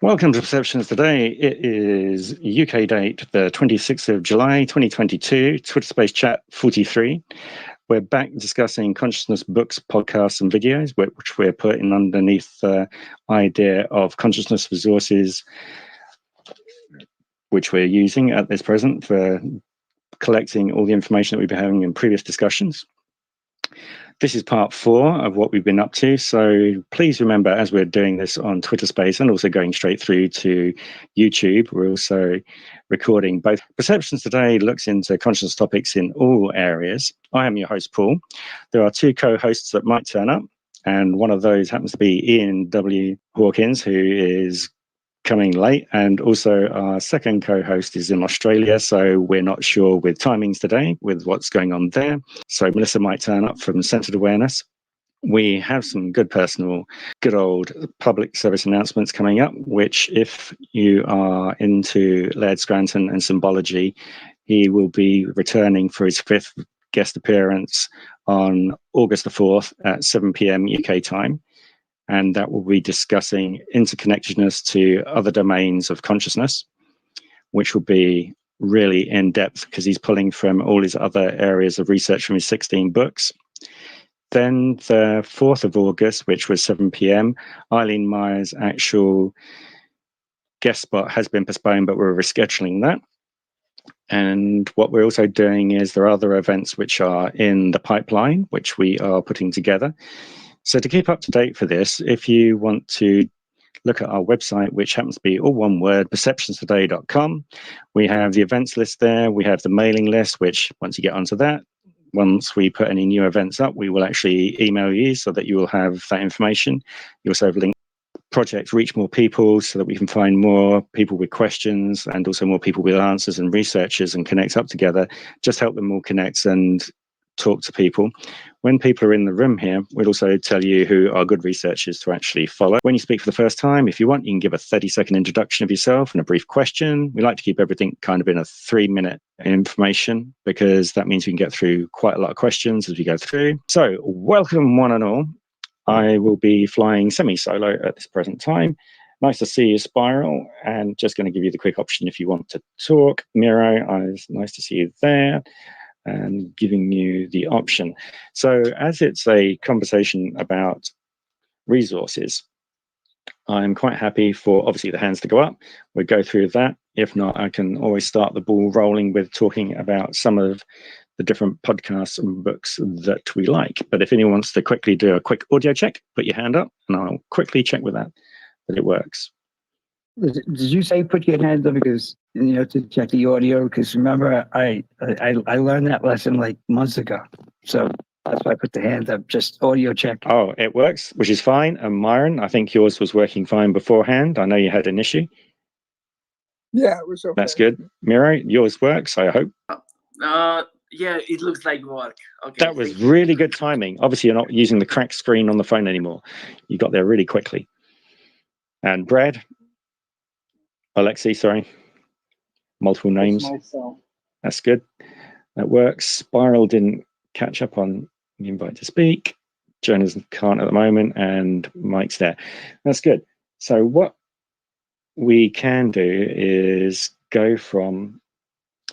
Welcome to Perceptions Today. It is UK date, the 26th of July, 2022, Twitter Space Chat 43. We're back discussing consciousness books, podcasts, and videos, which we're putting underneath the idea of consciousness resources, which we're using at this present for collecting all the information that we've been having in previous discussions. This is part 4 of what we've been up to. So please remember, as we're doing this on Twitter Space and also going straight through to YouTube, we're also recording both. Perceptions Today looks into conscious topics in all areas. I am your host, Paul. There are 2 co-hosts that might turn up, and one of those happens to be Ian W. Hawkins, who is coming late, and also our second co-host is in Australia, so we're not sure with timings today with what's going on there. So Melissa might turn up from CentredAwareness. We have some good old public service announcements coming up, which if you are into Laird Scranton and symbology, he will be returning for his 5th guest appearance on August the 4th at 7 p.m. UK time. And that will be discussing interconnectedness to other domains of consciousness, which will be really in depth because he's pulling from all his other areas of research from his 16 books. Then the 4th of August, which was 7 p.m., Eileen Meyer's actual guest spot has been postponed, but we're rescheduling that. And what we're also doing is there are other events which are in the pipeline, which we are putting together. So to keep up to date for this, if you want to look at our website, which happens to be all one word, perceptionstoday.com, we have the events list there. We have the mailing list, which once you get onto that, once we put any new events up, we will actually email you so that you will have that information. You also have a link to project reach more people so that we can find more people with questions and also more people with answers and researchers and connect up together. Just help them all connect and talk to people. When people are in the room here, we'll also tell you who are good researchers to actually follow. When you speak for the first time, if you want, you can give a 30-second introduction of yourself and a brief question. We like to keep everything kind of in a 3-minute information because that means we can get through quite a lot of questions as we go through. So welcome one and all. I will be flying semi-solo at this present time. Nice to see you, Spiral, and just going to give you the quick option if you want to talk. Miro, it's nice to see you there. And giving you the option. So as it's a conversation about resources, I'm quite happy for obviously the hands to go up. We'll go through that. If not, I can always start the ball rolling with talking about some of the different podcasts and books that we like. But if anyone wants to quickly do a quick audio check, put your hand up and I'll quickly check with that it works. Did you say put your hands up because to check the audio? Because remember, I learned that lesson like months ago, so that's why I put the hands up. Just audio check. Oh, it works, which is fine. And Myron, I think yours was working fine beforehand. I know you had an issue. Yeah, it was okay. That's good. Miro, yours works, I hope. Yeah, it looks like work. Okay. That was really good timing. Obviously, you're not using the cracked screen on the phone anymore. You got there really quickly. And Brad. Alexei, sorry. Multiple names. That's good. That works. Spiral didn't catch up on the invite to speak. Jonas can't at the moment, and Mike's there. That's good. So what we can do is go from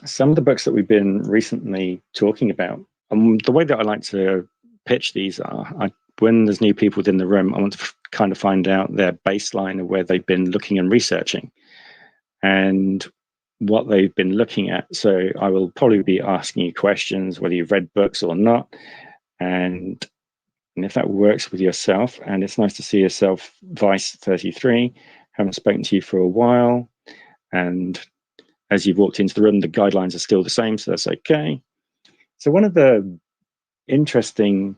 some of the books that we've been recently talking about. The way that I like to pitch these are, when there's new people within the room, I want to kind of find out their baseline of where they've been looking and researching and what they've been looking at. So I will probably be asking you questions, whether you've read books or not. And if that works with yourself, and it's nice to see yourself, Vice33, haven't spoken to you for a while. And as you've walked into the room, the guidelines are still the same, so that's okay. So one of the interesting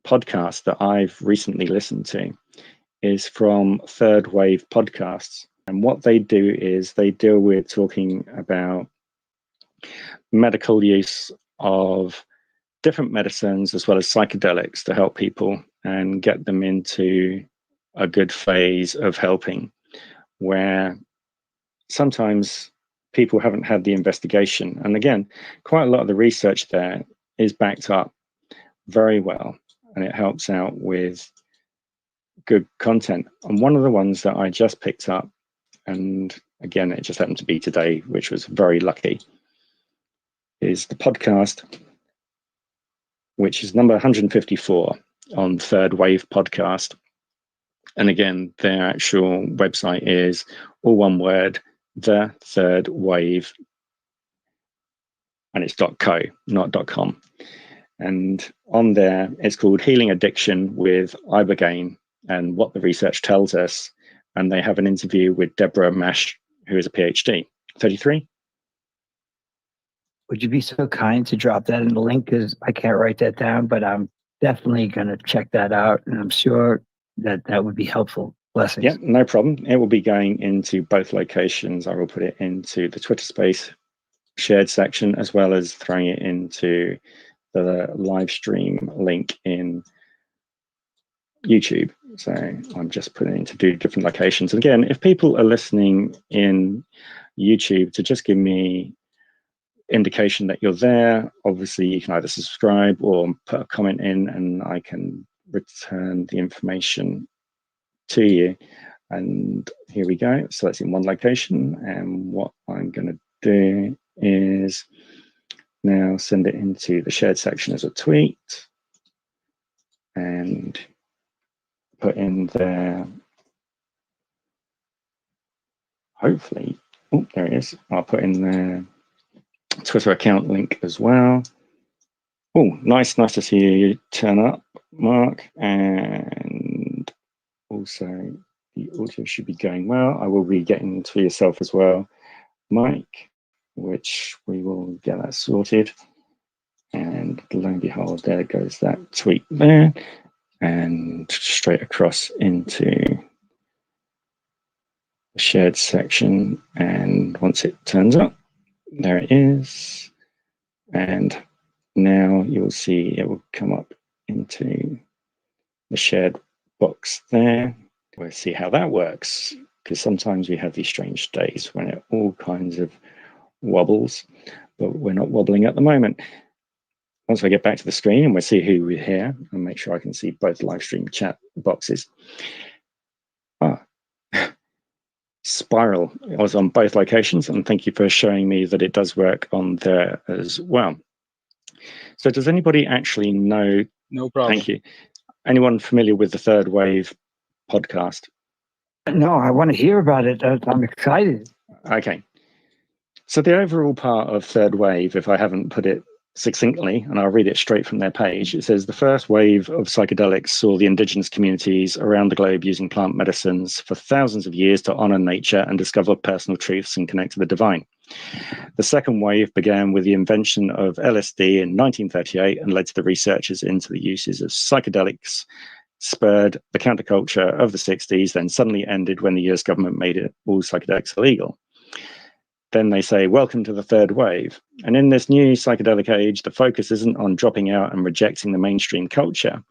podcasts that I've recently listened to is from Third Wave Podcasts. And what they do is they deal with talking about medical use of different medicines as well as psychedelics to help people and get them into a good phase of helping, where sometimes people haven't had the investigation. And again, quite a lot of the research there is backed up very well, and it helps out with good content. And one of the ones that I just picked up and again, it just happened to be today, which was very lucky, is the podcast, which is number 154 on Third Wave Podcast. And again, their actual website is all one word, The Third Wave, and it's .co, not .com. And on there, it's called Healing Addiction with Ibogaine and What the Research Tells Us. And they have an interview with Deborah Mash, who is a PhD. 33? Would you be so kind to drop that in the link? Because I can't write that down, but I'm definitely going to check that out. And I'm sure that that would be helpful. Blessings. Yeah, no problem. It will be going into both locations. I will put it into the Twitter space shared section, as well as throwing it into the live stream link in YouTube. So I'm just putting it into two different locations. And again, if people are listening in YouTube, to just give me indication that you're there. Obviously, you can either subscribe or put a comment in, and I can return the information to you. And here we go. So that's in one location. And what I'm going to do is now send it into the shared section as a tweet and put in there, hopefully, oh, there it is. I'll put in the Twitter account link as well. Oh, nice to see you turn up, Mark. And also the audio should be going well. I will be getting to yourself as well, Mike, which we will get that sorted. And lo and behold, there goes that tweet there, and straight across into the shared section. And once it turns up, there it is. And now you'll see it will come up into the shared box there. We'll see how that works, because sometimes we have these strange days when it all kinds of wobbles, but we're not wobbling at the moment. Once I get back to the screen and we'll see who we're here, and make sure I can see both live stream chat boxes. Spiral was on both locations, and thank you for showing me that it does work on there as well. So does anybody actually know? No problem. Thank you. Anyone familiar with the Third Wave podcast? No, I want to hear about it. I'm excited. Okay. So the overall part of Third Wave, if I haven't put it succinctly, and I'll read it straight from their page, it says the first wave of psychedelics saw the indigenous communities around the globe using plant medicines for thousands of years to honor nature and discover personal truths and connect to the divine. The second wave began with the invention of LSD in 1938 and led to the researchers into the uses of psychedelics, spurred the counterculture of the 60s, then suddenly ended when the US government made it all psychedelics illegal. Then they say, welcome to the third wave. And in this new psychedelic age, the focus isn't on dropping out and rejecting the mainstream culture.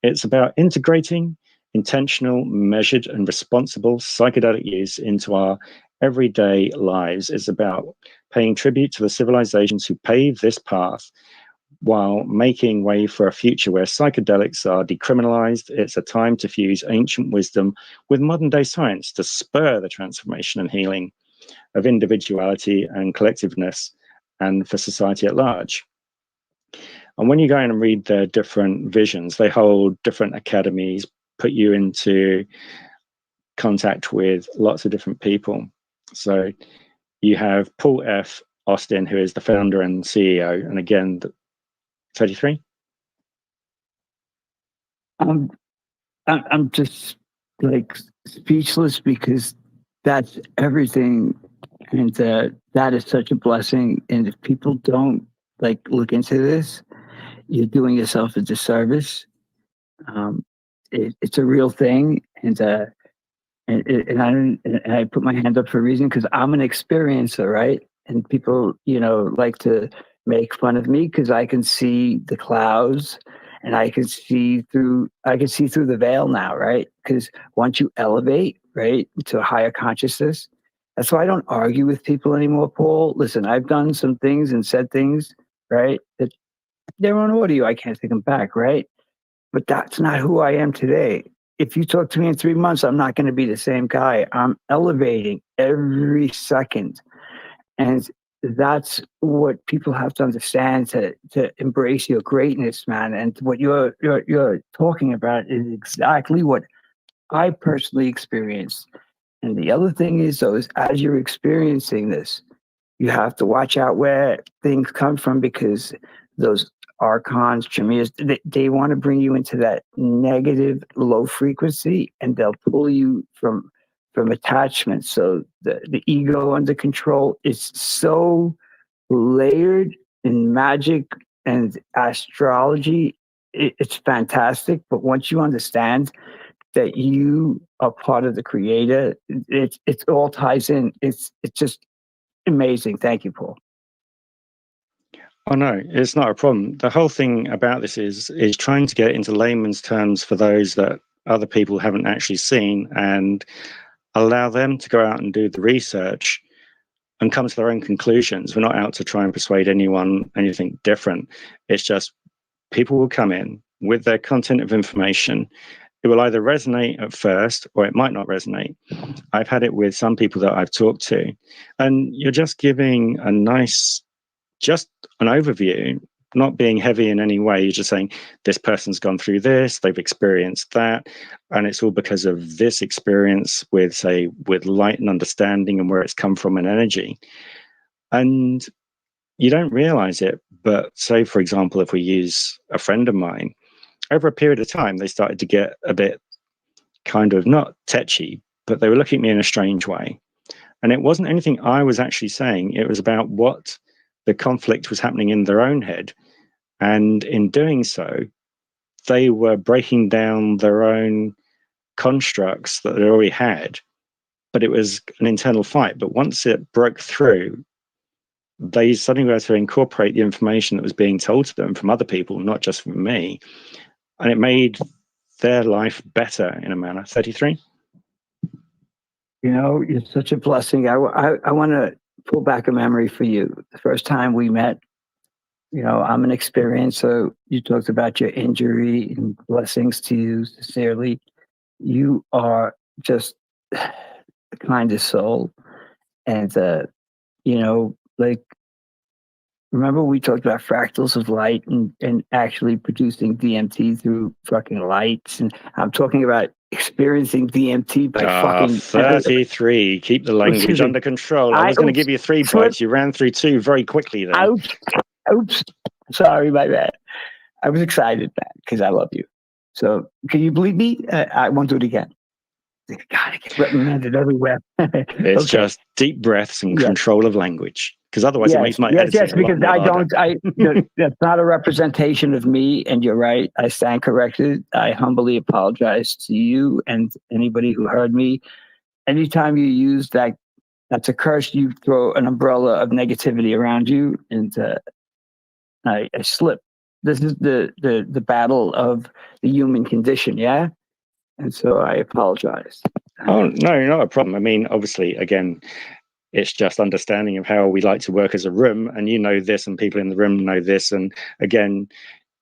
It's about integrating intentional, measured, and responsible psychedelic use into our everyday lives. It's about paying tribute to the civilizations who paved this path while making way for a future where psychedelics are decriminalized. It's a time to fuse ancient wisdom with modern day science to spur the transformation and healing of individuality and collectiveness, and for society at large. And when you go in and read their different visions, they hold different academies, put you into contact with lots of different people. So you have Paul F. Austin, who is the founder and CEO, and again, 33. I'm just like speechless, because that's everything. And that is such a blessing. And if people don't like look into this, you're doing yourself a disservice. It's a real thing. And I put my hand up for a reason, because I'm an experiencer, right? And people, like to make fun of me because I can see the clouds and I can see through the veil now, right? Because once you elevate, right, to a higher consciousness, that's why I don't argue with people anymore, Paul. Listen, I've done some things and said things, right, that they're on audio. I can't take them back, right? But that's not who I am today. if you talk to me in 3 months, I'm not going to be the same guy. I'm elevating every second. And that's what people have to understand to embrace your greatness, man. And what you're talking about is exactly what I personally experienced. And the other thing is, though, is as you're experiencing this, you have to watch out where things come from, because those archons, chimers, they want to bring you into that negative, low frequency, and they'll pull you from attachment. So the ego under control is so layered in magic and astrology. It's fantastic. But once you understand that you are part of the creator, it all ties in. It's just amazing. Thank you, Paul. Oh no, it's not a problem. The whole thing about this is trying to get into layman's terms for those that other people haven't actually seen, and allow them to go out and do the research and come to their own conclusions. We're not out to try and persuade anyone anything different. It's just people will come in with their content of information. It will either resonate at first or it might not resonate. I've had it with some people that I've talked to, and you're just giving a nice, just an overview, not being heavy in any way. You're just saying, this person's gone through this, they've experienced that, and it's all because of this experience with, say, with light and understanding and where it's come from and energy. And you don't realize it, but say, for example, if we use a friend of mine, over a period of time, they started to get a bit kind of not tetchy, but they were looking at me in a strange way. And it wasn't anything I was actually saying. It was about what the conflict was happening in their own head. And in doing so, they were breaking down their own constructs that they already had, but it was an internal fight. But once it broke through, they suddenly were able to incorporate the information that was being told to them from other people, not just from me. And it made their life better in a manner. 33? You know, you're such a blessing. I want to pull back a memory for you. The first time we met, you know, I'm an experiencer. You talked about your injury, and blessings to you sincerely. You are just the kindest soul. And, you know, like, remember we talked about fractals of light and actually producing DMT through fucking lights. And I'm talking about experiencing DMT by fucking 33. Keep the language under control. I was going to give you 3 points. You ran through 2 very quickly there. Oops. Sorry, my bad. I was excited, man, because I love you. So can you believe me? I won't do it again. God, I get reprimanded everywhere. It's okay. just deep breaths and control of language, because otherwise it makes my editing yes, because a lot harder. That's not a representation of me, and you're right. I stand corrected. I humbly apologize to you and anybody who heard me. Anytime you use that's a curse. You throw an umbrella of negativity around you, and I slip. This is the battle of the human condition, yeah? And so I apologize. Oh, no, not a problem. I mean, obviously, again, it's just understanding of how we like to work as a room, and you know this, and people in the room know this. And again,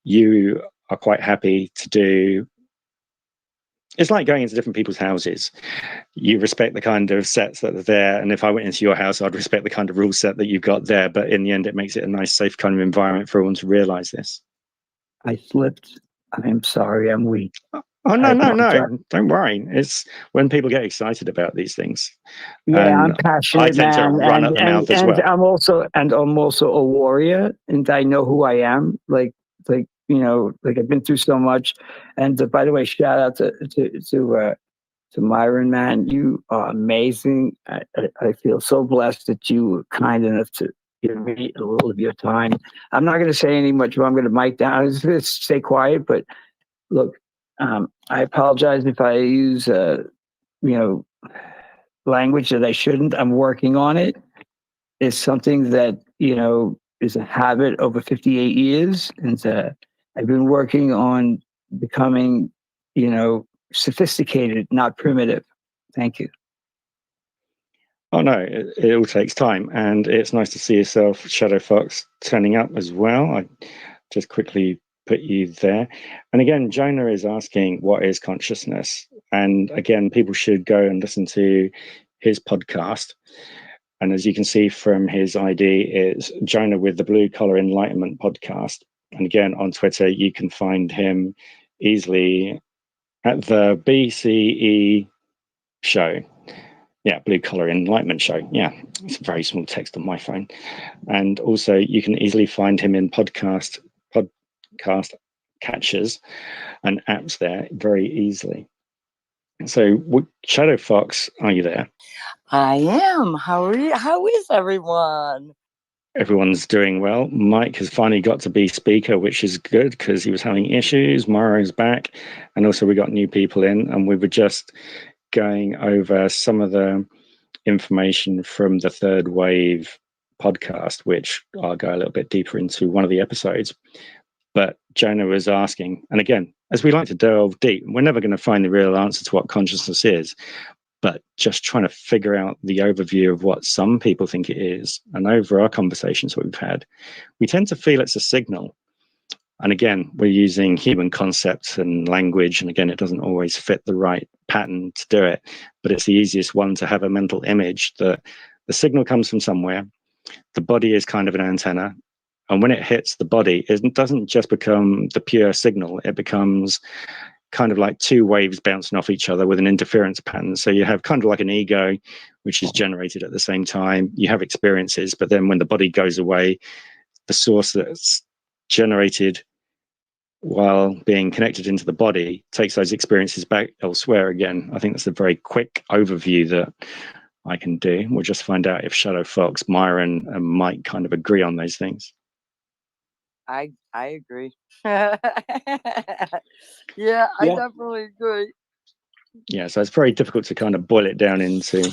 you are quite happy to do. It's like going into different people's houses. You respect the kind of sets that are there, and if I went into your house, I'd respect the kind of rule set that you've got there. But in the end, it makes it a nice, safe kind of environment for everyone to realize this. I slipped. I'm sorry. I'm weak. Oh, no. Don't worry. It's when people get excited about these things. Yeah, and I'm passionate, I tend to run at the mouth as well. I'm also a warrior, and I know who I am. Like you know, like I've been through so much. And by the way, shout out to Myron, man. You are amazing. I feel so blessed that you were kind enough to give me a little of your time. I'm not going to say any much, but I'm going to mic down. I'm just going to stay quiet. But look, I apologize if I use, language that I shouldn't. I'm working on it. It's something that, is a habit over 58 years. And I've been working on becoming, sophisticated, not primitive. Thank you. Oh, no, it all takes time. And it's nice to see yourself, Shadow Fox, turning up as well. I just quickly put you there. And again, Jonah is asking, what is consciousness? And again, people should go and listen to his podcast. And as you can see from his ID, it's Jonah with the Blue Collar Enlightenment podcast. And again, on Twitter, you can find him easily at the BCE show. Yeah, Blue Collar Enlightenment show. Yeah, it's a very small text on my phone. And also, you can easily find him in podcast catchers and apps there very easily. So, Shadow Fox, are you there? I am. How are you? How is everyone? Everyone's doing well. Mike has finally got to be speaker, which is good because he was having issues. Meyer is back. And also we got new people in, and we were just going over some of the information from the Third Wave podcast, which I'll go a little bit deeper into one of the episodes. But Jonah was asking, and again, as we like to delve deep, we're never going to find the real answer to what consciousness is, but just trying to figure out the overview of what some people think it is. And over our conversations that we've had, we tend to feel it's a signal. And again, we're using human concepts and language. And again, it doesn't always fit the right pattern to do it, but it's the easiest one to have a mental image that the signal comes from somewhere. The body is kind of an antenna. And when it hits the body, it doesn't just become the pure signal. It becomes kind of like two waves bouncing off each other with an interference pattern. So you have kind of like an ego, which is generated at the same time. You have experiences, but then when the body goes away, the source that's generated while being connected into the body takes those experiences back elsewhere again. I think that's a very quick overview that I can do. We'll just find out if Shadow Fox, Meyer, and Mike kind of agree on those things. I agree. Yeah, I definitely agree. Yeah, so it's very difficult to kind of boil it down into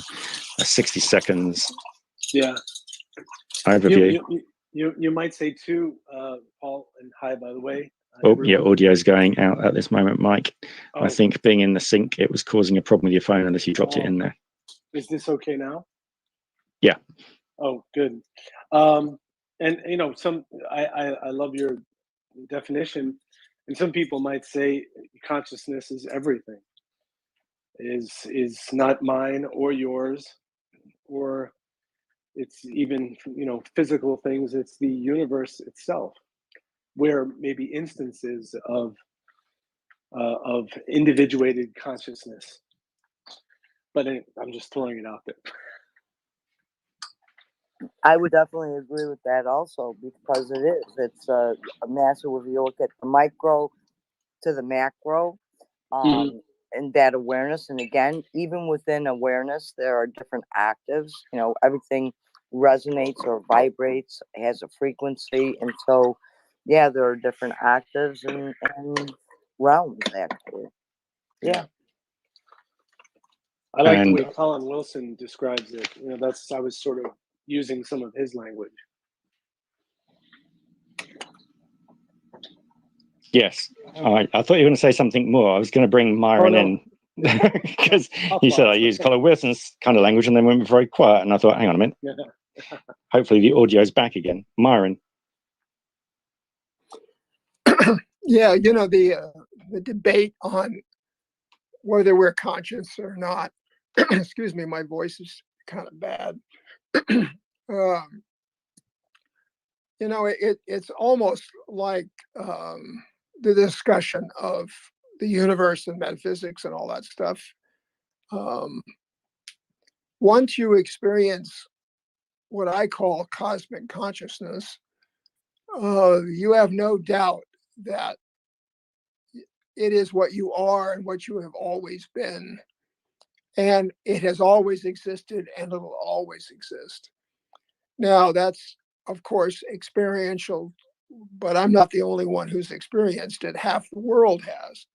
a 60 seconds overview. You might say too, Paul, and hi, by the way. Yeah, audio's going out at this moment, Mike. Oh. I think being in the sync, it was causing a problem with your phone unless you dropped it in there. Is this okay now? Yeah. Oh, good. And you know, I love your definition, and some people might say consciousness is everything. Is not mine or yours, or it's even, you know, physical things. It's the universe itself, where maybe instances of individuated consciousness. But I'm just throwing it out there. I would definitely agree with that also, because it is. It's a massive, if you look at the micro to the macro, and that awareness. And again, even within awareness, there are different octaves. You know, everything resonates or vibrates, has a frequency. And so, yeah, there are different octaves and realms, actually. Yeah. I like the way Colin Wilson describes it. You know, I was sort of using some of his language. Yes. I thought you were going to say something more. I was going to bring Myron in because you said I used Colin Wilson's kind of language and then went very quiet. And I thought, hang on a minute. Hopefully the audio's back again. Myron. Yeah, you know, the debate on whether we're conscious or not. Excuse me, my voice is kind of bad. You know, it's almost like the discussion of the universe and metaphysics and all that stuff. Once you experience what I call cosmic consciousness, you have no doubt that it is what you are and what you have always been. And it has always existed and it will always exist. Now, that's, of course, experiential, but I'm not the only one who's experienced it. Half the world has.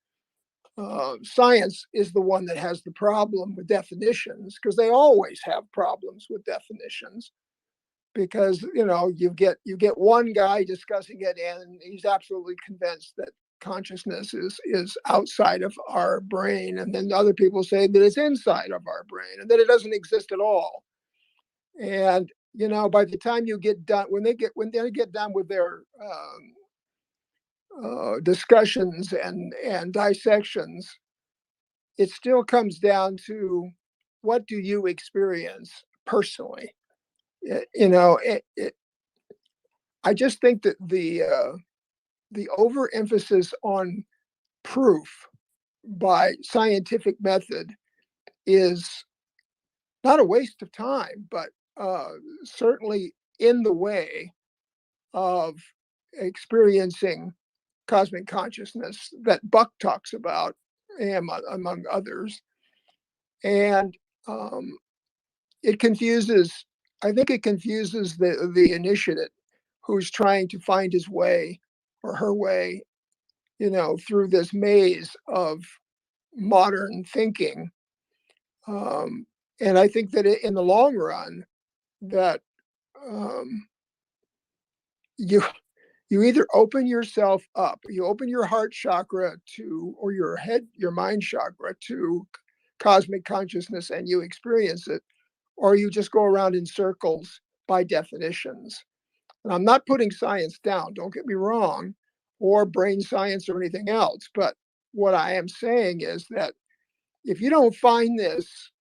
Science is the one that has the problem with definitions, because they always have problems with definitions. Because, you know, you get one guy discussing it and he's absolutely convinced that consciousness is outside of our brain, and then other people say that it's inside of our brain and that it doesn't exist at all. And you know, by the time you get done, when they get done with their discussions and dissections, it still comes down to what do you experience personally? I just think that the overemphasis on proof by scientific method is not a waste of time, but certainly in the way of experiencing cosmic consciousness that Buck talks about, among others. And it confuses, I think it confuses the initiate who's trying to find his way or her way, through this maze of modern thinking. And I think that in the long run, that you either open yourself up, you open your heart chakra to, or your mind chakra to cosmic consciousness, and you experience it, or you just go around in circles by definitions. And I'm not putting science down, don't get me wrong, or brain science or anything else. But what I am saying is that if you don't find this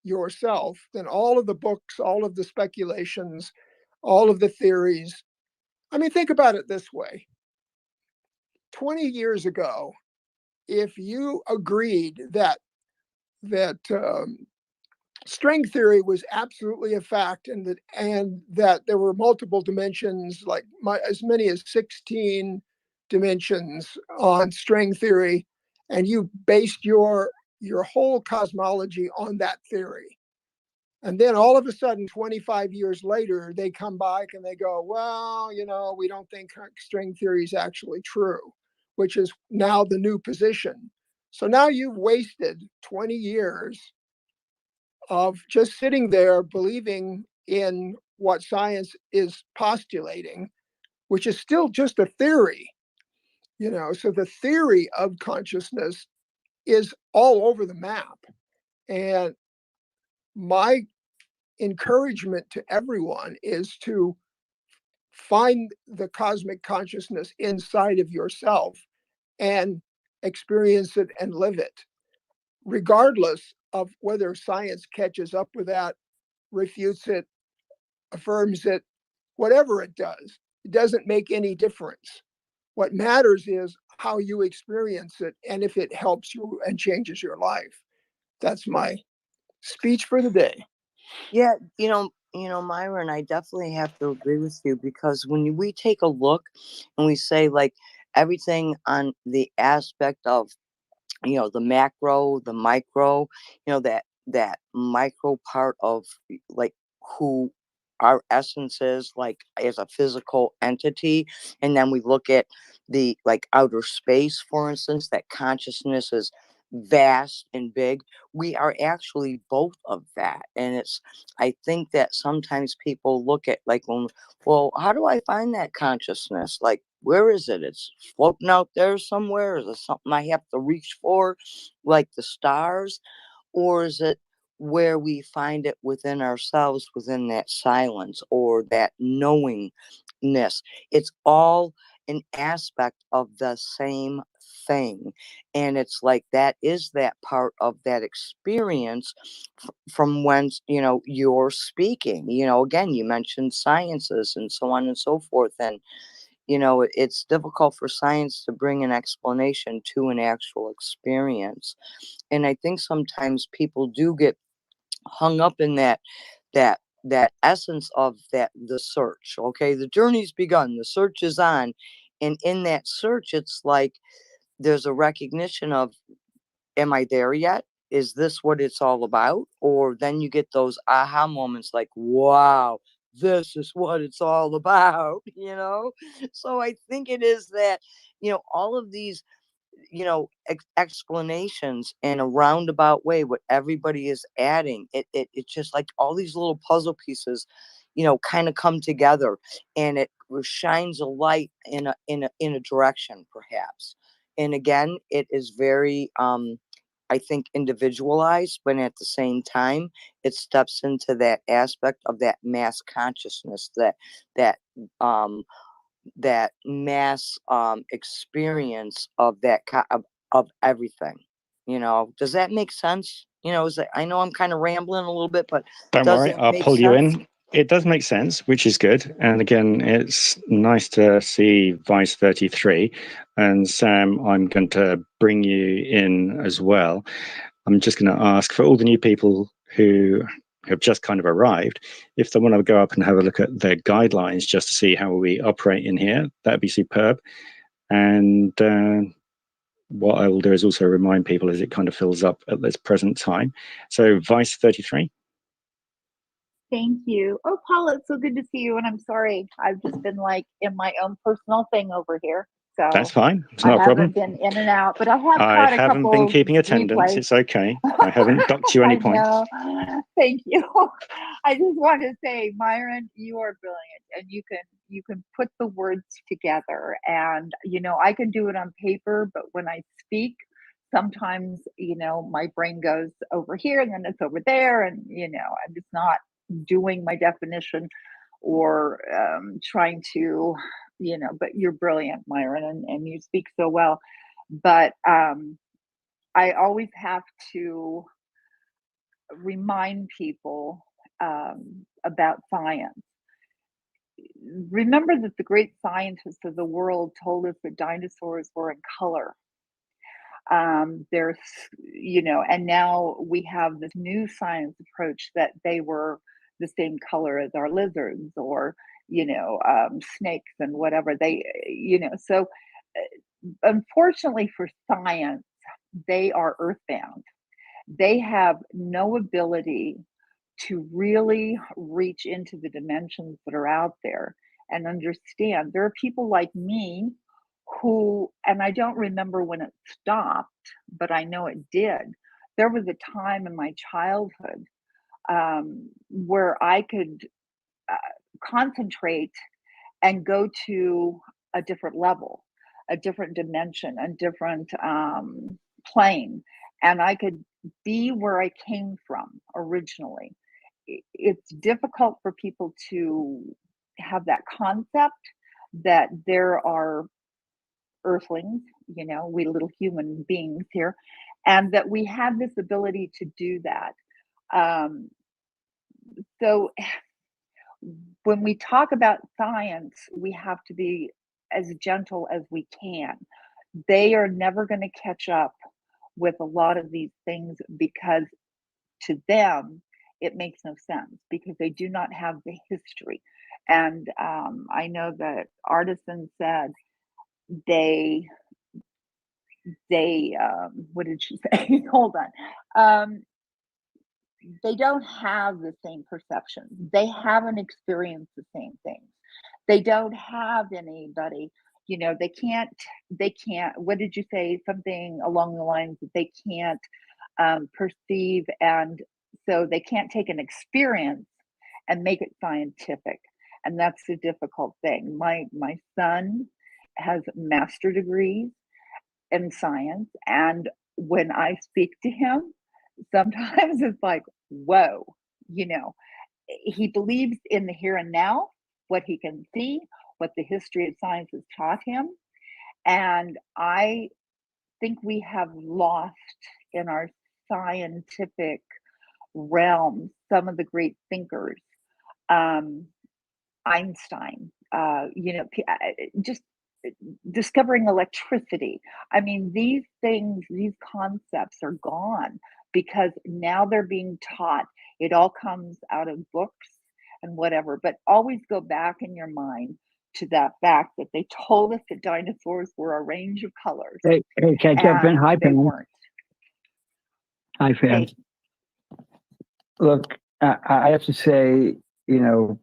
yourself, then all of the books, all of the speculations, all of the theories, I mean, think about it this way. 20 years ago, if you agreed that string theory was absolutely a fact, and that there were multiple dimensions, like as many as 16 dimensions on string theory, and you based your whole cosmology on that theory, and then all of a sudden 25 years later they come back and they go, well, we don't think string theory is actually true, which is now the new position. So now you've wasted 20 years of just sitting there believing in what science is postulating, which is still just a theory. So the theory of consciousness is all over the map. And my encouragement to everyone is to find the cosmic consciousness inside of yourself and experience it and live it, regardless of whether science catches up with that, refutes it, affirms it, whatever it does. It doesn't make any difference. What matters is how you experience it and if it helps you and changes your life. That's my speech for the day. Yeah, Myron, I definitely have to agree with you, because when we take a look and we say, like, everything on the aspect of, the macro, the micro, that micro part of, like, who our essence is, like, as a physical entity, and then we look at the, like, outer space, for instance, that consciousness is vast and big. We are actually both of that. And I think that sometimes people look at, like, well, how do I find that consciousness? Like, where is it? It's floating out there somewhere. Is it something I have to reach for, like the stars? Or is it where we find it within ourselves, within that silence or that knowingness? It's all an aspect of the same thing. And it's like, that is that part of that experience from whence, you're speaking. Again, you mentioned sciences and so on and so forth. And it's difficult for science to bring an explanation to an actual experience. And I think sometimes people do get hung up in that essence of the search. Okay, the journey's begun, the search is on. And in that search, it's like there's a recognition of, am I there yet? Is this what it's all about? Or then you get those aha moments, like, wow, this is what it's all about, So I think it is that, all of these, explanations in a roundabout way, what everybody is adding, it's just like all these little puzzle pieces, kind of come together, and it shines a light in a direction, perhaps. And again, it is very, I think, individualized, but at the same time, it steps into that aspect of that mass consciousness, that that mass experience of of everything. You know, does that make sense? You know, I know I'm kind of rambling a little bit, but Don't does worry, it I'll make pull you sense? in. It does make sense, which is good. And again, it's nice to see Vice 33. And Sam, I'm going to bring you in as well. I'm just going to ask for all the new people who have just kind of arrived, if they want to go up and have a look at their guidelines just to see how we operate in here, that'd be superb. And what I will do is also remind people as it kind of fills up at this present time. So Vice 33. Thank you. Oh, Paula, it's so good to see you. And I'm sorry, I've just been like in my own personal thing over here. So That's fine. It's I not a problem. haven't been in and out, but I have I caught a haven't been couple keeping attendance. replays. It's okay. I haven't docked you any I points. know. Thank you. I just want to say, Myron, you are brilliant, and you can put the words together. And you know, I can do it on paper, but when I speak, sometimes you know my brain goes over here and then it's over there, and you know, I'm just not doing my definition or trying to, you know. But you're brilliant, Myron, and you speak so well. But I always have to remind people about science. Remember that the great scientists of the world told us that dinosaurs were in color. There's, you know, and now we have this new science approach that they were the same color as our lizards, or, you know, snakes and whatever they, you know. So, unfortunately for science, they are earthbound. They have no ability to really reach into the dimensions that are out there and understand. There are people like me who, and I don't remember when it stopped, but I know it did. There was a time in my childhood where I could concentrate and go to a different level, a different dimension, a different plane, and I could be where I came from originally. It's difficult for people to have that concept that there are earthlings, you know, we little human beings here, and that we have this ability to do that. So when we talk about science, we have to be as gentle as we can. They are never going to catch up with a lot of these things because to them, it makes no sense because they do not have the history. And I know that Artisan said they what did she say? Hold on. They don't have the same perception. They haven't experienced the same things. They don't have anybody, you know, they can't, what did you say? Something along the lines that they can't perceive. And so they can't take an experience and make it scientific. And that's the difficult thing. My son has master degrees in science. And when I speak to him, sometimes it's like, whoa, you know, he believes in the here and now, what he can see, what the history of science has taught him. And I think we have lost in our scientific realm some of the great thinkers. Einstein, you know, just discovering electricity. I mean, these things, these concepts are gone because now they're being taught. It all comes out of books and whatever, but always go back in your mind to that fact that they told us that dinosaurs were a range of colors. Hey, can I jump in? Hi, they Pam. weren't. Hi, Pam. Hey. Look, I have to say, you know,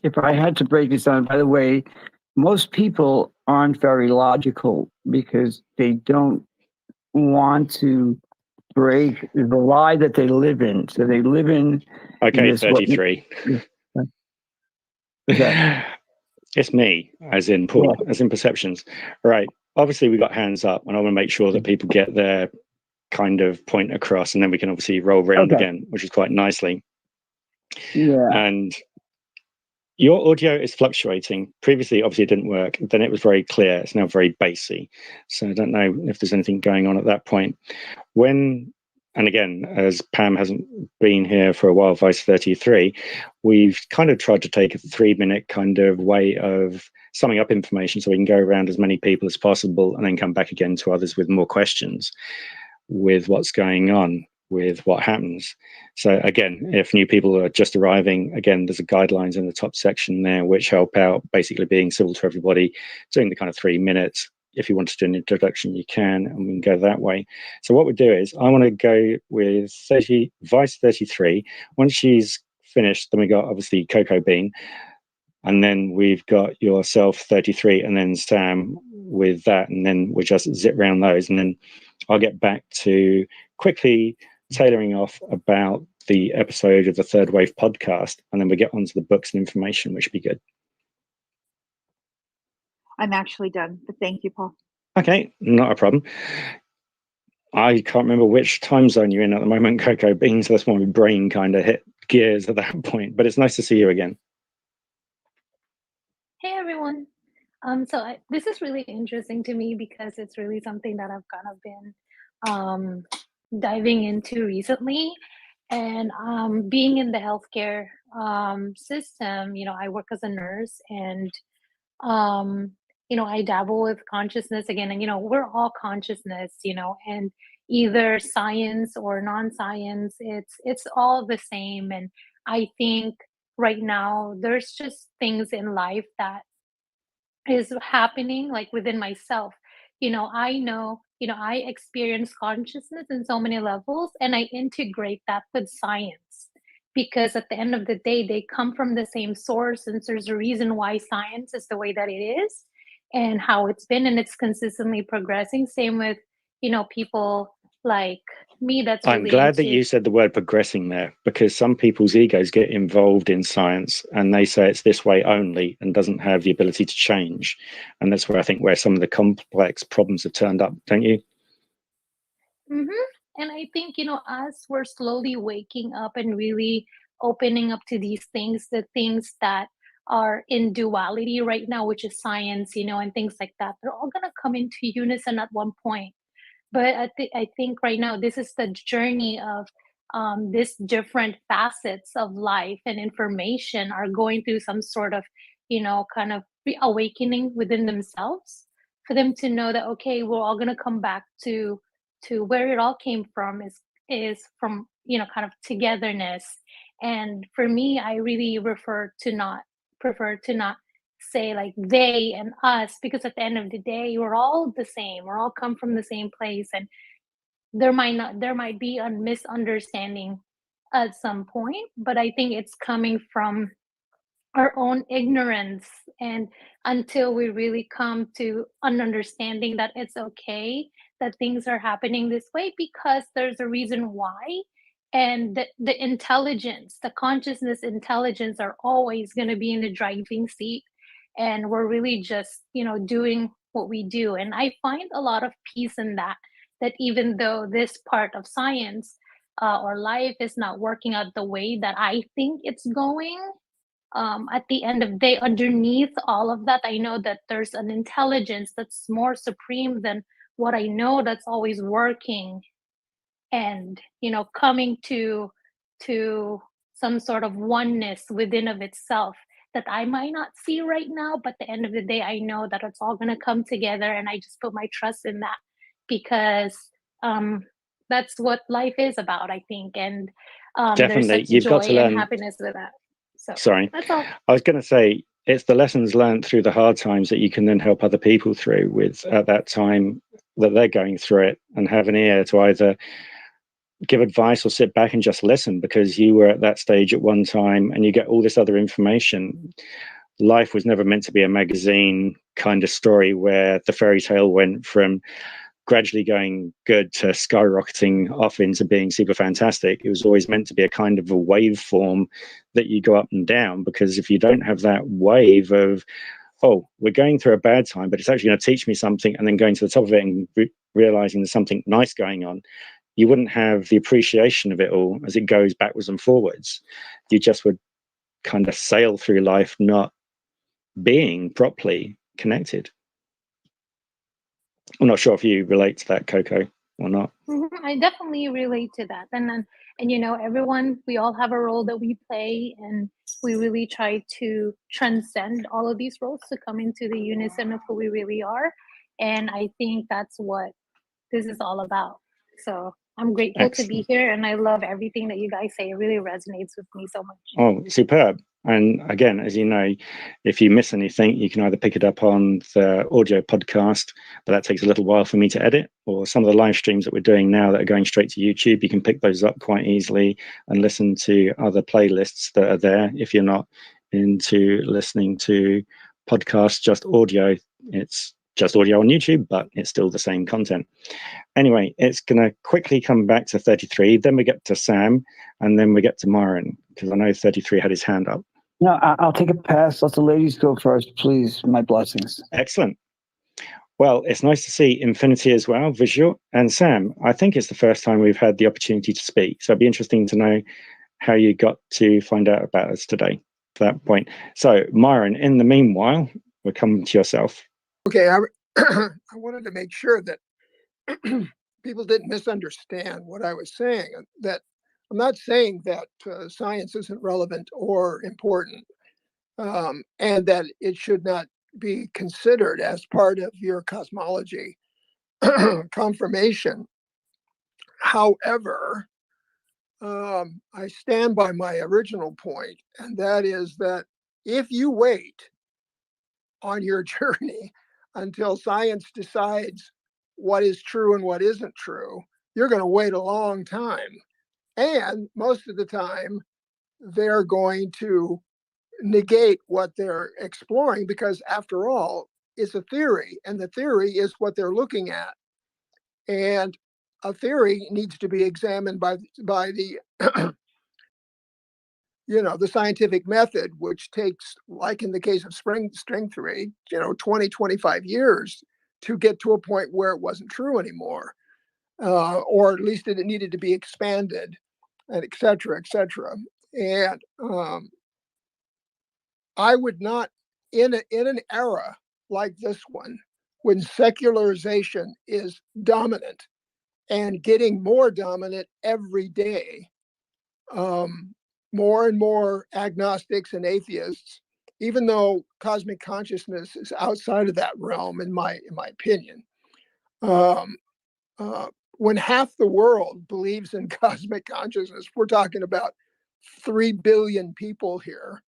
if I had to break this down, by the way, most people aren't very logical because they don't want to break the lie that they live in. So they live in. Okay, this, 33. It's me, as in Paul, as in perceptions. Right. Obviously, we got hands up, and I want to make sure that people get their kind of point across, and then we can obviously roll around again, which is quite nicely. Yeah. And Your audio is fluctuating. Previously, obviously, it didn't work. Then it was very clear. It's now very bassy. So I don't know if there's anything going on at that point. And again, as Pam hasn't been here for a while, Vice 33, we've kind of tried to take a 3-minute kind of way of summing up information so we can go around as many people as possible and then come back again to others with more questions with what's going on, with what happens. So again, if new people are just arriving, again, there's a guidelines in the top section there which help out, basically being civil to everybody, doing the kind of 3 minutes. If you want to do an introduction, you can, and we can go that way. So what we do is I want to go with Vice 33. Once she's finished, then we got obviously Coco Bean, and then we've got yourself 33, and then Sam with that, and then we just zip round those, and then I'll get back to quickly tailoring off about the episode of the Third Wave podcast, and then we get onto the books and information, which would be good. I'm actually done, but thank you, Paul. Okay, not a problem. I can't remember which time zone you're in at the moment, Coco Bean, so that's why my brain kind of hit gears at that point, but it's nice to see you again. Hey, everyone. This is really interesting to me because it's really something that I've kind of been diving into recently. And being in the healthcare system, I work as a nurse, and I dabble with consciousness again, and we're all consciousness, and either science or non-science, it's all the same. And I think right now there's just things in life that is happening like within myself. I know, I experience consciousness in so many levels, and I integrate that with science, because at the end of the day, they come from the same source, and there's a reason why science is the way that it is and how it's been, and it's consistently progressing. Same with, people like me. I'm glad that you said the word progressing there, because some people's egos get involved in science and they say it's this way only and doesn't have the ability to change. And that's where I think where some of the complex problems have turned up, don't you? Mm-hmm. And I think, as we're slowly waking up and really opening up to these things, the things that are in duality right now, which is science, and things like that, they're all going to come into unison at one point. But I think right now, this is the journey of this different facets of life and information are going through some sort of, kind of reawakening within themselves, for them to know that, okay, we're all going to come back to where it all came from, is from, kind of togetherness. And for me, I really prefer to not say like they and us, because at the end of the day, we're all the same. We're all come from the same place, and there might be a misunderstanding at some point, but I think it's coming from our own ignorance. And until we really come to an understanding that it's okay that things are happening this way, because there's a reason why, and the intelligence, the consciousness intelligence, are always going to be in the driving seat, and we're really just doing what we do. And I find a lot of peace in that even though this part of science or life is not working out the way that I think it's going, at the end of the day, underneath all of that, I know that there's an intelligence that's more supreme than what I know, that's always working, and coming to some sort of oneness within of itself that I might not see right now, but at the end of the day, I know that it's all going to come together, and I just put my trust in that, because that's what life is about, I think. And definitely, there's such you've joy got to learn. and happiness with that. So sorry, that's all. I was going to say, it's the lessons learned through the hard times that you can then help other people through with at that time that they're going through it, and have an ear to either give advice or sit back and just listen, because you were at that stage at one time and you get all this other information. Life was never meant to be a magazine kind of story where the fairy tale went from gradually going good to skyrocketing off into being super fantastic. It was always meant to be a kind of a waveform that you go up and down, because if you don't have that wave of, oh, we're going through a bad time, but it's actually going to teach me something, and then going to the top of it and realizing there's something nice going on, you wouldn't have the appreciation of it all as it goes backwards and forwards. You just would kind of sail through life not being properly connected. I'm not sure if you relate to that, Coco, or not. I definitely relate to that. And you know, everyone, we all have a role that we play, and we really try to transcend all of these roles to come into the unison of who we really are. And I think that's what this is all about. So I'm grateful to be here, and I love everything that you guys say. It really resonates with me so much. Oh, superb. And again, as you know, if you miss anything, you can either pick it up on the audio podcast, but that takes a little while for me to edit, or some of the live streams that we're doing now that are going straight to YouTube. You can pick those up quite easily and listen to other playlists that are there. If you're not into listening to podcasts, just audio, it's just audio on YouTube, but it's still the same content. Anyway, it's going to quickly come back to 33. Then we get to Sam, and then we get to Myron, because I know 33 had his hand up. No, I'll take a pass. Let the ladies go first, please. My blessings. Excellent. Well, it's nice to see Infinity as well, visual. And Sam, I think it's the first time we've had the opportunity to speak. So it'd be interesting to know how you got to find out about us today, to that point. So, Myron, in the meanwhile, we're coming to yourself. Okay, I wanted to make sure that people didn't misunderstand what I was saying, that I'm not saying that science isn't relevant or important, and that it should not be considered as part of your cosmology confirmation. However, I stand by my original point, and that is that if you wait on your journey until science decides what is true and what isn't true, you're going to wait a long time. And most of the time, they're going to negate what they're exploring, because after all, it's a theory, and the theory is what they're looking at. And a theory needs to be examined by the the scientific method, which takes, like in the case of string theory, 20, 25 years to get to a point where it wasn't true anymore, or at least it needed to be expanded, and et cetera, et cetera. And I would not, in an era like this one, when secularization is dominant and getting more dominant every day, more and more agnostics and atheists, even though cosmic consciousness is outside of that realm, in my opinion. When half the world believes in cosmic consciousness, we're talking about 3 billion people here,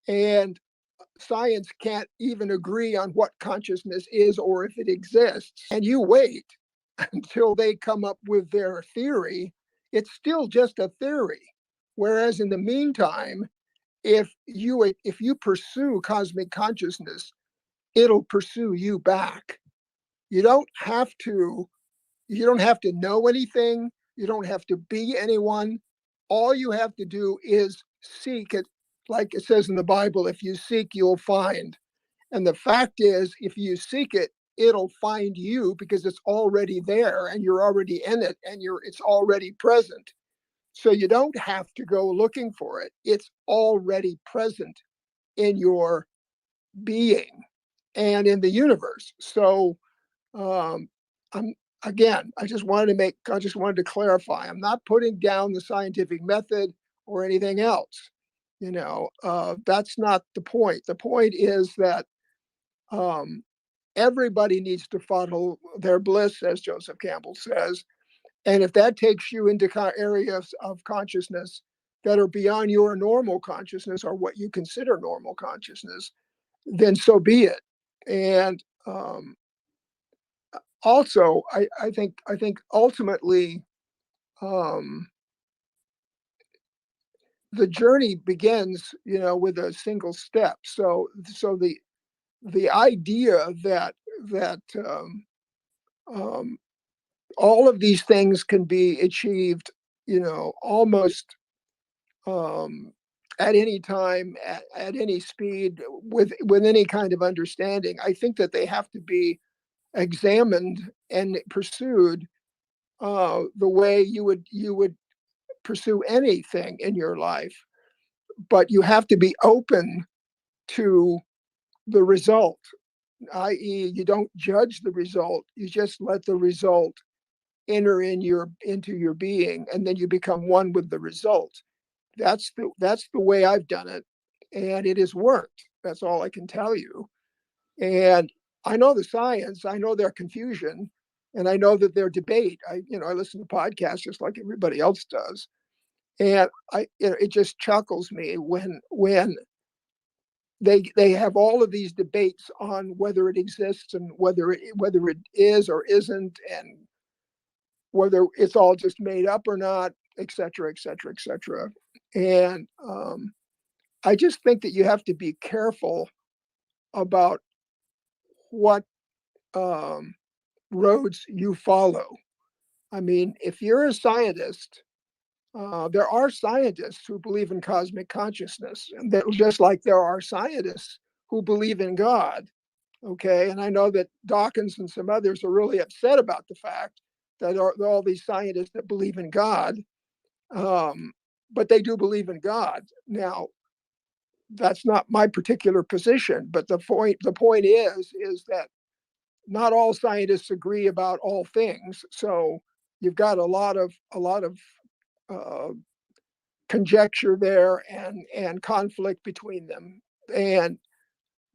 and science can't even agree on what consciousness is or if it exists, and you wait until they come up with their theory, it's still just a theory. Whereas in the meantime, if you pursue cosmic consciousness, it'll pursue you back. You don't have to know anything. You don't have to be anyone. All you have to do is seek it. Like it says in the Bible, if you seek, you'll find. And the fact is, if you seek it, it'll find you, because it's already there and you're already in it, and it's already present. So you don't have to go looking for it. It's already present in your being and in the universe. So I just wanted to clarify. I'm not putting down the scientific method or anything else. That's not the point. The point is that everybody needs to follow their bliss, as Joseph Campbell says. And if that takes you into areas of consciousness that are beyond your normal consciousness, or what you consider normal consciousness, then so be it. And also, I think ultimately, the journey begins, with a single step. So the idea that all of these things can be achieved, almost at any time, at any speed, with any kind of understanding. I think that they have to be examined and pursued the way you would pursue anything in your life. but you have to be open to the result, i.e., you don't judge the result. You just let the result enter into your being, and then you become one with the result. That's the way I've done it, and it has worked. That's all I can tell you. And I know the science, I know their confusion, and I know that their debate. I listen to podcasts just like everybody else does, and it just chuckles me when they have all of these debates on whether it exists and whether it is or isn't, and whether it's all just made up or not, et cetera, et cetera, et cetera. And I just think that you have to be careful about what roads you follow. I mean, if you're a scientist, there are scientists who believe in cosmic consciousness, and that just like there are scientists who believe in God. Okay, and I know that Dawkins and some others are really upset about the fact that all these scientists that believe in God, but they do believe in God. Now, that's not my particular position, but the point is that not all scientists agree about all things. So you've got a lot of uh, conjecture there and conflict between them, and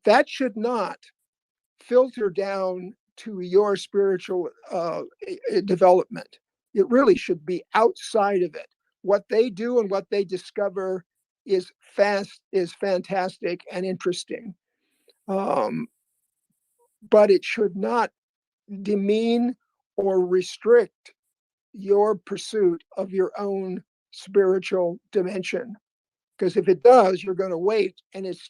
that should not filter down to your spiritual development. It really should be outside of it. What they do and what they discover is fantastic and interesting, but it should not demean or restrict your pursuit of your own spiritual dimension. Because if it does, you're going to wait, and it's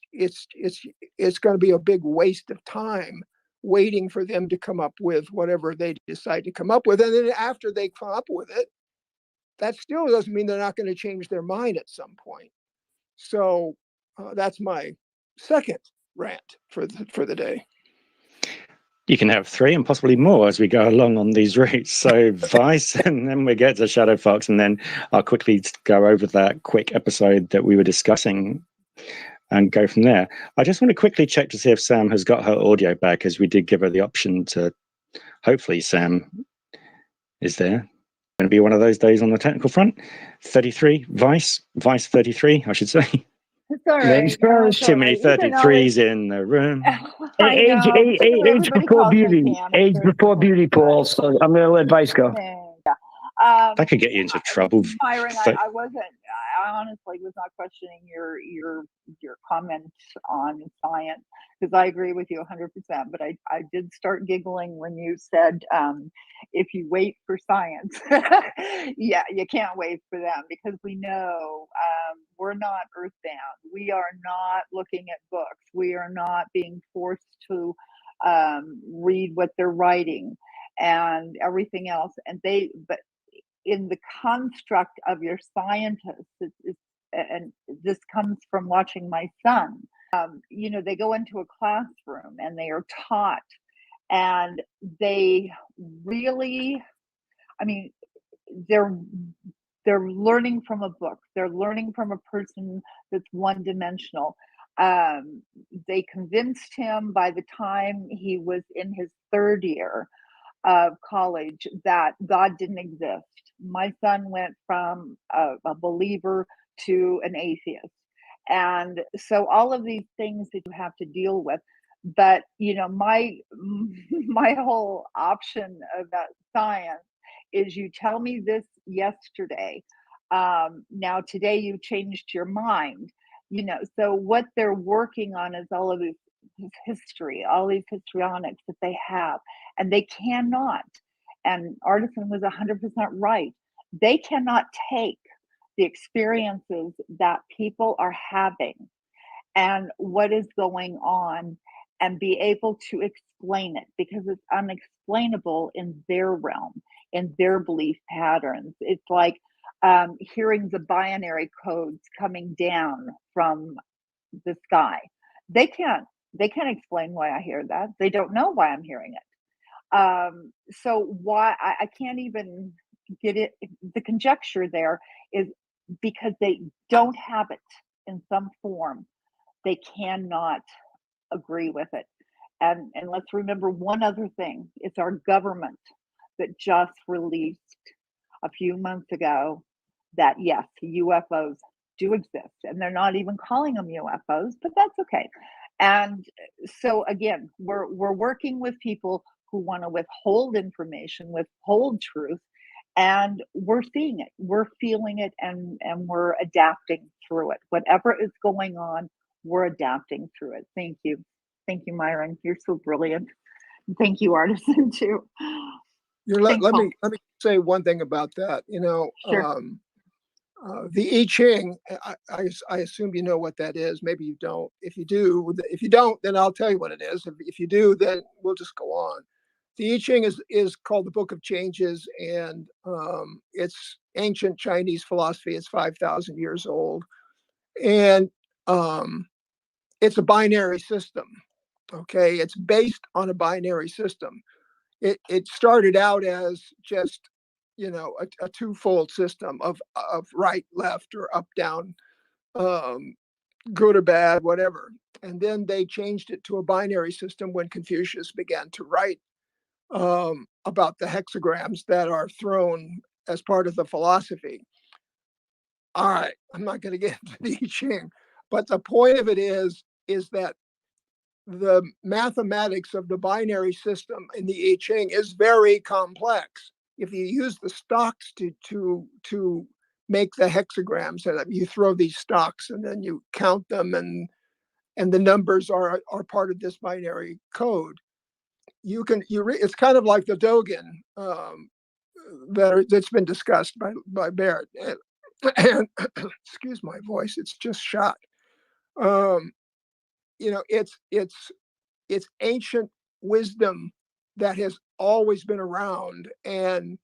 going to be a big waste of time waiting for them to come up with whatever they decide to come up with. And then after they come up with it, that still doesn't mean they're not going to change their mind at some point. So that's my second rant for the day. You can have 3 and possibly more as we go along on these routes. So Vice, and then we get to Shadow Fox, and then I'll quickly go over that quick episode that we were discussing and go from there. I just want to quickly check to see if Sam has got her audio back, as we did give her the option to. Hopefully Sam is there. Going to be one of those days on the technical front. 33, Vice 33, I should say. It's all right. Ladies first. Too many 33s in the room. Age before beauty. Age before beauty, Paul. So I'm going to let Vice go. That could get you into trouble. Myron, I honestly was not questioning your comments on science, because I agree with you 100%. But I did start giggling when you said, if you wait for science, yeah, you can't wait for them, because we know we're not earthbound. We are not looking at books. We are not being forced to read what they're writing and everything else. But in the construct of your scientists, and this comes from watching my son, they go into a classroom and they are taught, and they really, they're learning from a book. They're learning from a person that's one-dimensional. They convinced him by the time he was in his 3rd year of college that God didn't exist. My son went from a believer to an atheist. And so all of these things that you have to deal with. But, my whole option about science is, you tell me this yesterday. Now today you changed your mind. So what they're working on is all of this history, all these histrionics that they have, and they cannot, and Artisan was 100% right, they cannot take the experiences that people are having and what is going on and be able to explain it, because it's unexplainable in their realm, in their belief patterns. It's like hearing the binary codes coming down from the sky. They can't explain why I hear that. They don't know why I'm hearing it. So why I can't even get it. The conjecture there is because they don't have it. in some form, they cannot agree with it. And let's remember one other thing. It's our government that just released a few months ago that yes, UFOs do exist, and they're not even calling them UFOs, but that's okay. And so again, we're working with people who want to withhold information, withhold truth, and we're seeing it, we're feeling it, and we're adapting through it. Whatever is going on, we're adapting through it. Thank you, Myron. You're so brilliant. Thank you, Artisan, too. Let me say one thing about that. Sure. The I Ching, I assume you know what that is. Maybe you don't. If you don't, then I'll tell you what it is. If you do, then we'll just go on. The I Ching is called the Book of Changes, and it's ancient Chinese philosophy. It's 5,000 years old, and it's a binary system. Okay, it's based on a binary system. It started out as just a twofold system of right, left, or up, down, good or bad, whatever. And then they changed it to a binary system when Confucius began to write about the hexagrams that are thrown as part of the philosophy. All right, I'm not going to get into the I Ching, but the point of it is that the mathematics of the binary system in the I Ching is very complex. If you use the stocks to make the hexagrams, so that you throw these stocks and then you count them, and the numbers are part of this binary code. It's kind of like the Dogen that's been discussed by Barrett. And excuse my voice, it's just shot. It's ancient wisdom that has always been around, and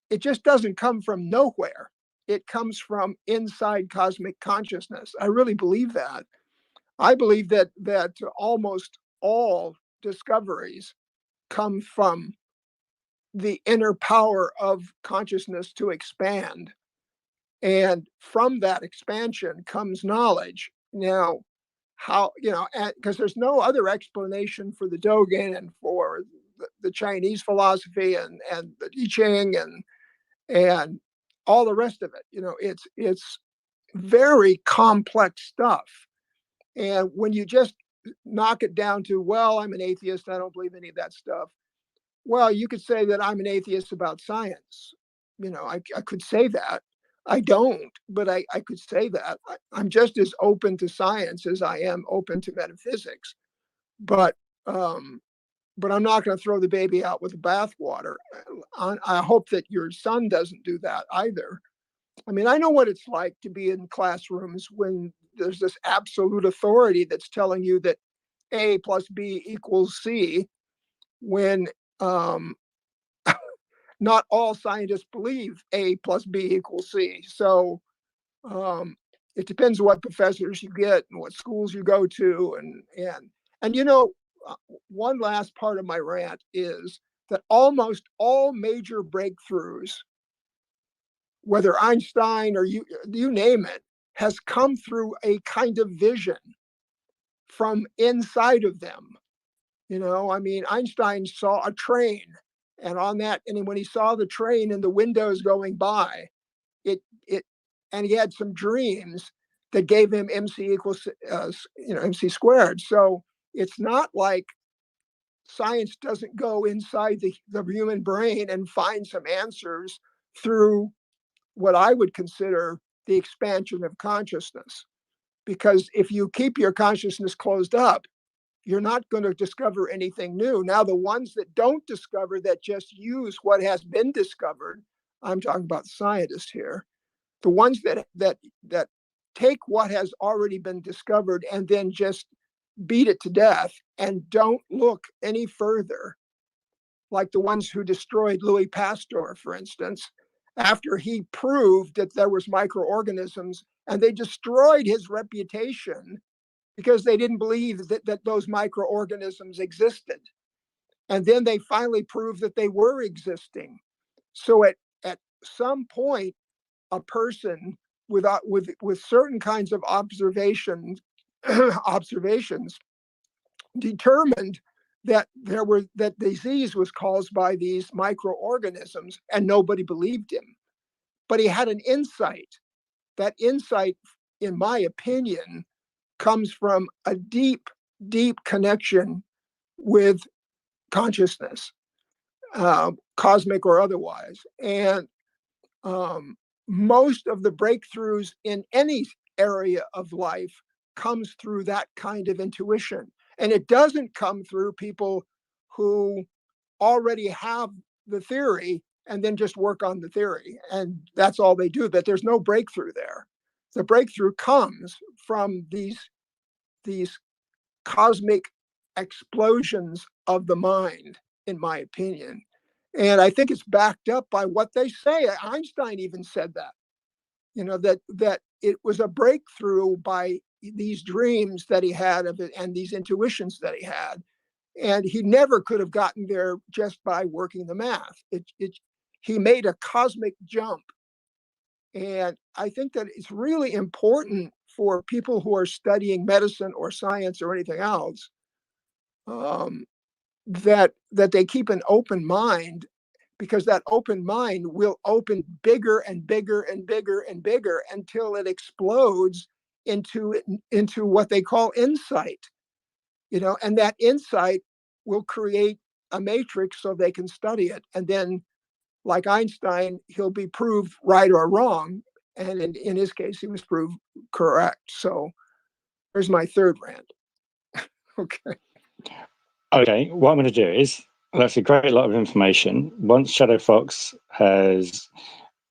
it just doesn't come from nowhere. It comes from inside cosmic consciousness. I really believe that. I believe that almost all discoveries come from the inner power of consciousness to expand. And from that expansion comes knowledge. Now, how, because there's no other explanation for the Dogen and for the Chinese philosophy and the I Ching and all the rest of it. It's very complex stuff. And when you just knock it down to, well, I'm an atheist, I don't believe any of that stuff. Well, you could say that I'm an atheist about science. I could say that. I don't, but I could say that. I'm just as open to science as I am open to metaphysics. But I'm not going to throw the baby out with the bathwater. I hope that your son doesn't do that either. I mean, I know what it's like to be in classrooms when there's this absolute authority that's telling you that A plus B equals C, when not all scientists believe A plus B equals C. So it depends what professors you get and what schools you go to. And one last part of my rant is that almost all major breakthroughs, whether Einstein or you name it, has come through a kind of vision from inside of them. Einstein saw a train, and when he saw the train and the windows going by, and he had some dreams that gave him MC equals MC squared. So it's not like science doesn't go inside the human brain and find some answers through what I would consider the expansion of consciousness. Because if you keep your consciousness closed up, you're not going to discover anything new. Now, the ones that don't discover, that just use what has been discovered, I'm talking about scientists here, the ones that take what has already been discovered and then just beat it to death and don't look any further, like the ones who destroyed Louis Pasteur, for instance, after he proved that there was microorganisms, and they destroyed his reputation because they didn't believe that those microorganisms existed. And then they finally proved that they were existing. So at some point, a person with certain kinds of observations determined that that disease was caused by these microorganisms, and nobody believed him. But he had an insight. That insight, in my opinion, comes from a deep, deep connection with consciousness, cosmic or otherwise. And most of the breakthroughs in any area of life comes through that kind of intuition. And it doesn't come through people who already have the theory and then just work on the theory. And that's all they do, that there's no breakthrough there. The breakthrough comes from these cosmic explosions of the mind, in my opinion. And I think it's backed up by what they say. Einstein even said that, that it was a breakthrough by these dreams that he had of it and these intuitions that he had. And he never could have gotten there just by working the math. He made a cosmic jump. And I think that it's really important for people who are studying medicine or science or anything else, that they keep an open mind, because that open mind will open bigger and bigger and bigger and bigger until it explodes into what they call insight. And that insight will create a matrix so they can study it. And then, like Einstein, he'll be proved right or wrong. And in his case, he was proved correct. So there's my third rant. Okay. Okay, what I'm going to do is, that's a great lot of information. Once Shadow Fox has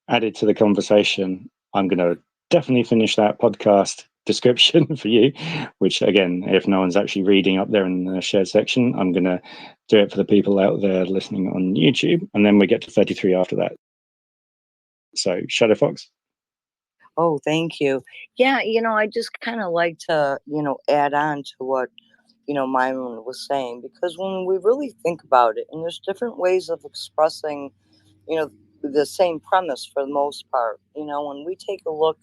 added to the conversation, I'm going to definitely finish that podcast description for you, which, again, if no one's actually reading up there in the shared section, I'm going to do it for the people out there listening on YouTube, and then we get to 33 after that. So, Shadow Fox. Oh, thank you. Yeah, I just kind of like to, add on to what, Myron was saying, because when we really think about it, and there's different ways of expressing, the same premise for the most part. When we take a look,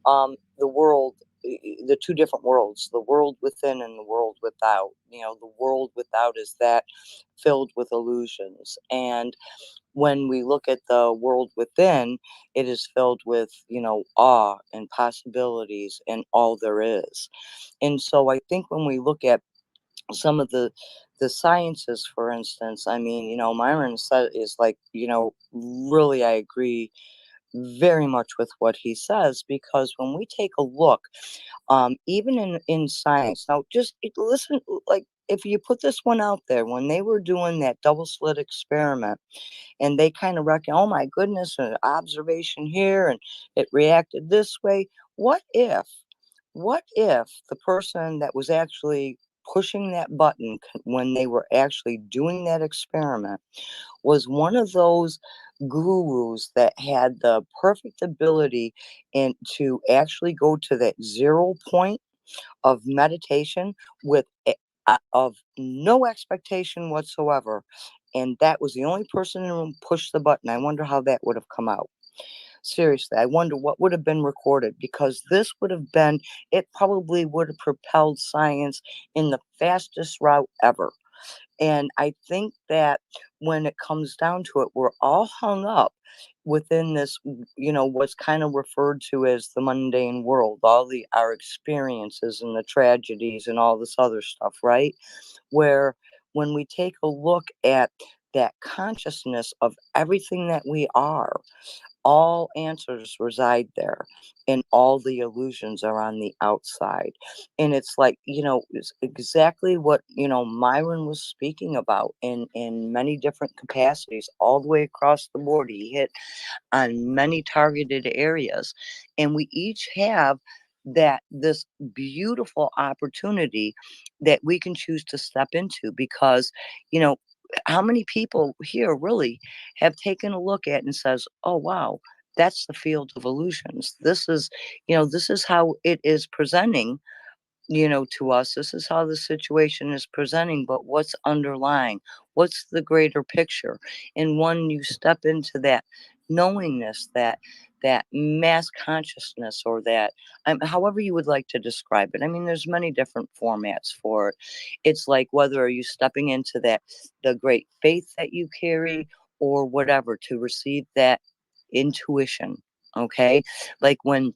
the world, the two different worlds, the world within and the world without. The world without is that filled with illusions. And when we look at the world within, it is filled with, awe and possibilities and all there is. And so I think when we look at some of the sciences, for instance, I mean, Myron said is like, really, I agree very much with what he says, because when we take a look, even in science, now just listen, like, if you put this one out there, when they were doing that double slit experiment, and they kind of reckon, oh my goodness, an observation here, and it reacted this way. What if the person that was actually pushing that button when they were actually doing that experiment was one of those gurus that had the perfect ability to actually go to that 0 point of meditation with of no expectation whatsoever, and that was the only person in the room pushed the button. I wonder how that would have come out. Seriously, I wonder what would have been recorded, because this would have been, it probably would have propelled science in the fastest route ever. And I think that when it comes down to it, we're all hung up within this, what's kind of referred to as the mundane world, our experiences and the tragedies and all this other stuff, right? Where when we take a look at that consciousness of everything that we are, all answers reside there, and all the illusions are on the outside. And it's like, it's exactly what, Myron was speaking about in many different capacities, all the way across the board. He hit on many targeted areas, and we each have this beautiful opportunity that we can choose to step into, because, how many people here really have taken a look at and says, oh, wow, that's the field of illusions. This is how it is presenting, to us. This is how the situation is presenting, but what's underlying? What's the greater picture? And when you step into that knowingness, that that mass consciousness, or that, however you would like to describe it. I mean, there's many different formats for it. It's like, whether are you stepping into that, the great faith that you carry, or whatever, to receive that intuition. Okay, like when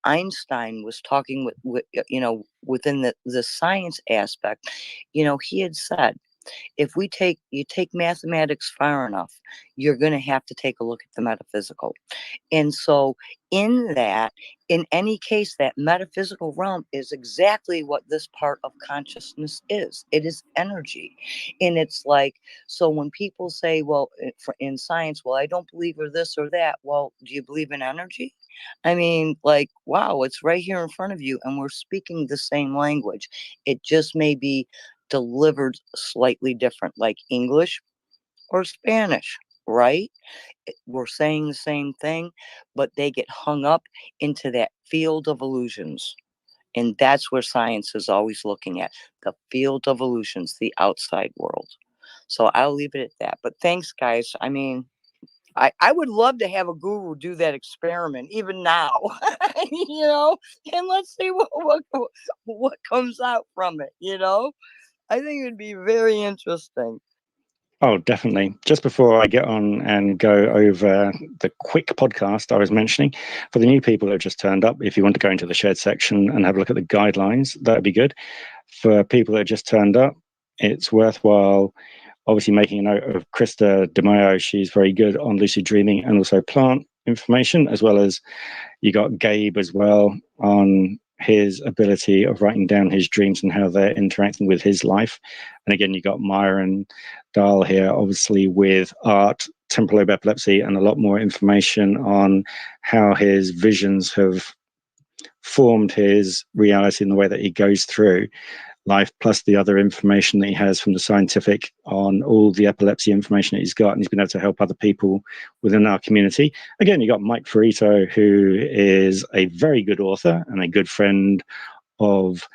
Einstein was talking with within the science aspect, he had said, if you take mathematics far enough, you're going to have to take a look at the metaphysical. And so in any case, that metaphysical realm is exactly what this part of consciousness is. It is energy. And it's like, so when people say, well, in science, well, I don't believe or this or that. Well, do you believe in energy? I mean, like, wow, it's right here in front of you, and we're speaking the same language. It just may be delivered slightly different, like English or Spanish, right? We're saying the same thing, but they get hung up into that field of illusions. And that's where science is always looking at, the field of illusions, the outside world. So I'll leave it at that. But thanks, guys. I mean, I would love to have a guru do that experiment even now, and let's see what comes out from it. I think it'd be very interesting. Oh, definitely. Just before I get on and go over the quick podcast I was mentioning, for the new people that have just turned up, if you want to go into the shared section and have a look at the guidelines, that would be good. For people that have just turned up, it's worthwhile obviously making a note of Krista DeMayo. She's very good on lucid dreaming and also plant information, as well as you got Gabe as well on his ability of writing down his dreams and how they're interacting with his life. And again, you got Meyer and Dahl here, obviously with art, temporal lobe epilepsy, and a lot more information on how his visions have formed his reality in the way that he goes through life, plus the other information that he has from the scientific on all the epilepsy information that he's got, and he's been able to help other people within our community. Again, you got Mike Fiorito, who is a very good author and a good friend of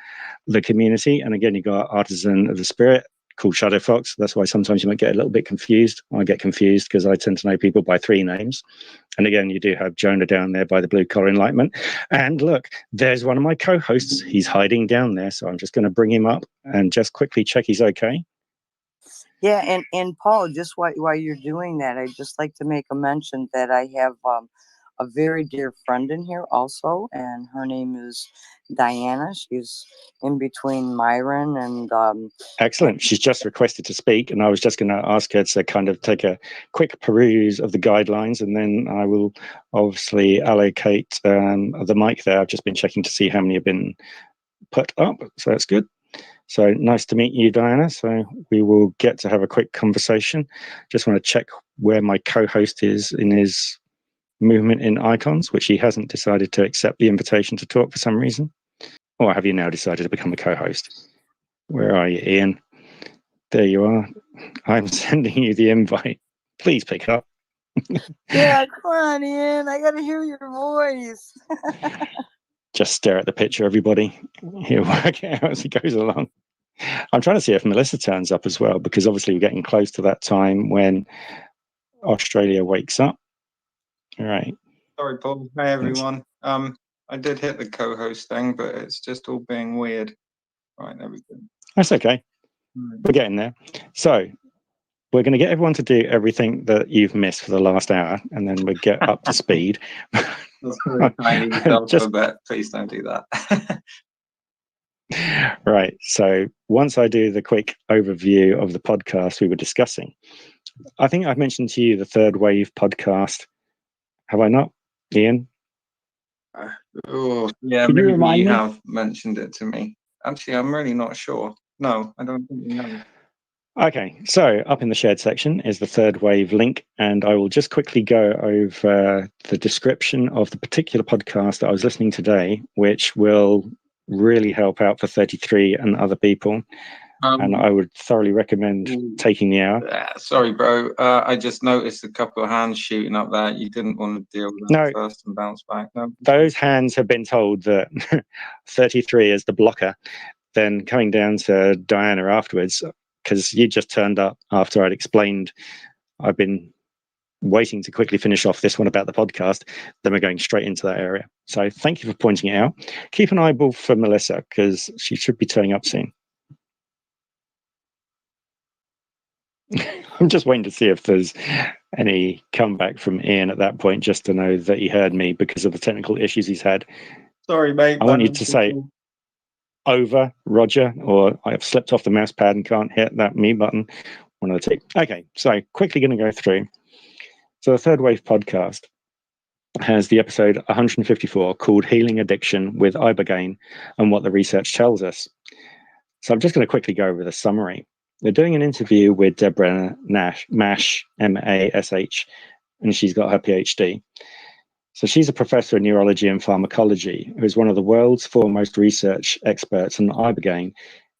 the community. And again, you got Artisan of the Spirit, called Shadow Fox. That's why sometimes you might get a little bit confused. I get confused because I tend to know people by 3 names. And again, you do have Jonah down there by the Blue Collar Enlightenment. And look, there's one of my co-hosts. He's hiding down there. So I'm just going to bring him up and just quickly check he's okay. Yeah, and Paul, just while you're doing that, I'd just like to make a mention that I have a very dear friend in here also, and her name is Diana. She's in between Myron and excellent. She's just requested to speak, and I was just going to ask her to kind of take a quick peruse of the guidelines, and then I will obviously allocate the mic there. I've just been checking to see how many have been put up, so that's good. So nice to meet you, Diana. So we will get to have a quick conversation. Just want to check where my co-host is in his movement in icons, which he hasn't decided to accept the invitation to talk for some reason. Or have you now decided to become a co-host? Where are you, Ian? There you are. I'm sending you the invite. Please pick up. Yeah, come on, Ian. I got to hear your voice. Just stare at the picture, everybody. He'll work it out as he goes along. I'm trying to see if Melissa turns up as well, because obviously we're getting close to that time when Australia wakes up. All right. Sorry, Paul. Hey, everyone. I did hit the co-host thing, but it's just all being weird. Right, there we go. That's okay. We're getting there. So we're going to get everyone to do everything that you've missed for the last hour, and then we'll get up to speed. That's very kind of you, but please don't do that. Right. So once I do the quick overview of the podcast we were discussing, I think I've mentioned to you the Third Wave podcast. Have I not, Ian? Oh, yeah, Can you maybe remind you me? have mentioned it to me. Actually, I'm really not sure. No, I don't think you have. Okay, so up in the shared section is the Third Wave link, and I will just quickly go over the description of the particular podcast that I was listening today, which will really help out for 33 and other people. And I would thoroughly recommend taking the hour. Sorry, bro. I just noticed a couple of hands shooting up there. You didn't want to deal with that first and bounce back. No. Those hands have been told that 33 is the blocker. Then coming down to Diana afterwards, because you just turned up after I'd explained I've been waiting to quickly finish off this one about the podcast, then we're going straight into that area. So thank you for pointing it out. Keep an eyeball for Melissa, because she should be turning up soon. I'm just waiting to see if there's any comeback from Ian at that point, just to know that he heard me because of the technical issues he's had. Sorry, mate. I want you to say over, Roger, or I've slipped off the mouse pad and can't hit that me button. One of the two. Okay, so quickly going to go through. So the Third Wave podcast has the episode 154 called Healing Addiction with Ibogaine and What the Research Tells Us. So I'm just going to quickly go over the summary. They're doing an interview with Deborah Mash, M-A-S-H, and she's got her PhD. So she's a professor of neurology and pharmacology who is one of the world's foremost research experts on Ibogaine.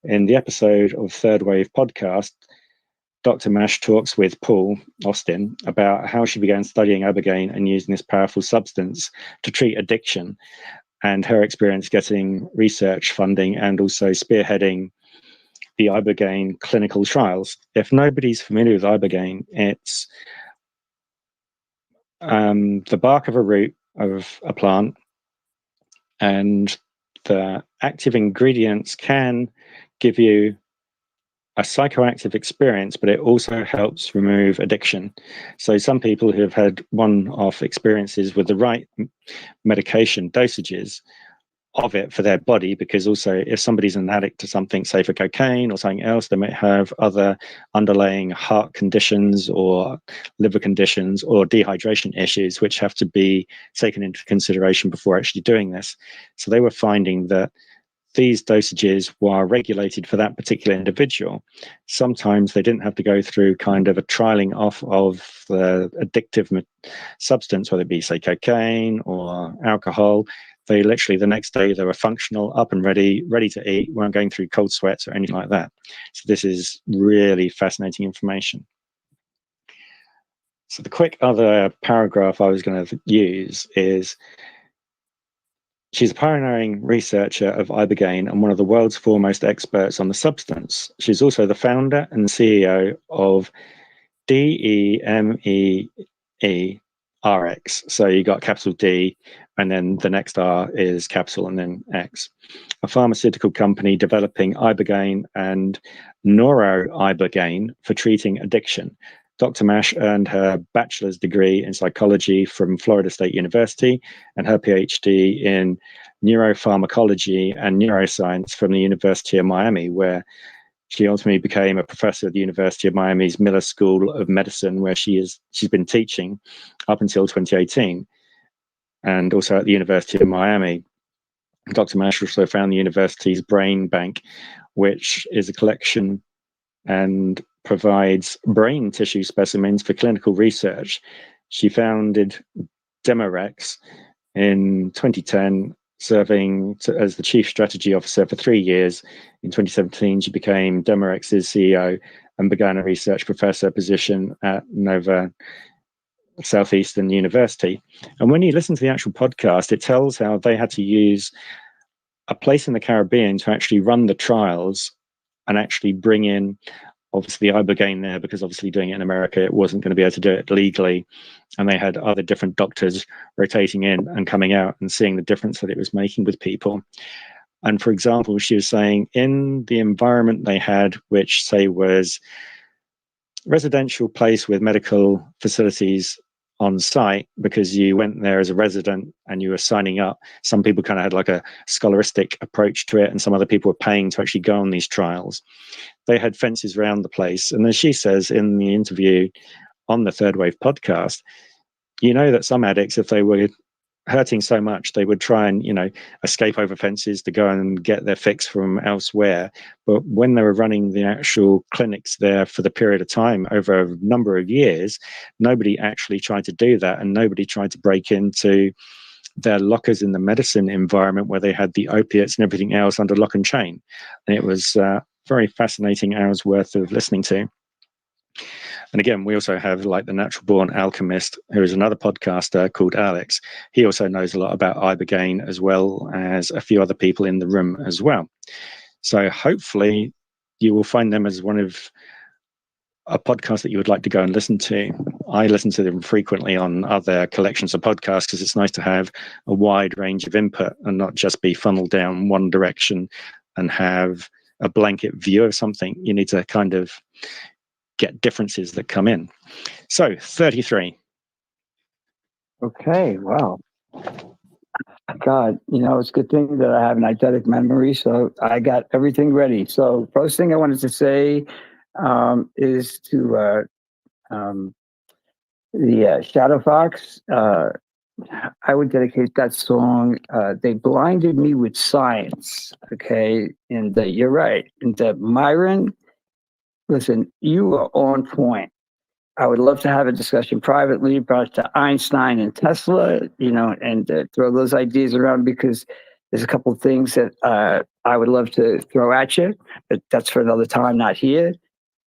In the episode of Third Wave podcast, Dr. Mash talks with Paul Austin about how she began studying Ibogaine and using this powerful substance to treat addiction, and her experience getting research funding and also spearheading the Ibogaine clinical trials. If nobody's familiar with Ibogaine, it's the bark of a root of a plant, and the active ingredients can give you a psychoactive experience, but it also helps remove addiction. So some people who have had one-off experiences with the right medication dosages of it for their body, because also if somebody's an addict to something, say for cocaine or something else, they might have other underlying heart conditions or liver conditions or dehydration issues, which have to be taken into consideration before actually doing this. So they were finding that these dosages were regulated for that particular individual. Sometimes they didn't have to go through kind of a trialing off of the addictive substance, whether it be, say, cocaine or alcohol. They literally, the next day, they were functional, up and ready to eat, weren't going through cold sweats or anything like that. So this is really fascinating information. So the quick other paragraph I was going to use is, she's a pioneering researcher of Ibogaine and one of the world's foremost experts on the substance. She's also the founder and CEO of DEMERX. So you got capital D, and then the next R is capital, and then X. A pharmaceutical company developing Ibogaine and Noro-Ibogaine for treating addiction. Dr. Mash earned her bachelor's degree in psychology from Florida State University and her PhD in neuropharmacology and neuroscience from the University of Miami, where she ultimately became a professor at the University of Miami's Miller School of Medicine, where she's been teaching up until 2018, and also at the University of Miami. Dr. Mash also found the university's Brain Bank, which is a collection and provides brain tissue specimens for clinical research. She founded DEMERX in 2010, serving as the chief strategy officer for 3 years. In 2017, she became DEMERX's CEO and began a research professor position at Nova Southeastern University. And when you listen to the actual podcast, it tells how they had to use a place in the Caribbean to actually run the trials and actually bring in, obviously, Ibogaine there, because obviously doing it in America, it wasn't going to be able to do it legally. And they had other different doctors rotating in and coming out and seeing the difference that it was making with people. And for example, she was saying in the environment they had, which say was residential place with medical facilities on site, because you went there as a resident and you were signing up. Some people kind of had like a scholaristic approach to it, and some other people were paying to actually go on these trials. They had fences around the place. And as she says in the interview on the Third Wave podcast, you know that some addicts, if they were hurting so much, they would try and, escape over fences to go and get their fix from elsewhere. But when they were running the actual clinics there for the period of time over a number of years, nobody actually tried to do that, and nobody tried to break into their lockers in the medicine environment where they had the opiates and everything else under lock and chain. And it was very fascinating hours worth of listening to. And again, we also have like the Natural Born Alchemist, who is another podcaster called Alex. He also knows a lot about Ibogaine, as well as a few other people in the room as well. So hopefully you will find them as one of a podcast that you would like to go and listen to, I listen to them frequently on other collections of podcasts because it's nice to have a wide range of input and not just be funneled down one direction and have a blanket view of something. You need to kind of get differences that come in. So 33. Okay, wow. God, it's a good thing that I have an eidetic memory, so I got everything ready. So first thing I wanted to say is to the Shadow Fox. I would dedicate that song. They blinded me with science. Okay, and you're right. And Myron, listen, you are on point. I would love to have a discussion privately about Einstein and Tesla, and throw those ideas around, because there's a couple of things that I would love to throw at you, but that's for another time, not here.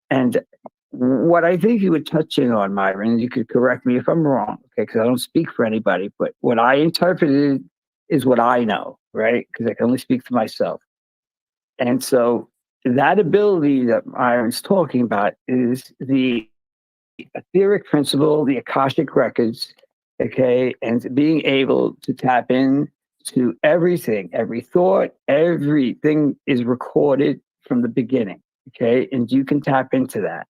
And what I think you would touch in on, Myron, you could correct me if I'm wrong, okay, because I don't speak for anybody, but what I interpreted is what I know, right? Because I can only speak for myself. And so that ability that Myron's talking about is the etheric principle, the Akashic records, okay, and being able to tap in to everything, every thought, everything is recorded from the beginning, okay, and you can tap into that.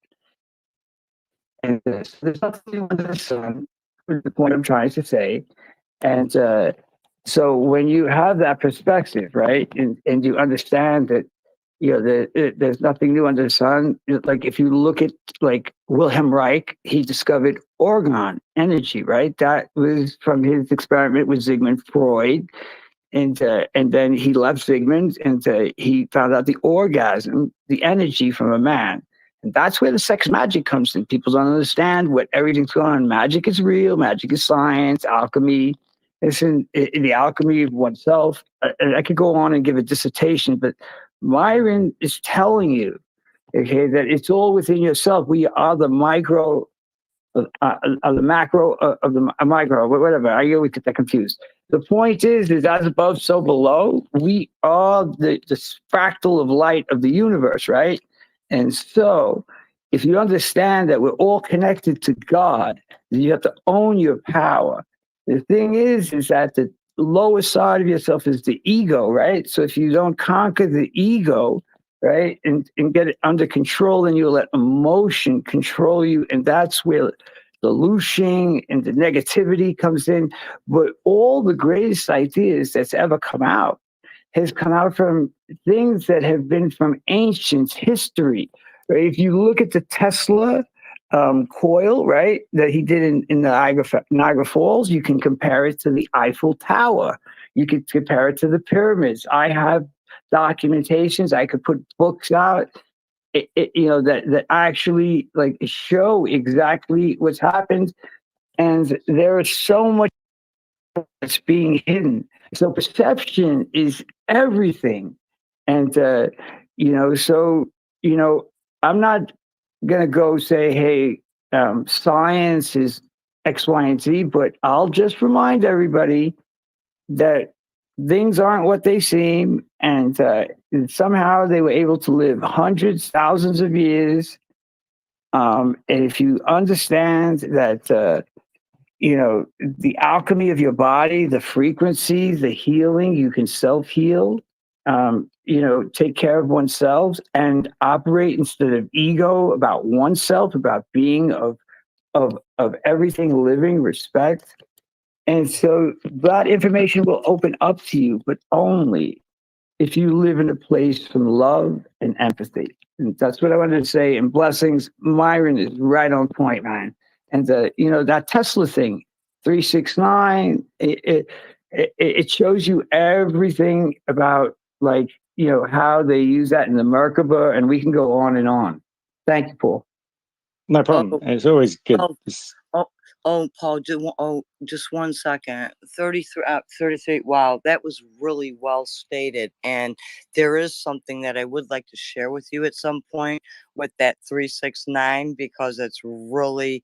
And there's nothing new under the sun, is the point I'm trying to say. And so when you have that perspective, right, and you understand that, there's nothing new under the sun. Like if you look at like Wilhelm Reich, he discovered orgone energy, right? That was from his experiment with Sigmund Freud, and then he left Sigmund, and he found out the orgasm, the energy from a man, and that's where the sex magic comes in. People don't understand what everything's going on. Magic is real. Magic is science. Alchemy. It's in the alchemy of oneself. I could go on and give a dissertation, but Myron is telling you, okay, that it's all within yourself. We are the micro of the macro of the micro, whatever. I always get that confused. The point is as above, so below. We are the fractal of light of the universe, right? And so if you understand that we're all connected to God, then you have to own your power. The thing is that the lower side of yourself is the ego, right? So if you don't conquer the ego, right, and get it under control, then you'll let emotion control you, and that's where the looshing and the negativity comes in. But all the greatest ideas that's ever come out has come out from things that have been from ancient history. Right? If you look at the Tesla coil, right, that he did in the Niagara Falls, you can compare it to the Eiffel Tower. You could compare it to the pyramids. I have documentations. I could put books out, that actually like show exactly what's happened. And there is so much that's being hidden. So perception is everything. And, I'm not going to go say, hey, science is X, Y, and Z, but I'll just remind everybody that things aren't what they seem. And somehow they were able to live hundreds, thousands of years. And if you understand that, the alchemy of your body, the frequency, the healing, you can self-heal, take care of oneself and operate instead of ego about oneself, about being of everything living, respect. And so that information will open up to you, but only if you live in a place from love and empathy. And that's what I wanted to say. And blessings, Myron is right on point, man. And that Tesla thing, 369, it shows you everything about how they use that in the Merkaba, and we can go on and on. Thank you, Paul. No problem. It's always good. Paul, just 1 second. 33. Wow, that was really well stated. And there is something that I would like to share with you at some point with that 369, because it's really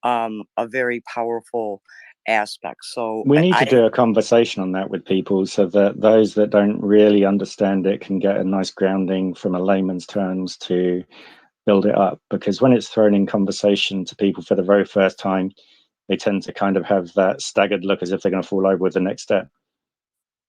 a very powerful aspect. So we need to do a conversation on that with people, so that those that don't really understand it can get a nice grounding from a layman's terms to build it up, because when it's thrown in conversation to people for the very first time, they tend to kind of have that staggered look as if they're going to fall over with the next step.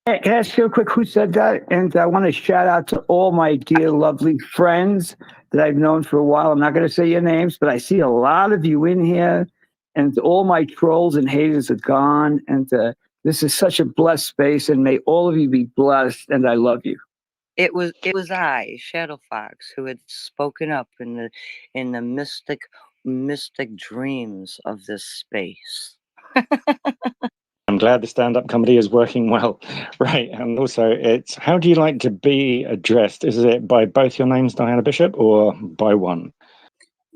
Hey, can I ask you real quick who said that? And I want to shout out to all my dear, lovely friends that I've known for a while. I'm not going to say your names, but I see a lot of you in here, and all my trolls and haters are gone. And this is such a blessed space, and may all of you be blessed. And I love you. It was I, Shadow Fox, who had spoken up in the mystic dreams of this space. I'm glad the stand-up comedy is working well. Right, and also it's, how do you like to be addressed? Is it by both your names, Diana Bishop, or by one?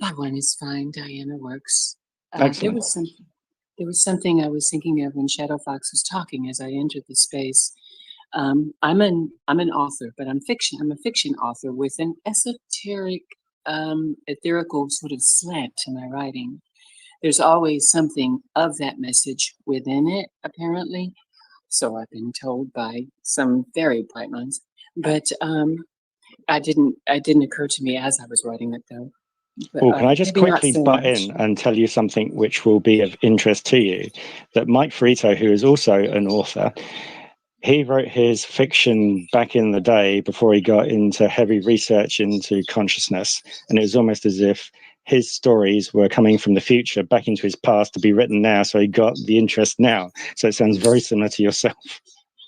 By one is fine. Diana works. Excellent. There was something I was thinking of when Shadow Fox was talking as I entered the space. I'm an author, but I'm a fiction author with an esoteric, etherical sort of slant to my writing. There's always something of that message within it, apparently. So I've been told by some very bright minds. But it didn't occur to me as I was writing it, though. But, well, can I just quickly so butt in and tell you something which will be of interest to you? That Mike Fiorito, who is also an author, he wrote his fiction back in the day before he got into heavy research into consciousness. And it was almost as if his stories were coming from the future back into his past to be written now. So he got the interest now. So it sounds very similar to yourself.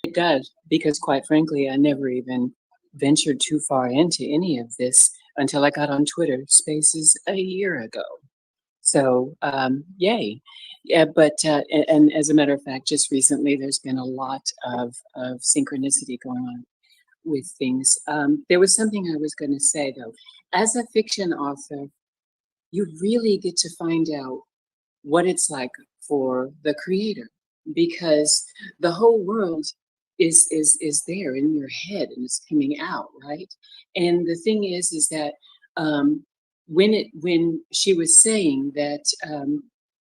It does, because quite frankly, I never even ventured too far into any of this until I got on Twitter Spaces a year ago. So, yay. Yeah, but and as a matter of fact, just recently there's been a lot of synchronicity going on with things. There was something I was going to say though. As a fiction author, you really get to find out what it's like for the creator, because the whole world is there in your head and it's coming out, right? And the thing is that when she was saying that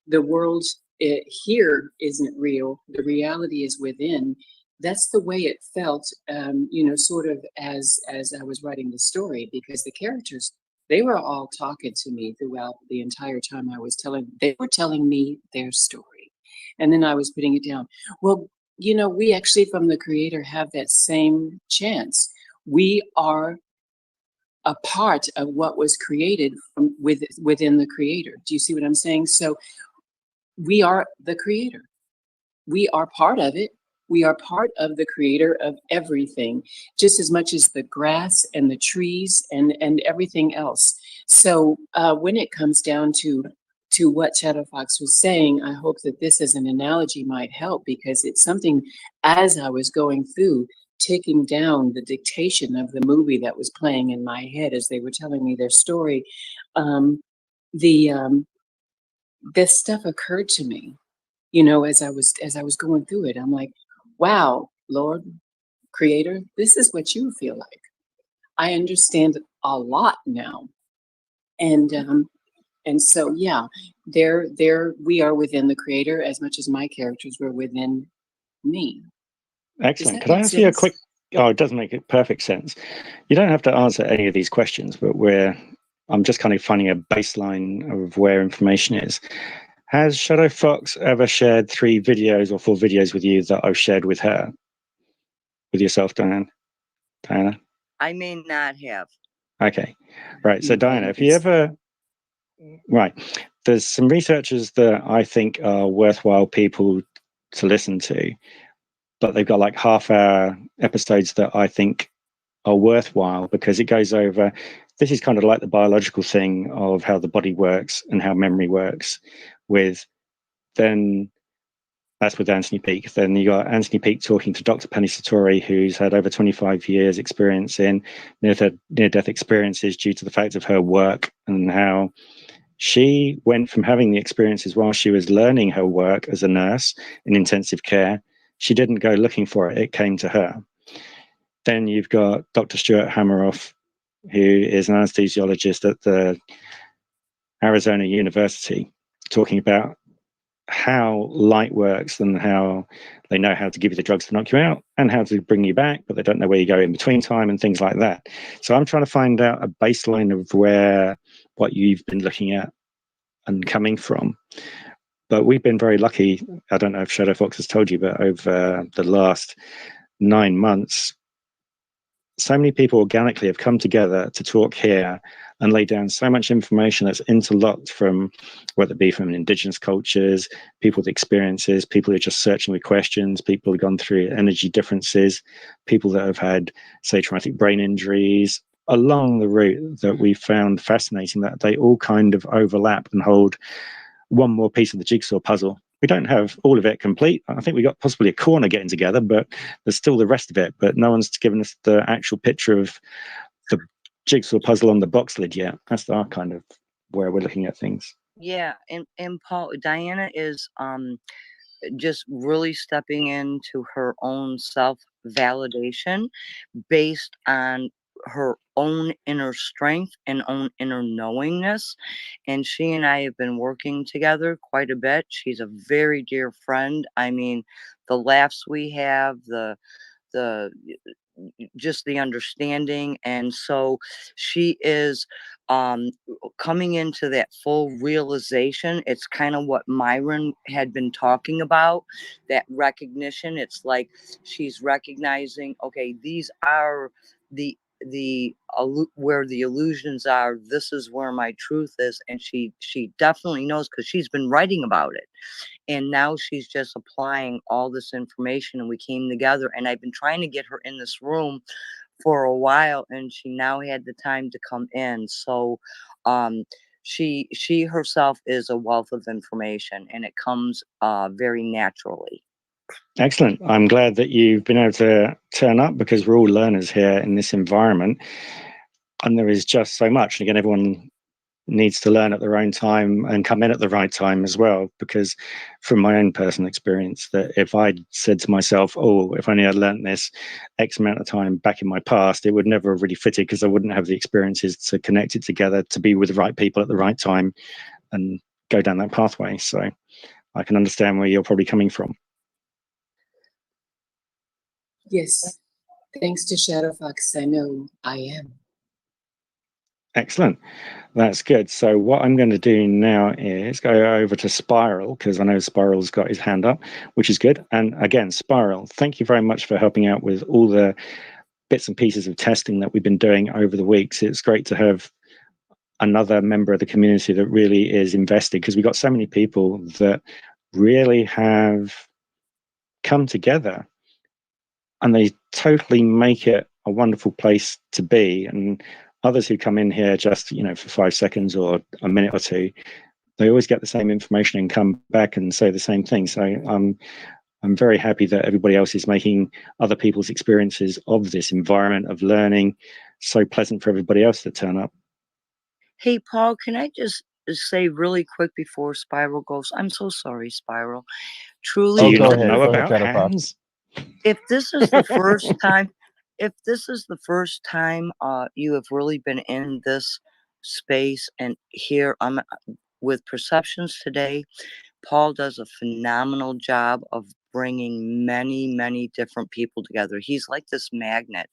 the world here isn't real, the reality is within, that's the way it felt, sort of as I was writing the story, because the characters, they were all talking to me throughout the entire time they were telling me their story. And then I was putting it down. Well, we actually from the creator have that same chance. We are a part of what was created within the creator. Do you see what I'm saying? So we are the creator. We are part of it. We are part of the creator of everything, just as much as the grass and the trees and everything else. So when it comes down to what Shadow Fox was saying, I hope that this as an analogy might help, because it's something as I was going through, taking down the dictation of the movie that was playing in my head as they were telling me their story, this stuff occurred to me, as I was going through it. I'm like, wow, Lord, Creator, this is what you feel like. I understand a lot now. And so, yeah, there we are within the creator as much as my characters were within me. Excellent. Could I ask you a quick, it does make perfect sense. You don't have to answer any of these questions, but I'm just kind of finding a baseline of where information is. Has Shadow Fox ever shared 3 videos or 4 videos with you that I've shared with her? With yourself, Diana? I may not have. Okay. Right. So Diana, if you ever... Right. There's some researchers that I think are worthwhile people to listen to, but they've got like half-hour episodes that I think are worthwhile, because it goes over, this is kind of like the biological thing of how the body works and how memory works that's with Anthony Peake. Then you got Anthony Peake talking to Dr. Penny Satori, who's had over 25 years experience in near-death experiences due to the fact of her work, and how she went from having the experiences while she was learning her work as a nurse in intensive care. She didn't go looking for it. It came to her. Then you've got Dr. Stuart Hameroff, who is an anesthesiologist at the Arizona University, talking about how light works and how they know how to give you the drugs to knock you out and how to bring you back, but they don't know where you go in between time and things like that. So I'm trying to find out a baseline of where what you've been looking at and coming from. But we've been very lucky. I don't know if Shadow Fox has told you, but over the last 9 months, so many people organically have come together to talk here and lay down so much information that's interlocked, from whether it be from indigenous cultures, people's experiences, people who are just searching with questions, people who've gone through energy differences, people that have had, say, traumatic brain injuries, along the route, that we found fascinating that they all kind of overlap and hold one more piece of the jigsaw puzzle. We don't have all of it complete. I think we got possibly a corner getting together, but there's still the rest of it. But no one's given us the actual picture of the jigsaw puzzle on the box lid yet. That's our kind of where we're looking at things. Yeah, and Paul, Diana is just really stepping into her own self validation based on her own inner strength and own inner knowingness. And she and I have been working together quite a bit. She's a very dear friend. I mean, the laughs we have, the just the understanding. And so she is coming into that full realization. It's kind of what Myron had been talking about, that recognition. It's like she's recognizing, okay, these are the where the illusions are. This is where my truth is. And she definitely knows, because she's been writing about it. And now she's just applying all this information, and we came together, and I've been trying to get her in this room for a while, and she now had the time to come in. So she herself is a wealth of information, and it comes very naturally. Excellent. I'm glad that you've been able to turn up, because we're all learners here in this environment, and there is just so much. And again, everyone needs to learn at their own time and come in at the right time as well, because from my own personal experience, that if I'd said to myself, oh, if only I'd learned this X amount of time back in my past, it would never have really fitted, because I wouldn't have the experiences to connect it together, to be with the right people at the right time and go down that pathway. So I can understand where you're probably coming from. Yes, thanks to Shadow Fox, I know I am. Excellent. That's good. So what I'm going to do now is go over to Spiral, because I know Spiral's got his hand up, which is good. And again, Spiral, thank you very much for helping out with all the bits and pieces of testing that we've been doing over the weeks. It's great to have another member of the community that really is invested, because we've got so many people that really have come together, and they totally make it a wonderful place to be. And others who come in here just, for 5 seconds or a minute or two, they always get the same information and come back and say the same thing. So I'm very happy that everybody else is making other people's experiences of this environment of learning so pleasant for everybody else that turn up. Hey, Paul, can I just say really quick before Spiral goes? I'm so sorry, Spiral. Truly, do you not know about hands? If this is the first time, you have really been in this space, and here I'm with Perceptions today, Paul does a phenomenal job of bringing many, many different people together. He's like this magnet,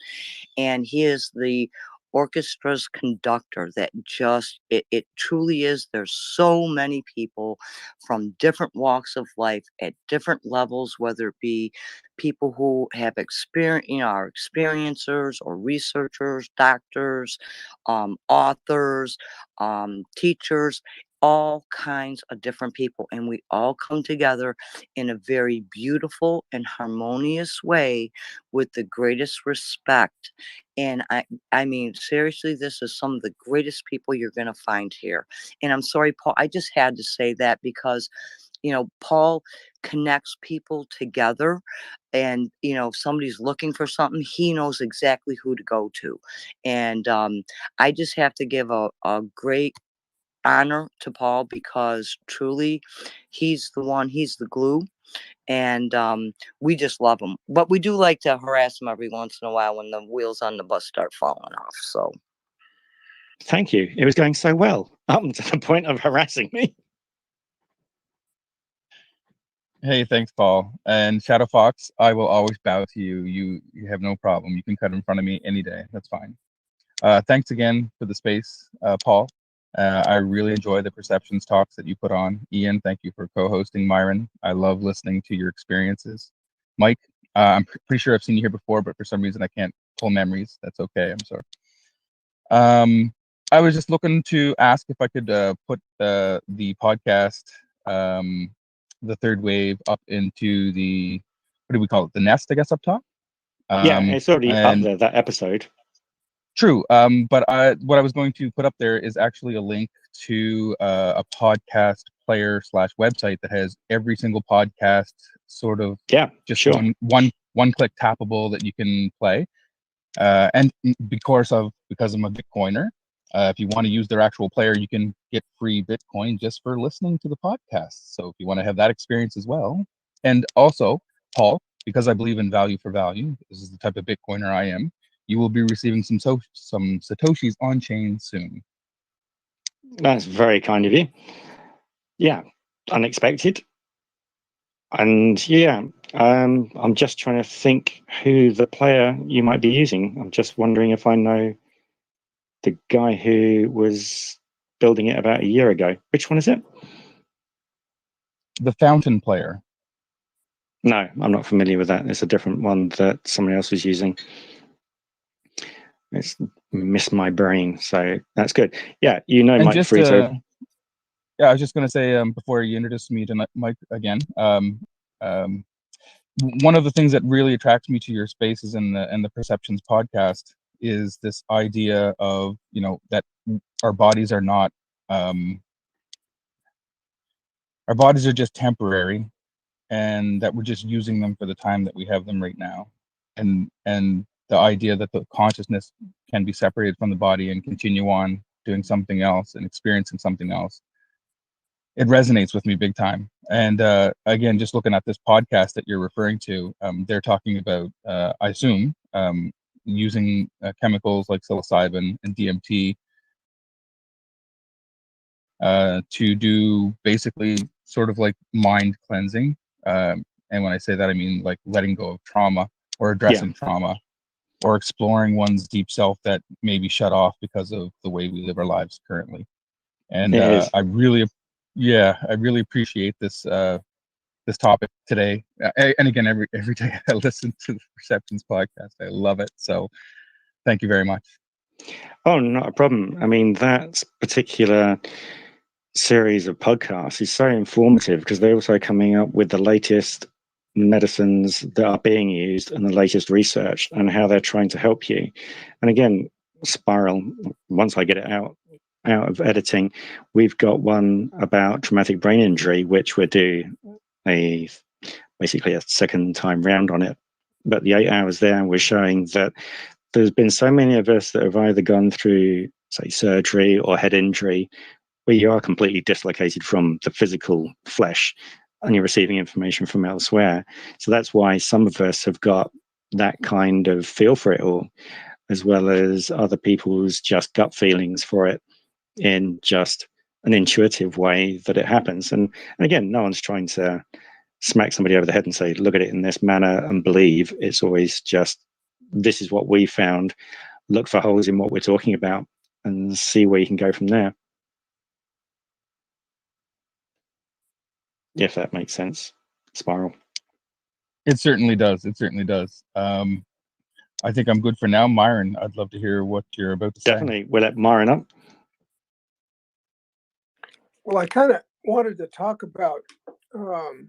and he is the orchestra's conductor that just it truly is. There's so many people from different walks of life at different levels, whether it be people who have experience, are experiencers or researchers, doctors, authors, teachers, all kinds of different people, and we all come together in a very beautiful and harmonious way with the greatest respect. And I mean, seriously, this is some of the greatest people you're going to find here. And I'm sorry, Paul, I just had to say that, because Paul connects people together, and if somebody's looking for something, he knows exactly who to go to. And I just have to give a great honor to Paul, because truly he's the glue, and we just love him. But we do like to harass him every once in a while when the wheels on the bus start falling off. So thank you. It was going so well up to the point of harassing me. Hey, thanks, Paul. And Shadow Fox, I will always bow to you. You have no problem. You can cut in front of me any day. That's fine. Thanks again for the space, Paul. I really enjoy the perceptions talks that you put on. Ian, thank you for co-hosting. Myron, I love listening to your experiences. Mike, I'm pretty sure I've seen you here before, but for some reason I can't pull memories. That's okay. I'm sorry. I was just looking to ask if I could put the podcast, the third wave, up into the, what do we call it? The nest, I guess, up top. Yeah, it's already up there, that episode. True. But what I was going to put up there is actually a link to a podcast player / website that has every single podcast sort of just one click tappable that you can play. And because I'm a Bitcoiner, if you want to use their actual player, you can get free Bitcoin just for listening to the podcast. So if you want to have that experience as well, and also, Paul, because I believe in value for value, this is the type of Bitcoiner I am, you will be receiving some Satoshis on chain soon. That's very kind of you. Yeah, unexpected. And yeah, I'm just trying to think who the player you might be using. I'm just wondering if I know the guy who was building it about a year ago. Which one is it? The Fountain player. No, I'm not familiar with that. It's a different one that somebody else was using. It's missed my brain, so that's good. Yeah, you know, Mike Fiorito. Yeah, I was just going to say, before you introduced me to Mike again, one of the things that really attracts me to your spaces and the Perceptions podcast is this idea of, you know, that our bodies are not, our bodies are just temporary, and that we're just using them for the time that we have them right now, and the idea that the consciousness can be separated from the body and continue on doing something else and experiencing something else. It resonates with me big time. And again, just looking at this podcast that you're referring to, they're talking about, I assume, using chemicals like psilocybin and DMT to do basically sort of like mind cleansing. And when I say that, I mean like letting go of trauma or addressing trauma or exploring one's deep self that may be shut off because of the way we live our lives currently. And I really appreciate this this topic today. And again, every day I listen to the Perceptions podcast. I love it. So thank you very much. Oh, not a problem. I mean, that particular series of podcasts is so informative because they're also coming up with the latest medicines that are being used and the latest research and how they're trying to help you. And again, Spiral, once I get it out of editing, we've got one about traumatic brain injury, which we'll do basically a second time round on it. But the 8 hours there, we're showing that there's been so many of us that have either gone through, say, surgery or head injury, where you are completely dislocated from the physical flesh and you're receiving information from elsewhere. So that's why some of us have got that kind of feel for it all, as well as other people's just gut feelings for it in just an intuitive way that it happens. And again, no one's trying to smack somebody over the head and say, look at it in this manner and believe. It's always just, this is what we found. Look for holes in what we're talking about and see where you can go from there. If that makes sense, Spiral. It certainly does. It certainly does. I think I'm good for now. Myron, I'd love to hear what you're about to say. Definitely. We'll let Myron up. Well, I kind of wanted to talk about the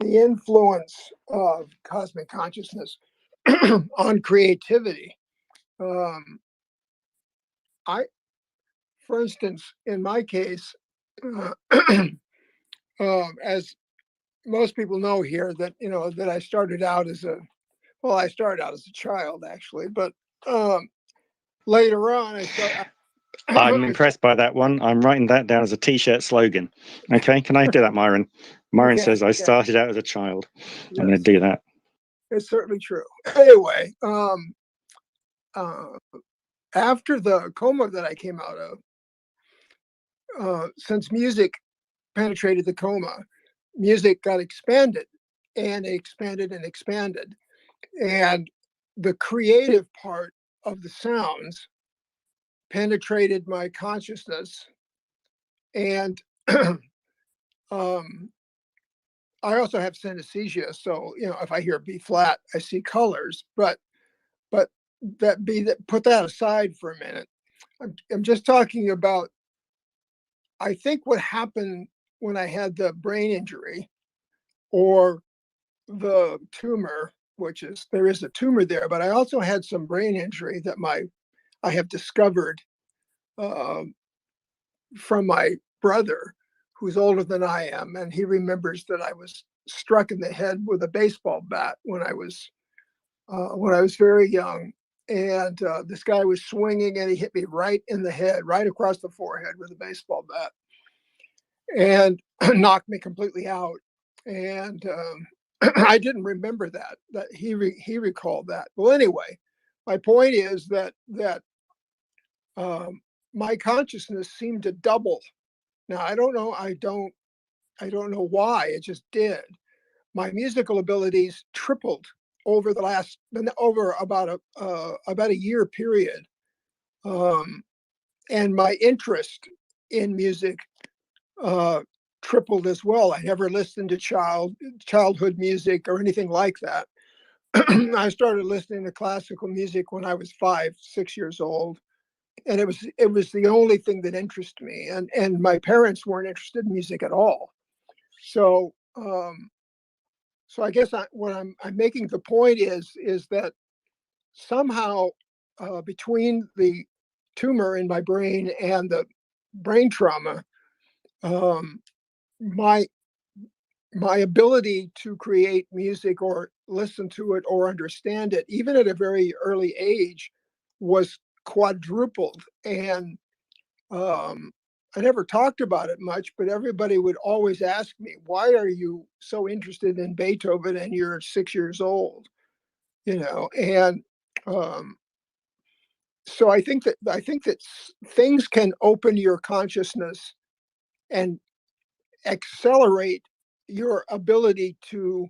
influence of cosmic consciousness on creativity. For instance, in my case, as most people know here, that that I started out as a child actually, but later on I'm impressed by that one. I'm writing that down as a t-shirt slogan. Okay, can I do that, Myron? Myron says I started out as a child. Yes. I'm going to do that. It's certainly true. Anyway, after the coma that I came out of, since music penetrated the coma, music got expanded and expanded and expanded. And the creative part of the sounds penetrated my consciousness. And I also have synesthesia, so if I hear B flat, I see colors. But put that aside for a minute. I'm just talking about, I think what happened when I had the brain injury or the tumor, which is, there is a tumor there, but I also had some brain injury that I have discovered from my brother, who's older than I am, and he remembers that I was struck in the head with a baseball bat when I was very young. And this guy was swinging, and he hit me right in the head, right across the forehead with a baseball bat, and knocked me completely out. And I didn't remember that he recalled that. Well, anyway, my point is that my consciousness seemed to double. Now, I don't know know why. It just did. My musical abilities tripled over about a year period, and my interest in music tripled as well. I never listened to childhood music or anything like that. I started listening to classical music when I was 5, 6 years old, and it was the only thing that interested me. And my parents weren't interested in music at all. So I guess what I'm making the point is that somehow between the tumor in my brain and the brain trauma, my ability to create music or listen to it or understand it, even at a very early age, was quadrupled. And I never talked about it much, but everybody would always ask me, why are you so interested in Beethoven and you're 6 years old? And so I think that things can open your consciousness and accelerate your ability to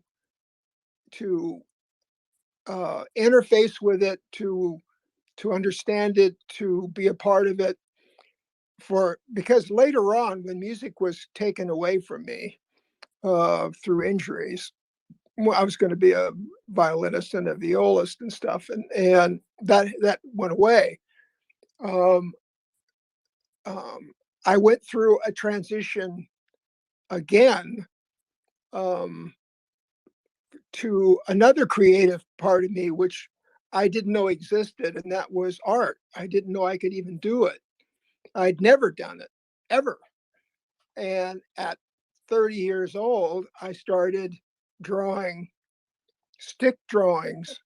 interface with it, to understand it, to be a part of it. Because later on, when music was taken away from me through injuries, I was going to be a violinist and a violist and stuff, and that went away. I went through a transition again to another creative part of me, which I didn't know existed, and that was art. I didn't know I could even do it. I'd never done it, ever. And at 30 years old, I started drawing stick drawings,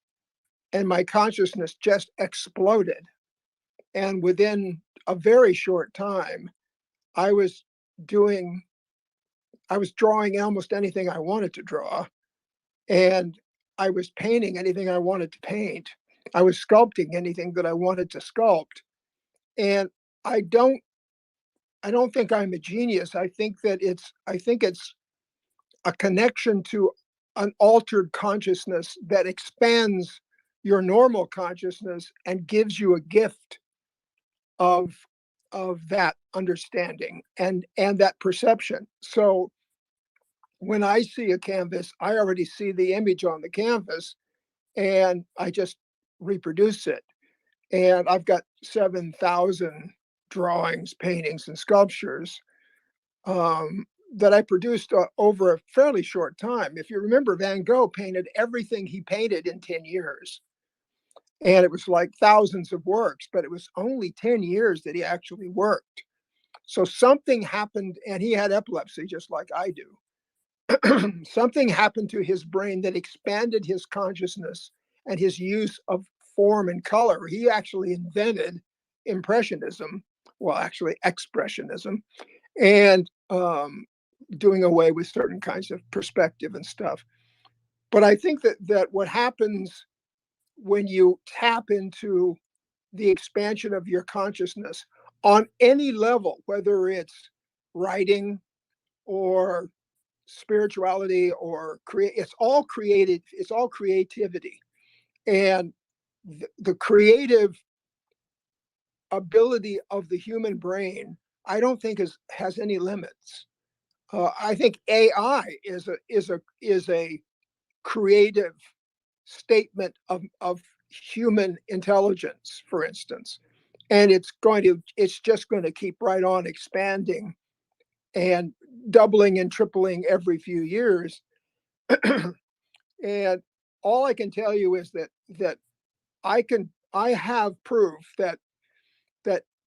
and my consciousness just exploded. And within a very short time, I was drawing almost anything I wanted to draw, and I was painting anything I wanted to paint. I was sculpting anything that I wanted to sculpt. And I don't think I'm a genius. I think it's a connection to an altered consciousness that expands your normal consciousness and gives you a gift of that understanding and that perception. So when I see a canvas, I already see the image on the canvas, and I just reproduce it. And I've got 7,000 drawings, paintings, and sculptures that I produced over a fairly short time. If you remember, Van Gogh painted everything he painted in 10 years. And it was like thousands of works, but it was only 10 years that he actually worked. So something happened, and he had epilepsy just like I do. Something happened to his brain that expanded his consciousness and his use of form and color. He actually invented Impressionism, well, actually Expressionism, and doing away with certain kinds of perspective and stuff. But I think that what happens when you tap into the expansion of your consciousness on any level, whether it's writing or spirituality or it's all creativity. And the creative ability of the human brain, I don't think has any limits. I think AI is a creative statement of human intelligence, for instance, and it's just going to keep right on expanding and doubling and tripling every few years. And all I can tell you is that I have proof that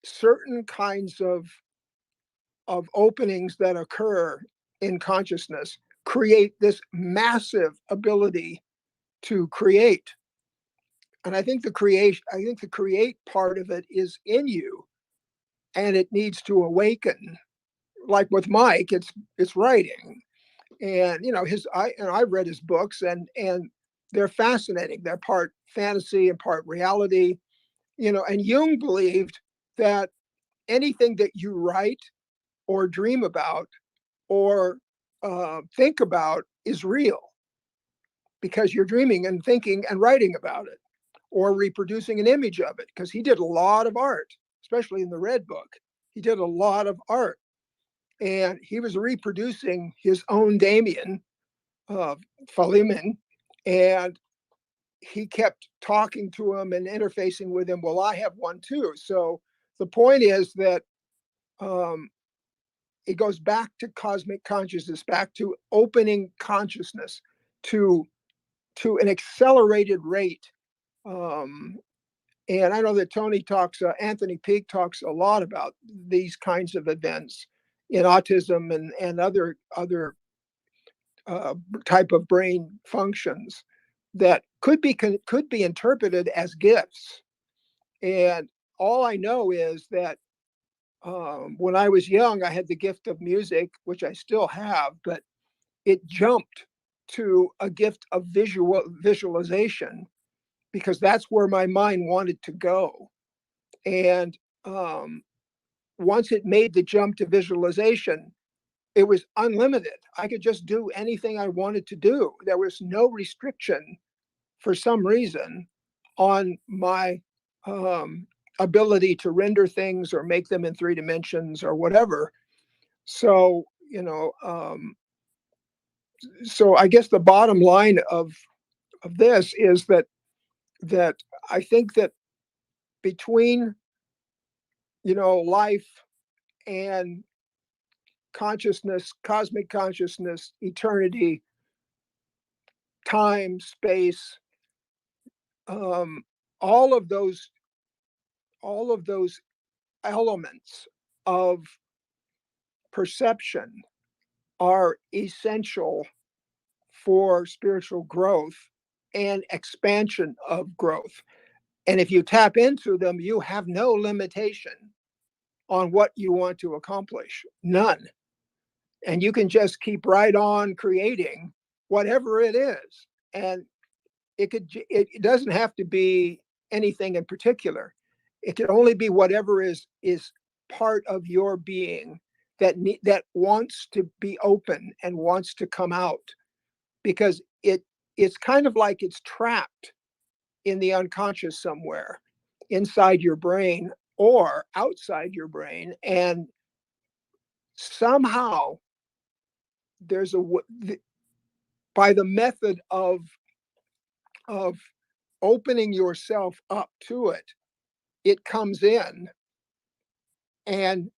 certain kinds of openings that occur in consciousness create this massive ability to create. And I think the create part of it is in you, and it needs to awaken. Like with Mike, it's writing, and I've read his books, and they're fascinating. They're part fantasy and part reality, and Jung believed that anything that you write or dream about or think about is real, because you're dreaming and thinking and writing about it, or reproducing an image of it, because he did a lot of art, especially in the Red Book. He did a lot of art, and he was reproducing his own Damien, Philemon, and he kept talking to him and interfacing with him. Well, I have one too. So the point is that it goes back to cosmic consciousness, back to opening consciousness to an accelerated rate. And I know that Anthony Peake talks a lot about these kinds of events in autism and other type of brain functions that could be interpreted as gifts. And all I know is that when I was young, I had the gift of music, which I still have, but it jumped to a gift of visualization, because that's where my mind wanted to go. And once it made the jump to visualization, it was unlimited. I could just do anything I wanted to do. There was no restriction, for some reason, on my ability to render things or make them in 3 dimensions or whatever. So, so I guess the bottom line of this is that I think that between, life and consciousness, cosmic consciousness, eternity, time, space, all of those elements of perception are essential for spiritual growth and expansion of growth. And if you tap into them, you have no limitation on what you want to accomplish. None. And you can just keep right on creating whatever it is. And it doesn't have to be anything in particular. It can only be whatever is part of your being that wants to be open and wants to come out, because it's kind of like it's trapped in the unconscious somewhere inside your brain or outside your brain, and somehow there's by the method of opening yourself up to it, it comes in and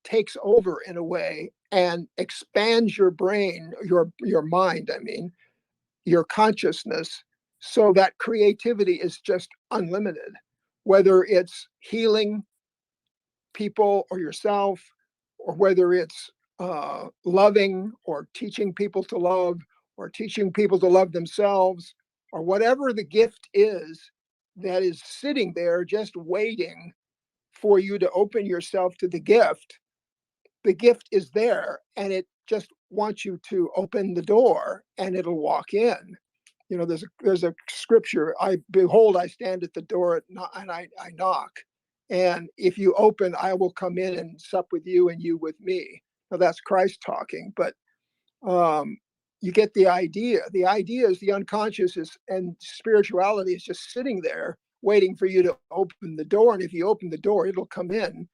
takes over in a way and expands your brain, your mind, your consciousness, so that creativity is just unlimited, whether it's healing people or yourself, or whether it's loving or teaching people to love, or teaching people to love themselves, or whatever the gift is that is sitting there just waiting for you to open yourself to the gift. The gift is there, and it just wants you to open the door, and it'll walk in. There's a scripture: I stand at the door and I knock, and if you open, I will come in and sup with you and you with me. Now that's Christ talking, but you get the idea. The idea is the unconscious and spirituality is just sitting there waiting for you to open the door. And if you open the door, it'll come in,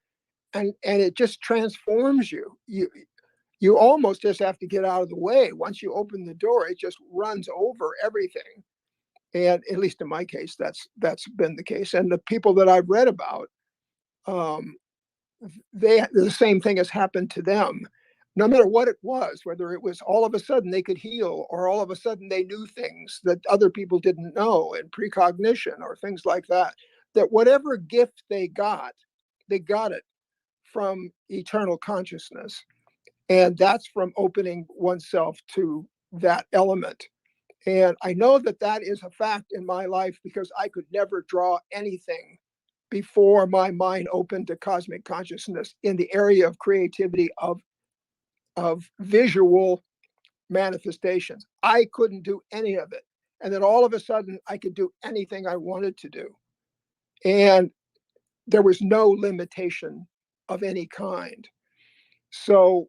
and it just transforms you. You almost just have to get out of the way. Once you open the door, it just runs over everything. And at least in my case, that's been the case. And the people that I've read about, the same thing has happened to them. No matter what it was, whether it was all of a sudden they could heal, or all of a sudden they knew things that other people didn't know, and precognition or things like that, that whatever gift they got it from eternal consciousness. And that's from opening oneself to that element. And I know that that is a fact in my life, because I could never draw anything before my mind opened to cosmic consciousness in the area of creativity, of visual manifestations. I couldn't do any of it. And then all of a sudden I could do anything I wanted to do. And there was no limitation of any kind. So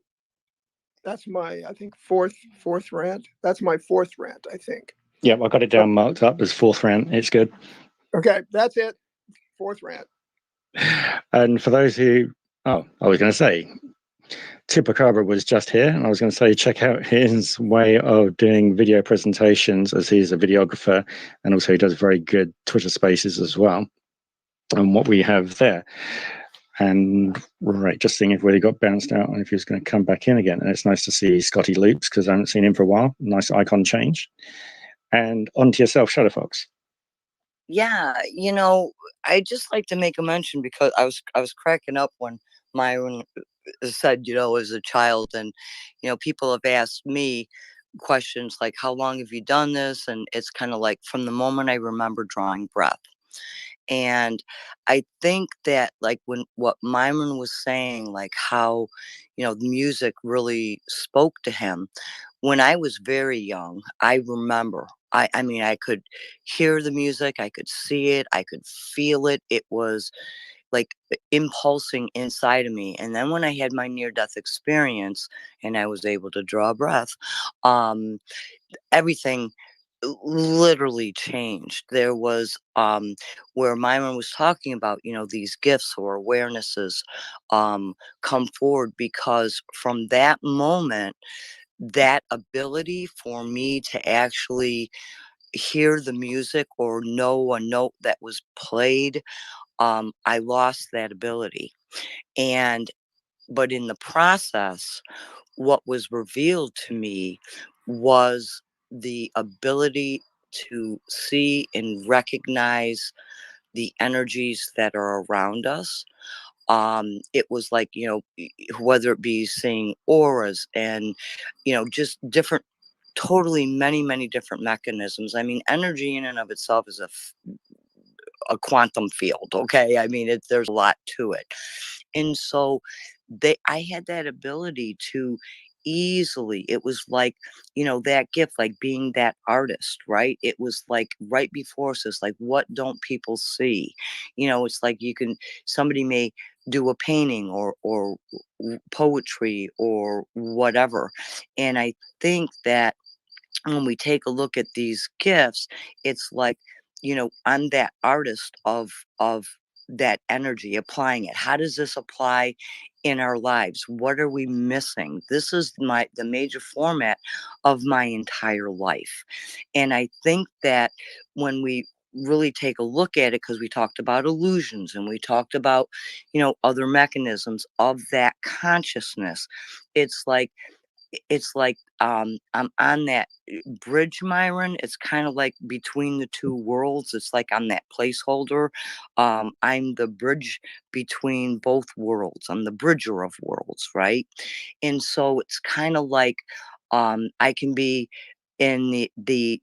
that's my, I think, fourth rant. That's my fourth rant, I think. Yeah, I got it down marked up as fourth rant. It's good. Okay, that's it. Fourth rant. And for those who, I was going to say, Chupacabra was just here, and I was going to say, check out his way of doing video presentations, as he's a videographer, and also he does very good Twitter spaces as well, and what we have there. And right, just seeing if he got bounced out and if he was going to come back in again. And it's nice to see Scotty Loops, because I haven't seen him for a while. Nice icon change. And on to yourself, Shadow Fox. Yeah, I just like to make a mention, because I was cracking up when Myron said, as a child, and people have asked me questions like, how long have you done this? And it's kind of like from the moment I remember drawing breath. And I think that, like, what Myron was saying, like how the music really spoke to him. When I was very young, I remember, I mean, I could hear the music, I could see it, I could feel it. It was like impulsing inside of me. And then when I had my near-death experience and I was able to draw breath, everything literally changed. There was where Myron was talking about, these gifts or awarenesses come forward, because from that moment, that ability for me to actually hear the music or know a note that was played, I lost that ability. But in the process, what was revealed to me was the ability to see and recognize the energies that are around us. It was like, whether it be seeing auras and, just different, totally many different mechanisms. I mean, energy in and of itself is a quantum field. Okay. I mean, there's a lot to it. And so I had that ability to easily, it was like, that gift, like being that artist, right? It was like right before us, it's like, what don't people see? It's like somebody may do a painting or poetry or whatever. And I think that when we take a look at these gifts, it's like, I'm that artist of that energy, applying it. How does this apply in our lives? What are we missing? This is the major format of my entire life. And I think that when we really take a look at it, because we talked about illusions and we talked about, other mechanisms of that consciousness, it's like I'm on that bridge, Myron. It's kind of like between the two worlds. It's like I'm that placeholder. I'm the bridge between both worlds. I'm the bridger of worlds, right? And so it's kind of like I can be in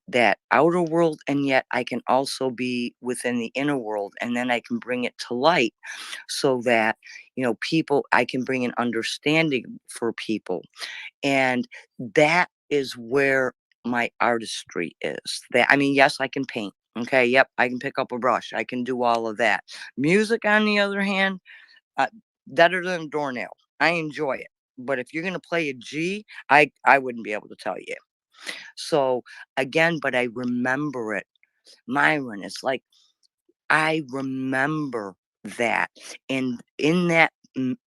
that outer world, and yet I can also be within the inner world, and then I can bring it to light, so that people, I can bring an understanding for people. And that is where my artistry is. That, I mean, yes, I can paint. Okay. Yep. I can pick up a brush. I can do all of that. Music, on the other hand, better than a doornail. I enjoy it. But if you're going to play a G, I wouldn't be able to tell you. So again, but I remember it. Myron, it's like I remember that. And in that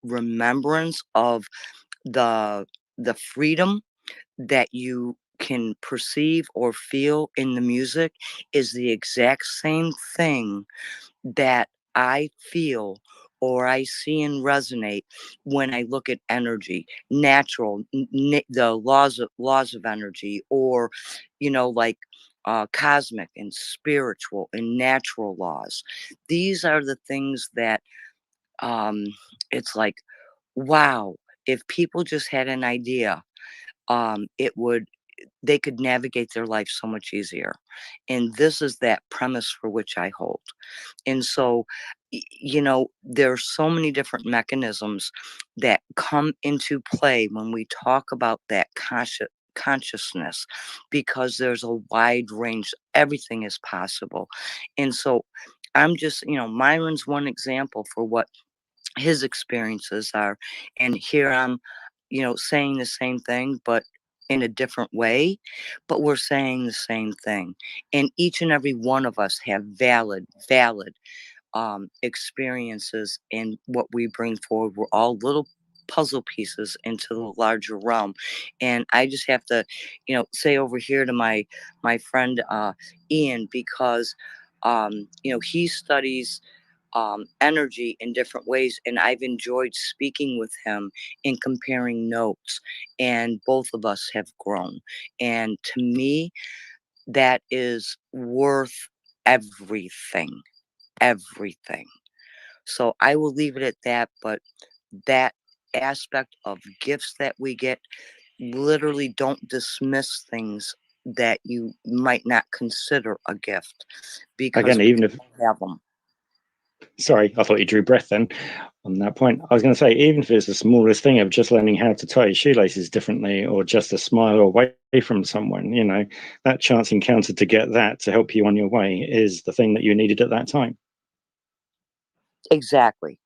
remembrance of the freedom that you can perceive or feel in the music is the exact same thing that I feel or I see and resonate when I look at energy, natural, the laws of energy, or, like cosmic and spiritual and natural laws. These are the things that it's like, wow, if people just had an idea, they could navigate their life so much easier. And this is that premise for which I hold. And so, there's so many different mechanisms that come into play when we talk about that consciousness, because there's a wide range. Everything is possible. And so I'm just, Myron's one example for what his experiences are. And here I'm, saying the same thing, but in a different way, but we're saying the same thing. And each and every one of us have valid experiences in what we bring forward. We're all little puzzle pieces into the larger realm. And I just have to, say over here to my friend Ian, because he studies energy in different ways, and I've enjoyed speaking with him and comparing notes, and both of us have grown. And to me, that is worth everything. So I will leave it at that. But that aspect of gifts that we get, literally don't dismiss things that you might not consider a gift, because Again, even if have them. Sorry, I thought you drew breath then on that point. I was going to say, even if it's the smallest thing of just learning how to tie your shoelaces differently, or just a smile away from someone, that chance encounter to get that to help you on your way is the thing that you needed at that time. Exactly.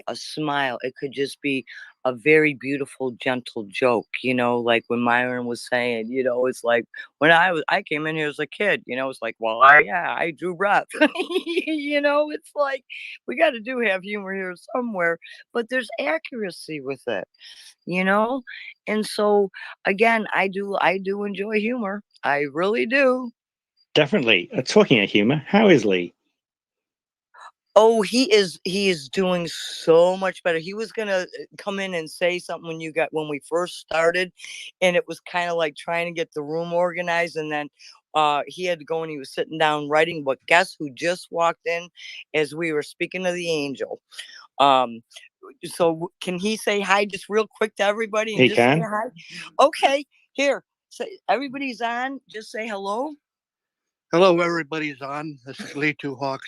A smile. It could just be a very beautiful, gentle joke, like when Myron was saying, it's like when I came in here as a kid, it's like, well, I drew breath. It's like we got to have humor here somewhere, but there's accuracy with it, and so again, I do enjoy humor. I really do. Definitely. Talking of humor, how is Lee? Oh, he is doing so much better. He was gonna come in and say something when we first started, and it was kind of like trying to get the room organized, and then he had to go and he was sitting down writing. But guess who just walked in as we were speaking to the angel? So can he say hi just real quick to everybody? And he just can. say hi? Okay, here. Say everybody's on. Just say hello. Hello, everybody's on. This is Lee Two Hawks.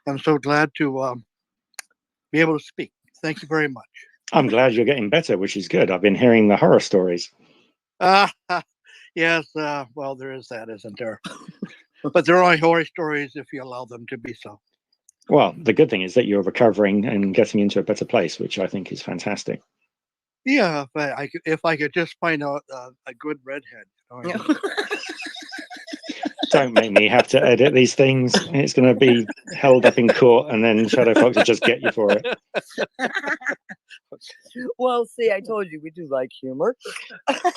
I'm so glad to be able to speak. Thank you very much. I'm glad you're getting better, which is good. I've been hearing the horror stories. Yes, well, there is that, isn't there? But they're only horror stories if you allow them to be so. Well, the good thing is that you're recovering and getting into a better place, which I think is fantastic. Yeah, if I could just find a good redhead. Don't make me have to edit these things. It's going to be held up in court, and then Shadow Fox will just get you for it. Well, see, I told you we do like humor.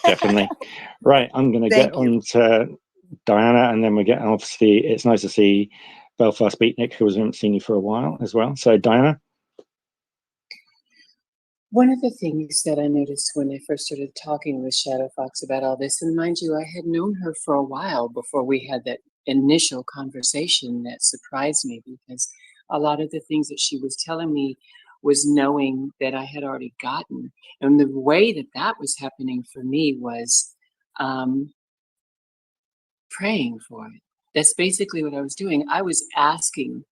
Definitely. Right, I'm going to get on to Diana, and then we get, obviously, it's nice to see Belfast Beatnik, who hasn't seen you for a while as well. So, Diana? One of the things that I noticed when I first started talking with Shadow Fox about all this, and mind you, I had known her for a while before we had that initial conversation that surprised me, because a lot of the things that she was telling me was knowing that I had already gotten. And the way that was happening for me was praying for it. That's basically what I was doing. I was asking,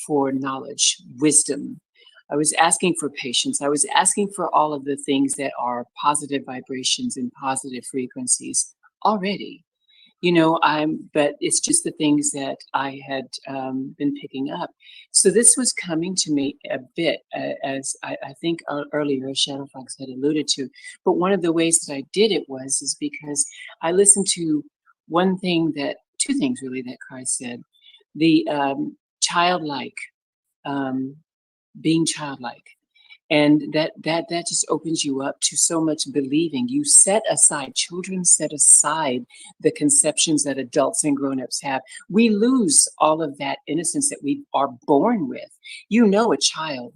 for knowledge, wisdom. I was asking for patience. I was asking for all of the things that are positive vibrations and positive frequencies already. But it's just the things that I had been picking up. So this was coming to me a bit, as I think earlier Shadow Fox had alluded to. But one of the ways that I did it is because I listened to two things really that Christ said. The childlike, being childlike. And that just opens you up to so much believing. You set aside, children set aside the conceptions that adults and grown-ups have. We lose all of that innocence that we are born with. You know, a child,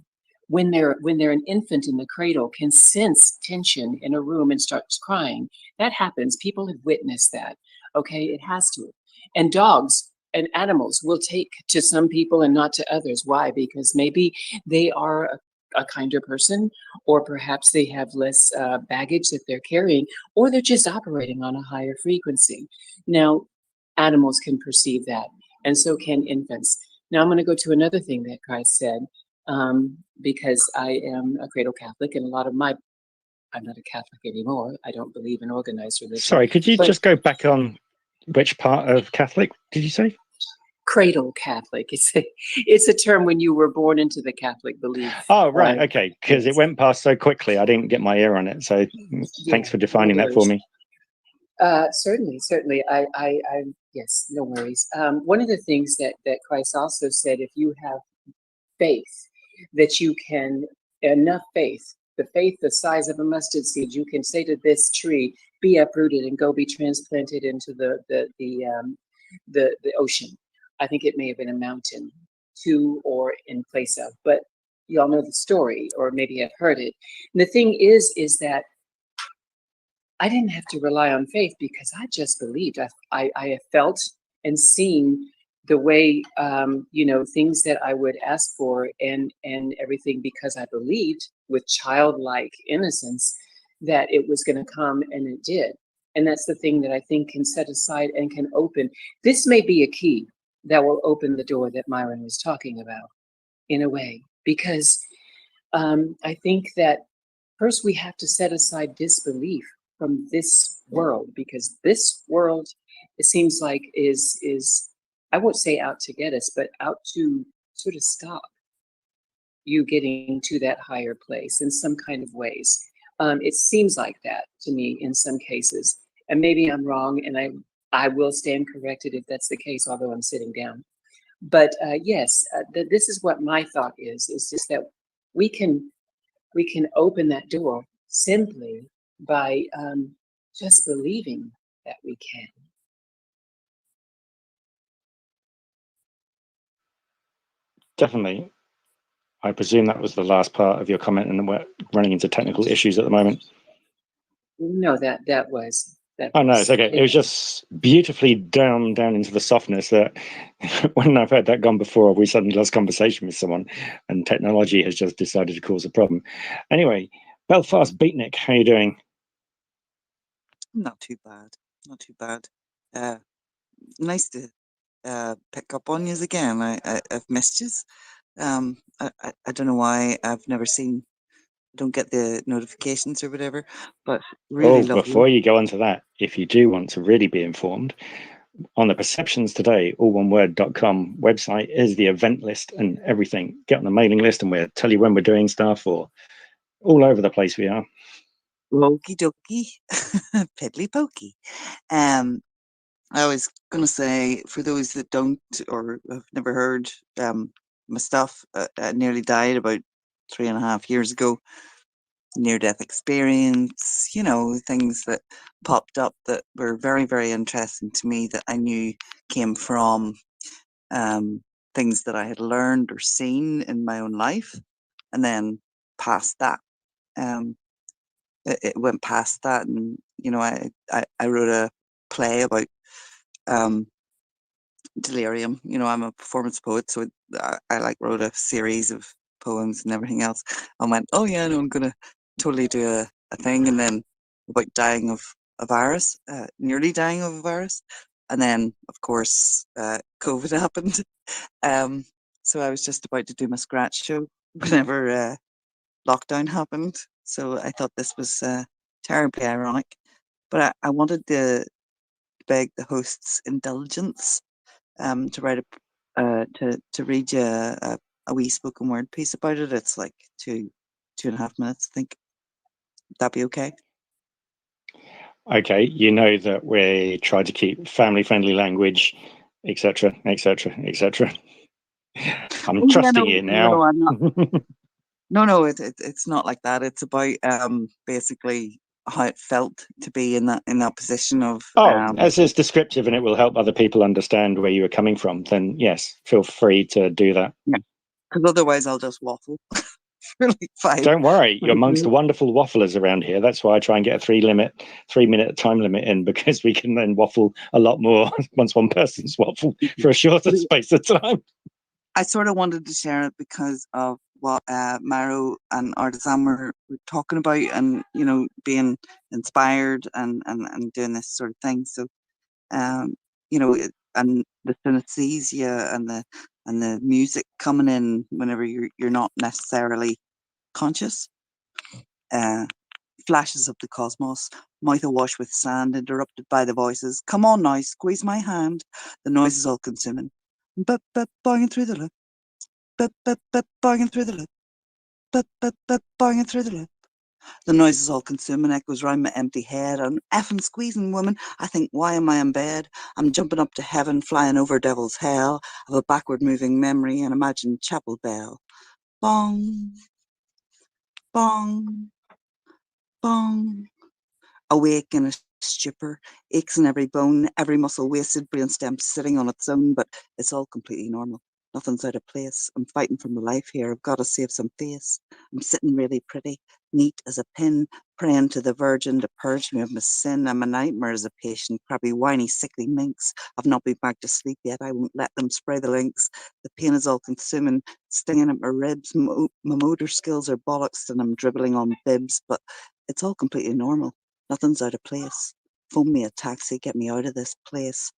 when they're an infant in the cradle, can sense tension in a room and starts crying. That happens. People have witnessed that. Okay, it has to. And dogs and animals will take to some people and not to others. Why? Because maybe they are a kinder person, or perhaps they have less baggage that they're carrying, or they're just operating on a higher frequency. Now, animals can perceive that, and so can infants. Now, I'm going to go to another thing that Christ said, because I am a cradle Catholic, and I'm not a Catholic anymore. I don't believe in organized religion. Sorry, could you just go back on which part of Catholic did you say? Cradle Catholic. It's a term when you were born into the Catholic belief. Oh, right. Okay. Because it went past so quickly, I didn't get my ear on it. So thanks for defining that for me. Certainly. I yes, no worries. One of the things that Christ also said, if you have faith, that you can, enough faith, the faith the size of a mustard seed, you can say to this tree, be uprooted and go be transplanted into the ocean. I think it may have been a mountain, to or in place of, but you all know the story, or maybe have heard it. And the thing is that I didn't have to rely on faith, because I just believed. I have felt and seen the way, things that I would ask for and everything, because I believed with childlike innocence that it was going to come, and it did. And that's the thing that I think can set aside and can open. This may be a key that will open the door that Myron was talking about, in a way, because I think that first we have to set aside disbelief from this world, because this world, it seems like is I won't say out to get us, but out to sort of stop you getting to that higher place in some kind of ways. It seems like that to me in some cases, and maybe I'm wrong, and I will stand corrected if that's the case, although I'm sitting down. But yes, this is what my thought is just that we can open that door simply by just believing that we can. Definitely. I presume that was the last part of your comment, and we're running into technical issues at the moment. No, that was. Oh no, it's okay. It was just beautifully down into the softness that when I've had that gone before, we suddenly lost conversation with someone, and technology has just decided to cause a problem. Anyway, Belfast Beatnik, how you doing? Not too bad. Nice to pick up on you again. I've missed you. I don't know why I've never seen. Don't get the notifications or whatever, but really lovely. Before you go on to that, if you do want to really be informed, on the Perceptions Today, alloneword.com website is the event list and everything. Get on the mailing list and we'll tell you when we're doing stuff, or all over the place we are. Okie dokie, piddly pokey. I was going to say, for those that don't or have never heard my stuff, I nearly died about 3.5 years ago. Near-death experience, things that popped up that were very, very interesting to me, that I knew came from things that I had learned or seen in my own life. And then past that, it went past that, and I wrote a play about delirium. I'm a performance poet, so I wrote a series of poems and everything else. I went, oh yeah, no, I'm gonna totally do a thing, and then about dying of a virus, nearly dying of a virus, and then of course COVID happened. So I was just about to do my scratch show whenever lockdown happened. So I thought this was terribly ironic, but I wanted to beg the host's indulgence to write to read you a wee spoken word piece about it. It's like 2.5 minutes, I think. Would that be okay? Okay, you know that we try to keep family-friendly language, etc., etc., etc. I'm Oh, yeah, trusting no, you no, now. I'm not. No, it's not like that. It's about basically how it felt to be in that position of Oh, as it's descriptive and it will help other people understand where you were coming from, then yes, feel free to do that. yeah. Because otherwise I'll just waffle for like Don't worry, you're 5 amongst the minutes. wonderful wafflers around here. That's why I try and get a 3-minute time limit in, because we can then waffle a lot more once one person's waffled for a shorter space of time. I sort of wanted to share it because of what Maro and Artisan were talking about, and being inspired and doing this sort of thing. So and the synesthesia and the music coming in whenever you're not necessarily conscious. Flashes of the cosmos, mouth awash with sand, interrupted by the voices. Come on now, squeeze my hand. The noise is all consuming. But boinging through the loop. But boinging through the loop. But boinging through the loop. The noise is all consuming, echoes round my empty head. I'm effing squeezing, woman. I think, why am I in bed? I'm jumping up to heaven, flying over devil's hell. Of a backward moving memory and imagined chapel bell. Bong, bong, bong. Awake in a stupor, aches in every bone, every muscle wasted, brainstem sitting on its own, but it's all completely normal. Nothing's out of place. I'm fighting for my life here. I've got to save some face. I'm sitting really pretty, neat as a pin, praying to the Virgin to purge me of my sin. I'm a nightmare as a patient, crabby, whiny, sickly minx. I've not been back to sleep yet. I won't let them spray the links. The pain is all consuming, stinging at my ribs. My motor skills are bollocks and I'm dribbling on bibs, but it's all completely normal. Nothing's out of place. Phone me a taxi, get me out of this place.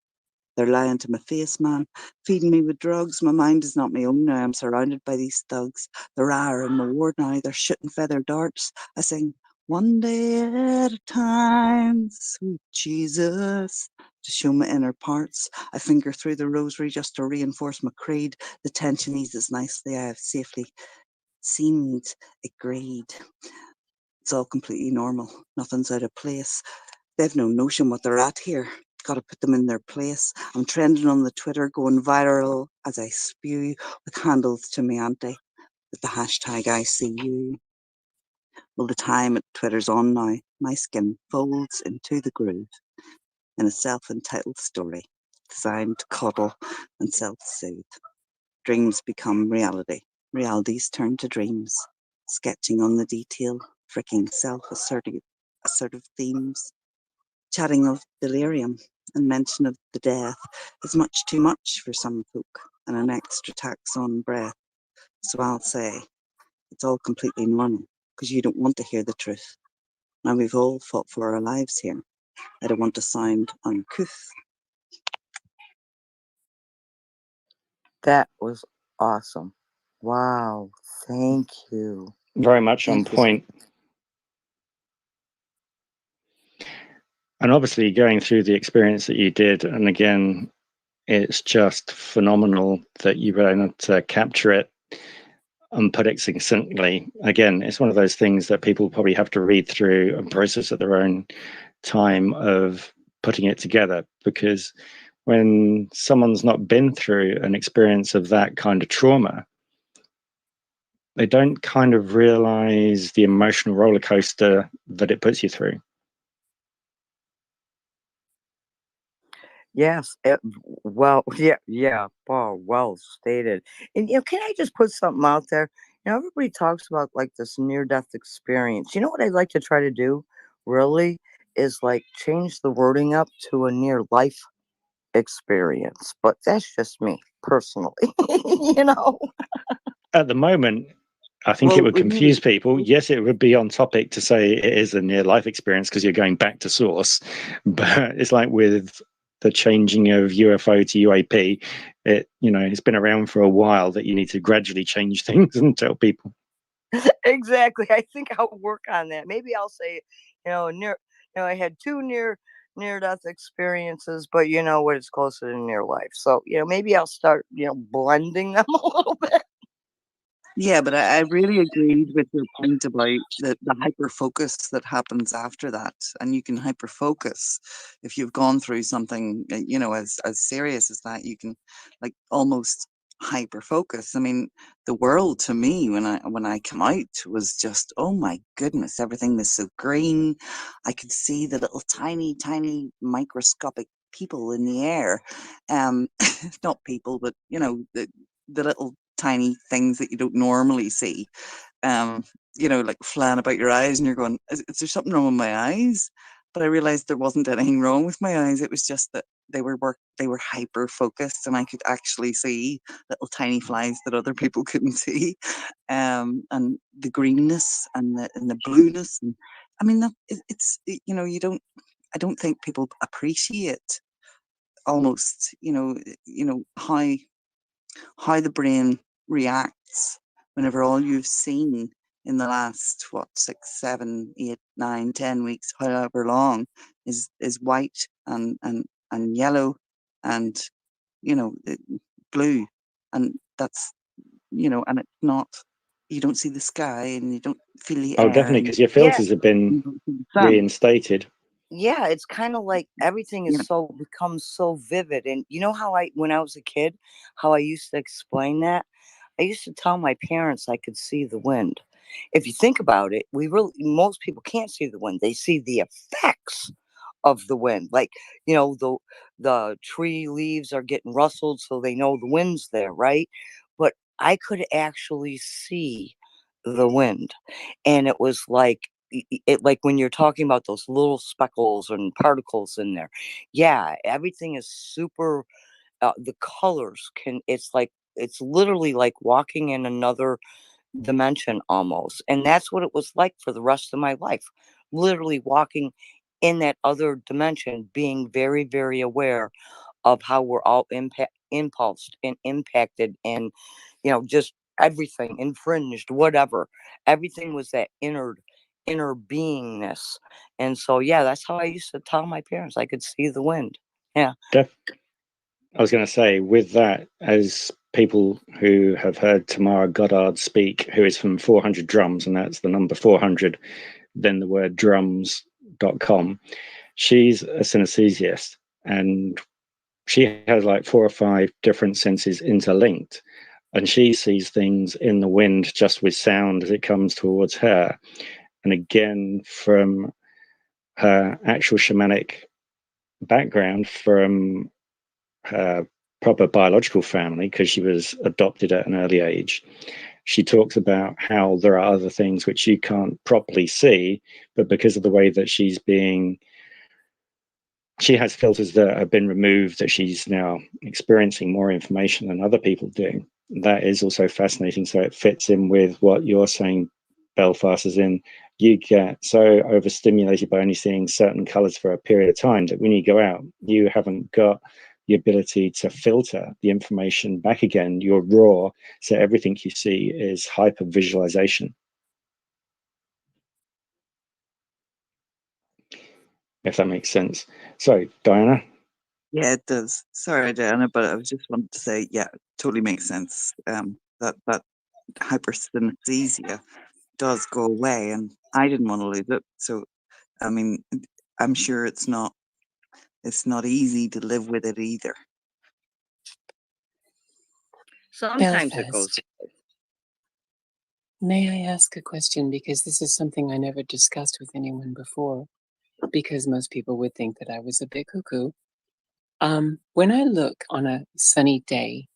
They're lying to my face, man, feeding me with drugs. My mind is not my own now. I'm surrounded by these thugs. They're in my ward now. They're shooting feather darts. I sing, one day at a time, sweet Jesus, to show my inner parts. I finger through the rosary just to reinforce my creed. The tension eases nicely. I have safely seemed agreed. It's all completely normal. Nothing's out of place. They've no notion what they're at here. Got to put them in their place. I'm trending on the Twitter, going viral as I spew with handles to me auntie with the hashtag I see you. Well, the time at Twitter's on now. My skin folds into the groove in a self-entitled story designed to coddle and self-soothe. Dreams become reality. Realities turn to dreams. Sketching on the detail, freaking self-assertive themes. Chatting of delirium and mention of the death is much too much for some folk, and an extra tax on breath. So I'll say, it's all completely normal, because you don't want to hear the truth. Now we've all fought for our lives here. I don't want to sound uncouth. That was awesome. Wow. Thank you. Very much on point. And obviously going through the experience that you did, and again, it's just phenomenal that you were able to capture it and put it succinctly. Again, it's one of those things that people probably have to read through and process at their own time of putting it together, because when someone's not been through an experience of that kind of trauma, they don't kind of realize the emotional roller coaster that it puts you through. Yes. Yeah, Paul, well stated. And can I just put something out there? Everybody talks about like this near-death experience. You know what I'd like to try to do, really, is like change the wording up to a near-life experience. But that's just me personally. At the moment, I think it would confuse people. Yes, it would be on topic to say it is a near-life experience because you're going back to source. But it's like with the changing of UFO to UAP, it's been around for a while that you need to gradually change things and tell people. Exactly. I think I'll work on that. Maybe I'll say, I had two near-death experiences, but what is closer to near life. So, maybe I'll start, blending them a little bit. Yeah, but I really agreed with your point about the hyper focus that happens after that. And you can hyper focus if you've gone through something, as serious as that. You can like almost hyper focus. I mean, the world to me when I come out was just, oh my goodness, everything was so green. I could see the little tiny microscopic people in the air. Not people, but you know, the little tiny things that you don't normally see. You know, like flying about your eyes, and you're going, is there something wrong with my eyes? But I realized there wasn't anything wrong with my eyes. It was just that they were hyper focused, and I could actually see little tiny flies that other people couldn't see, and the greenness and the blueness. And I mean, you know, I don't think people appreciate almost, you know how the brain reacts whenever all you've seen in the last 6, 7, 8, 9, 10 weeks, however long, is white and yellow and you know blue, and that's and it's not. You don't see the sky and you don't feel the Oh, air. definitely, because your Yeah, filters have been reinstated. yeah, it's kind of like everything is becomes so vivid. And you know how when I was a kid, how I used to explain that? I used to tell my parents I could see the wind. If you think about it, most people can't see the wind. They see the effects of the wind. Like, you know, the tree leaves are getting rustled, so they know the wind's there, right? But I could actually see the wind. And it was like like when you're talking about those little speckles and particles in there. Yeah, everything is super the colors it's literally like walking in another dimension almost. And that's what it was like for the rest of my life. Literally walking in that other dimension, being very, very aware of how we're all impulsed and impacted and, you know, just everything infringed, whatever. Everything was that inner beingness. And so, yeah, that's how I used to tell my parents I could see the wind. Yeah. I was going to say, with that, as people who have heard Tamara Goddard speak, who is from 400 Drums, and that's the number 400, then the word drums.com, she's a synesthesiast, and she has like 4 or 5 different senses interlinked, and she sees things in the wind just with sound as it comes towards her. And again, from her actual shamanic background, from her proper biological family, because she was adopted at an early age, she talks about how there are other things which you can't properly see, but because of the way that she has filters that have been removed, that she's now experiencing more information than other people do. That is also fascinating. So it fits in with what you're saying, Belfast, as in you get so overstimulated by only seeing certain colors for a period of time that when you go out, you haven't got the ability to filter the information back again. You're raw, so everything you see is hyper visualization. If that makes sense. So, Diana? Yeah, it does. Sorry, Diana, but I was just wanted to say, yeah, it totally makes sense. That hypersthenesia does go away, and I didn't want to lose it. So, I mean, I'm sure it's not easy to live with it either. Sometimes it goes. May I ask a question? Because this is something I never discussed with anyone before, because most people would think that I was a bit cuckoo. When I look on a sunny day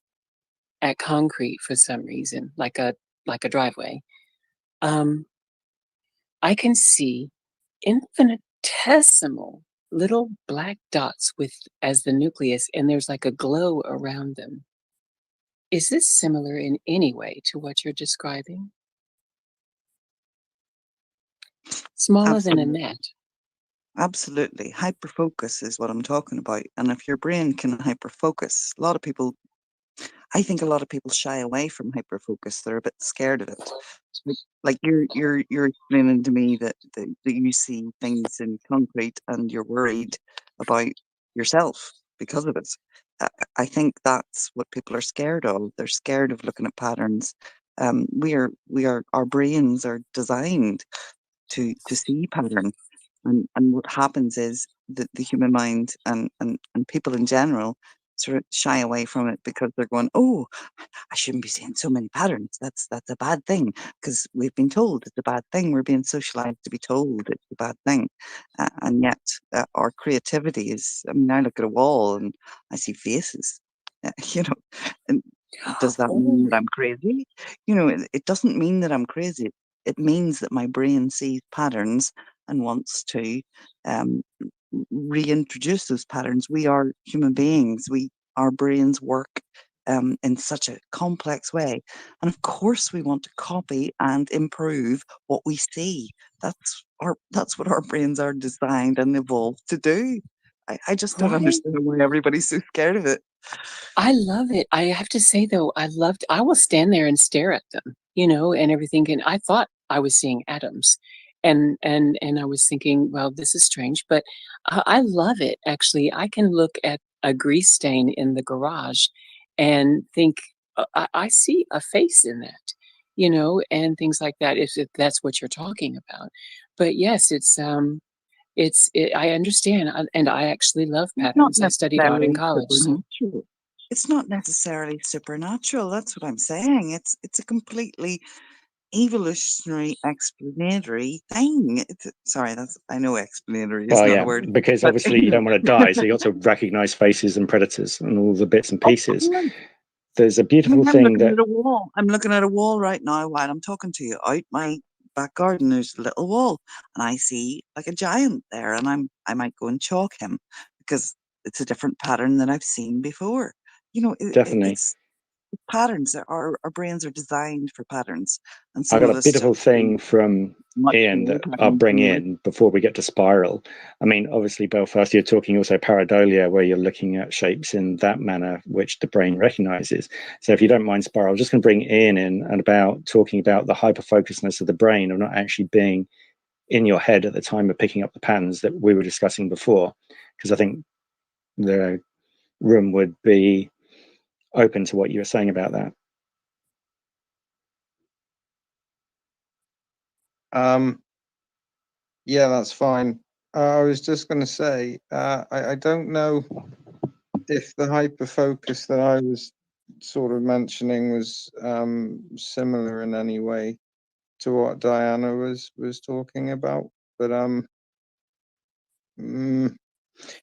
at concrete for some reason, like a driveway, I can see infinitesimal little black dots as the nucleus, and there's like a glow around them. Is this similar in any way to what you're describing? Smaller Absolutely. than a net. Absolutely. Hyperfocus is what I'm talking about. And if your brain can hyperfocus, I think a lot of people shy away from hyperfocus. They're a bit scared of it. Like you're explaining to me that you see things in concrete and you're worried about yourself because of it. I think that's what people are scared of. They're scared of looking at patterns. Our brains are designed to see pattern. And what happens is that the human mind and people in general sort of shy away from it because they're going, oh, I shouldn't be seeing so many patterns. That's a bad thing, because we've been told it's a bad thing. We're being socialized to be told it's a bad thing. And yet our creativity is, I mean, I look at a wall and I see faces, you know, and does that mean that I'm crazy? You know, it doesn't mean that I'm crazy. It means that my brain sees patterns and wants to reintroduce those patterns. We are human beings. Our brains work in such a complex way, and of course we want to copy and improve what we see. That's what our brains are designed and evolved to do. I just don't understand why everybody's so scared of it. I love it. I have to say though, I will stand there and stare at them, you know, and everything. And I thought I was seeing atoms, and I was thinking, well, this is strange, but I love it. Actually, I can look at a grease stain in the garage and think, I see a face in that, you know, and things like that, if that's what you're talking about. But yes, I understand, and I actually love It's not patterns. I studied art in necessarily college. So. supernatural. It's not necessarily supernatural. That's what I'm saying. It's a completely evolutionary explanatory thing. Sorry, I know explanatory is Well, not yeah, a word, because but obviously you don't want to die, so you got to recognize faces and predators and all the bits and of pieces. course. There's a I beautiful mean, I'm thing looking that at a wall. I'm looking at a wall right now while I'm talking to you. Out my back garden, there's a little wall, and I see like a giant there, and I might go and chalk him because it's a different pattern than I've seen before. You know, definitely. it's patterns. Our brains are designed for patterns, and I some got of a us beautiful just see thing from much Ian more that I'll patterns bring than others. in before we get to spiral. I mean, obviously, Belfast, you're talking also pareidolia, where you're looking at shapes in that manner, which the brain recognizes. So if you don't mind spiral, I'm just going to bring Ian in and talking about the hyperfocusness of the brain of not actually being in your head at the time of picking up the patterns that we were discussing before, because I think the room would be open to what you were saying about that. Yeah, that's fine. I was just going to say, I don't know if the hyperfocus that I was sort of mentioning was similar in any way to what Diana was talking about, but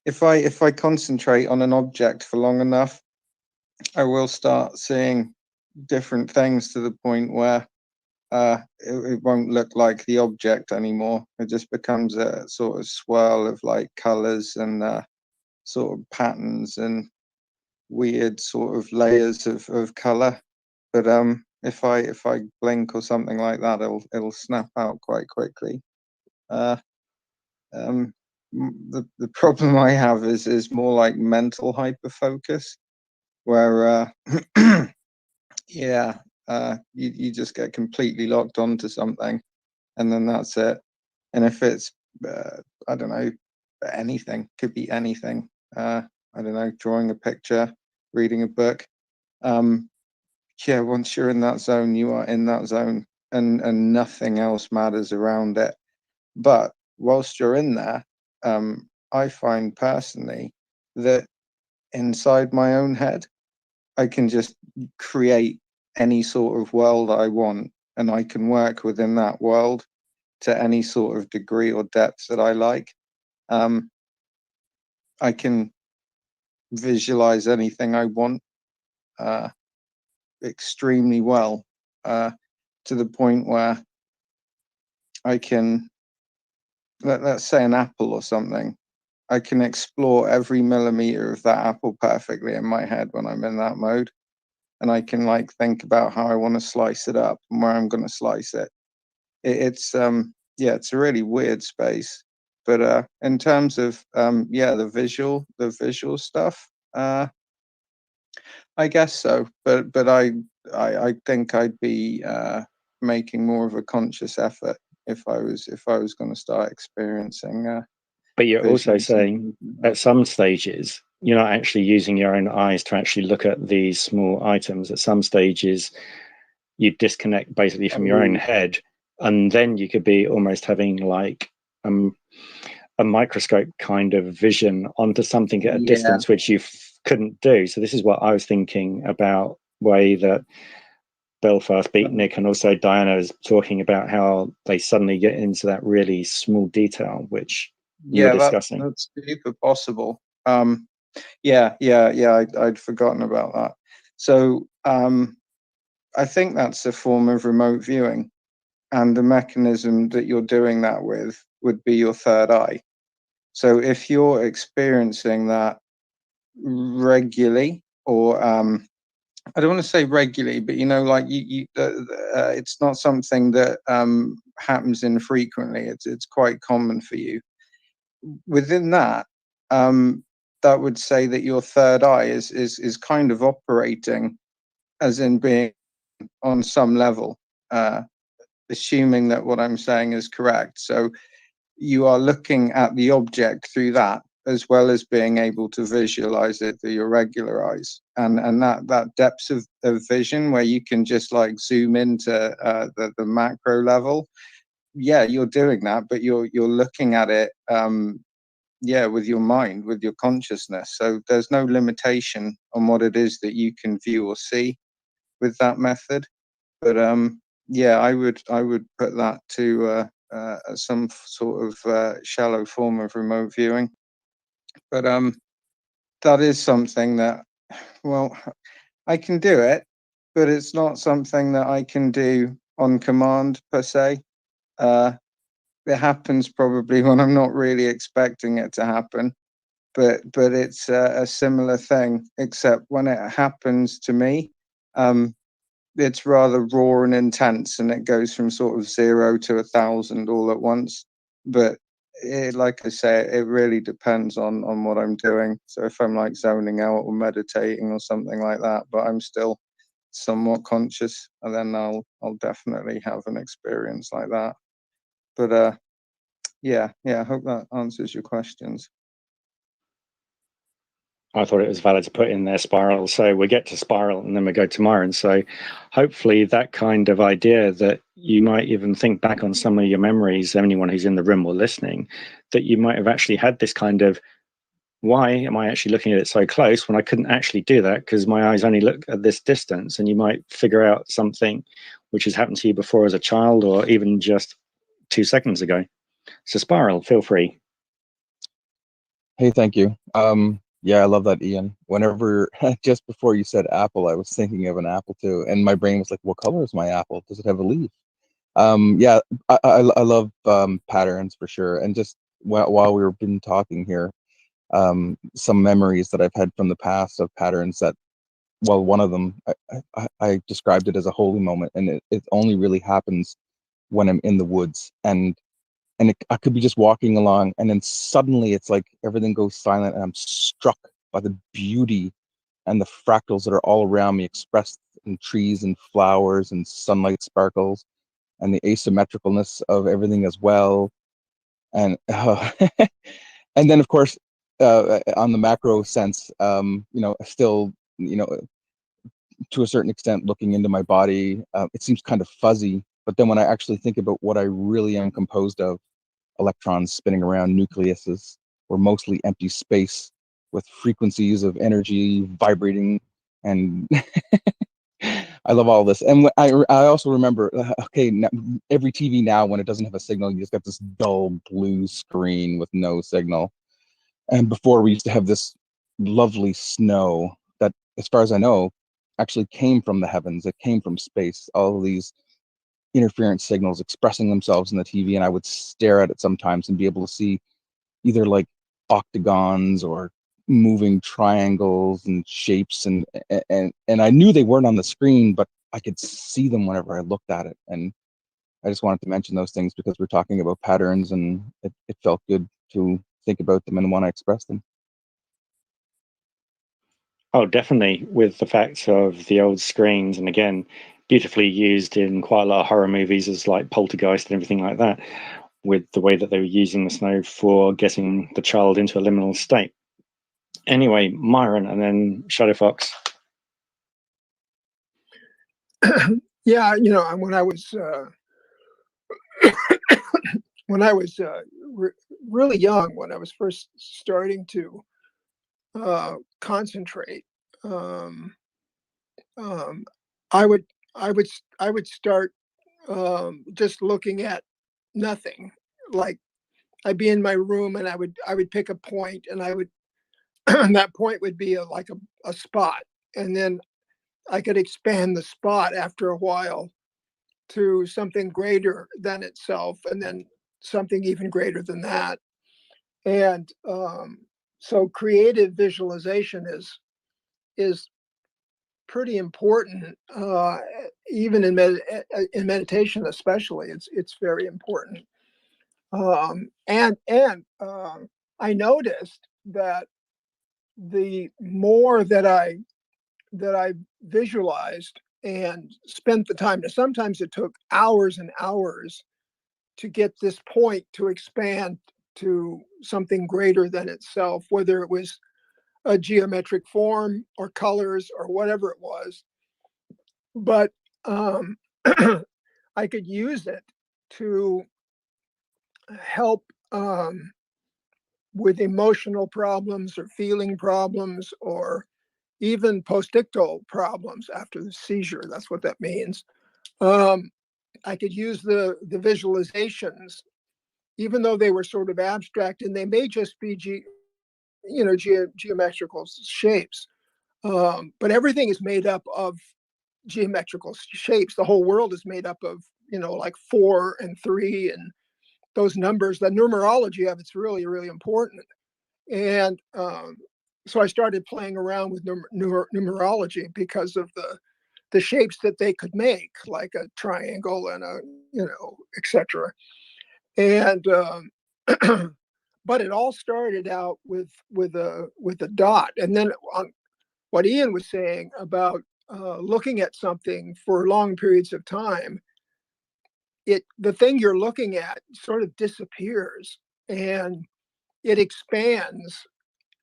if I concentrate on an object for long enough, I will start seeing different things to the point where it won't look like the object anymore. It just becomes a sort of swirl of like colors and sort of patterns and weird sort of layers of color. But if I blink or something like that, it'll snap out quite quickly. The problem I have is more like mental hyperfocus, where yeah, you just get completely locked onto something, and then that's it. And if it's I don't know, anything, could be anything. I don't know, drawing a picture, reading a book. Yeah, once you're in that zone, you are in that zone, and nothing else matters around it. But whilst you're in there, I find personally that inside my own head, I can just create any sort of world I want, and I can work within that world to any sort of degree or depth that I like. I can visualize anything I want extremely well, to the point where I can, let's say an apple or something, I can explore every millimeter of that apple perfectly in my head when I'm in that mode. And I can like think about how I want to slice it up and where I'm going to slice it. It's yeah, it's a really weird space. But in terms of yeah, the visual stuff, I guess so. But I think I'd be making more of a conscious effort if I was going to start experiencing. But you're also visuals and saying things like at that. some stages, you're not actually using your own eyes to actually look at these small items. At some stages, you disconnect basically from your own head, and then you could be almost having like a microscope kind of vision onto something at a Yeah. distance, which you couldn't do. So this is what I was thinking about, way that Belfast Beatnik and also Diana is talking about, how they suddenly get into that really small detail, which you were discussing. That's super possible. I'd forgotten about that. So I think that's a form of remote viewing, and the mechanism that you're doing that with would be your third eye. So if you're experiencing that regularly, or I don't want to say regularly, but like it's not something that happens infrequently. It's quite common for you. Within that, that would say that your third eye is kind of operating, as in being on some level, assuming that what I'm saying is correct. So you are looking at the object through that, as well as being able to visualize it through your regular eyes, and that depth of vision where you can just like zoom into the macro level. Yeah, you're doing that, but you're looking at it with your mind, with your consciousness. So there's no limitation on what it is that you can view or see with that method. But I would put that to some sort of shallow form of remote viewing. But that is something that, well, I can do it, but it's not something that I can do on command per se. It happens probably when I'm not really expecting it to happen, but it's a similar thing, except when it happens to me, it's rather raw and intense, and it goes from sort of 0 to 1,000 all at once. But like I say, it really depends on what I'm doing. So if I'm like zoning out or meditating or something like that, but I'm still somewhat conscious, and then I'll definitely have an experience like that. But I hope that answers your questions. I thought it was valid to put in there spiral. So we get to spiral and then we go to Myron. So hopefully that kind of idea, that you might even think back on some of your memories, anyone who's in the room or listening, that you might have actually had this kind of, why am I actually looking at it so close when I couldn't actually do that because my eyes only look at this distance? And you might figure out something which has happened to you before as a child, or even just 2 seconds ago. So spiral, feel free. Hey, thank you. Yeah, I love that, Ian. Whenever, just before you said apple, I was thinking of an apple too. And my brain was like, what color is my apple? Does it have a leaf? Yeah, I love patterns for sure. And just while we've been talking here, some memories that I've had from the past of patterns that, well, one of them, I described it as a holy moment. And it only really happens when I'm in the woods. And I could be just walking along, and then suddenly it's like everything goes silent, and I'm struck by the beauty and the fractals that are all around me, expressed in trees and flowers and sunlight sparkles, and the asymmetricalness of everything as well. And and then of course, on the macro sense, still, to a certain extent, looking into my body, it seems kind of fuzzy. But then when I actually think about what I really am composed of, electrons spinning around nucleuses, or mostly empty space with frequencies of energy vibrating, and I love all this. And I also remember, every TV now, when it doesn't have a signal, you just got this dull blue screen with no signal. And before, we used to have this lovely snow that, as far as I know, actually came from the heavens. It came from space. All of these interference signals expressing themselves in the TV, and I would stare at it sometimes and be able to see either like octagons or moving triangles and shapes, and I knew they weren't on the screen, but I could see them whenever I looked at it. And I just wanted to mention those things because we're talking about patterns, and it felt good to think about them and want to express them. Oh, definitely, with the fact of the old screens, and again, beautifully used in quite a lot of horror movies as like Poltergeist and everything like that, with the way that they were using the snow for getting the child into a liminal state. Anyway, Myron, and then Shadow Fox. Yeah, when I was really young, when I was first starting to concentrate. I would start just looking at nothing. Like I'd be in my room and I would pick a point, and I would and that point would be like a spot, and then I could expand the spot after a while to something greater than itself, and then something even greater than that. And so creative visualization is pretty important, even in meditation, especially. It's very important. And I noticed that the more that I visualized and spent the time, sometimes it took hours and hours to get this point to expand to something greater than itself, whether it was a geometric form or colors or whatever it was. But I could use it to help with emotional problems or feeling problems, or even postictal problems after the seizure. That's what that means. I could use the visualizations, even though they were sort of abstract, and they may just be geometrical shapes. But everything is made up of geometrical shapes. The whole world is made up of, like 4 and 3, and those numbers. The numerology of it's really, really important. And so I started playing around with numerology because of the shapes that they could make, like a triangle and etc. And but it all started out with a dot. And then on what Ian was saying about looking at something for long periods of time, the thing you're looking at sort of disappears and it expands.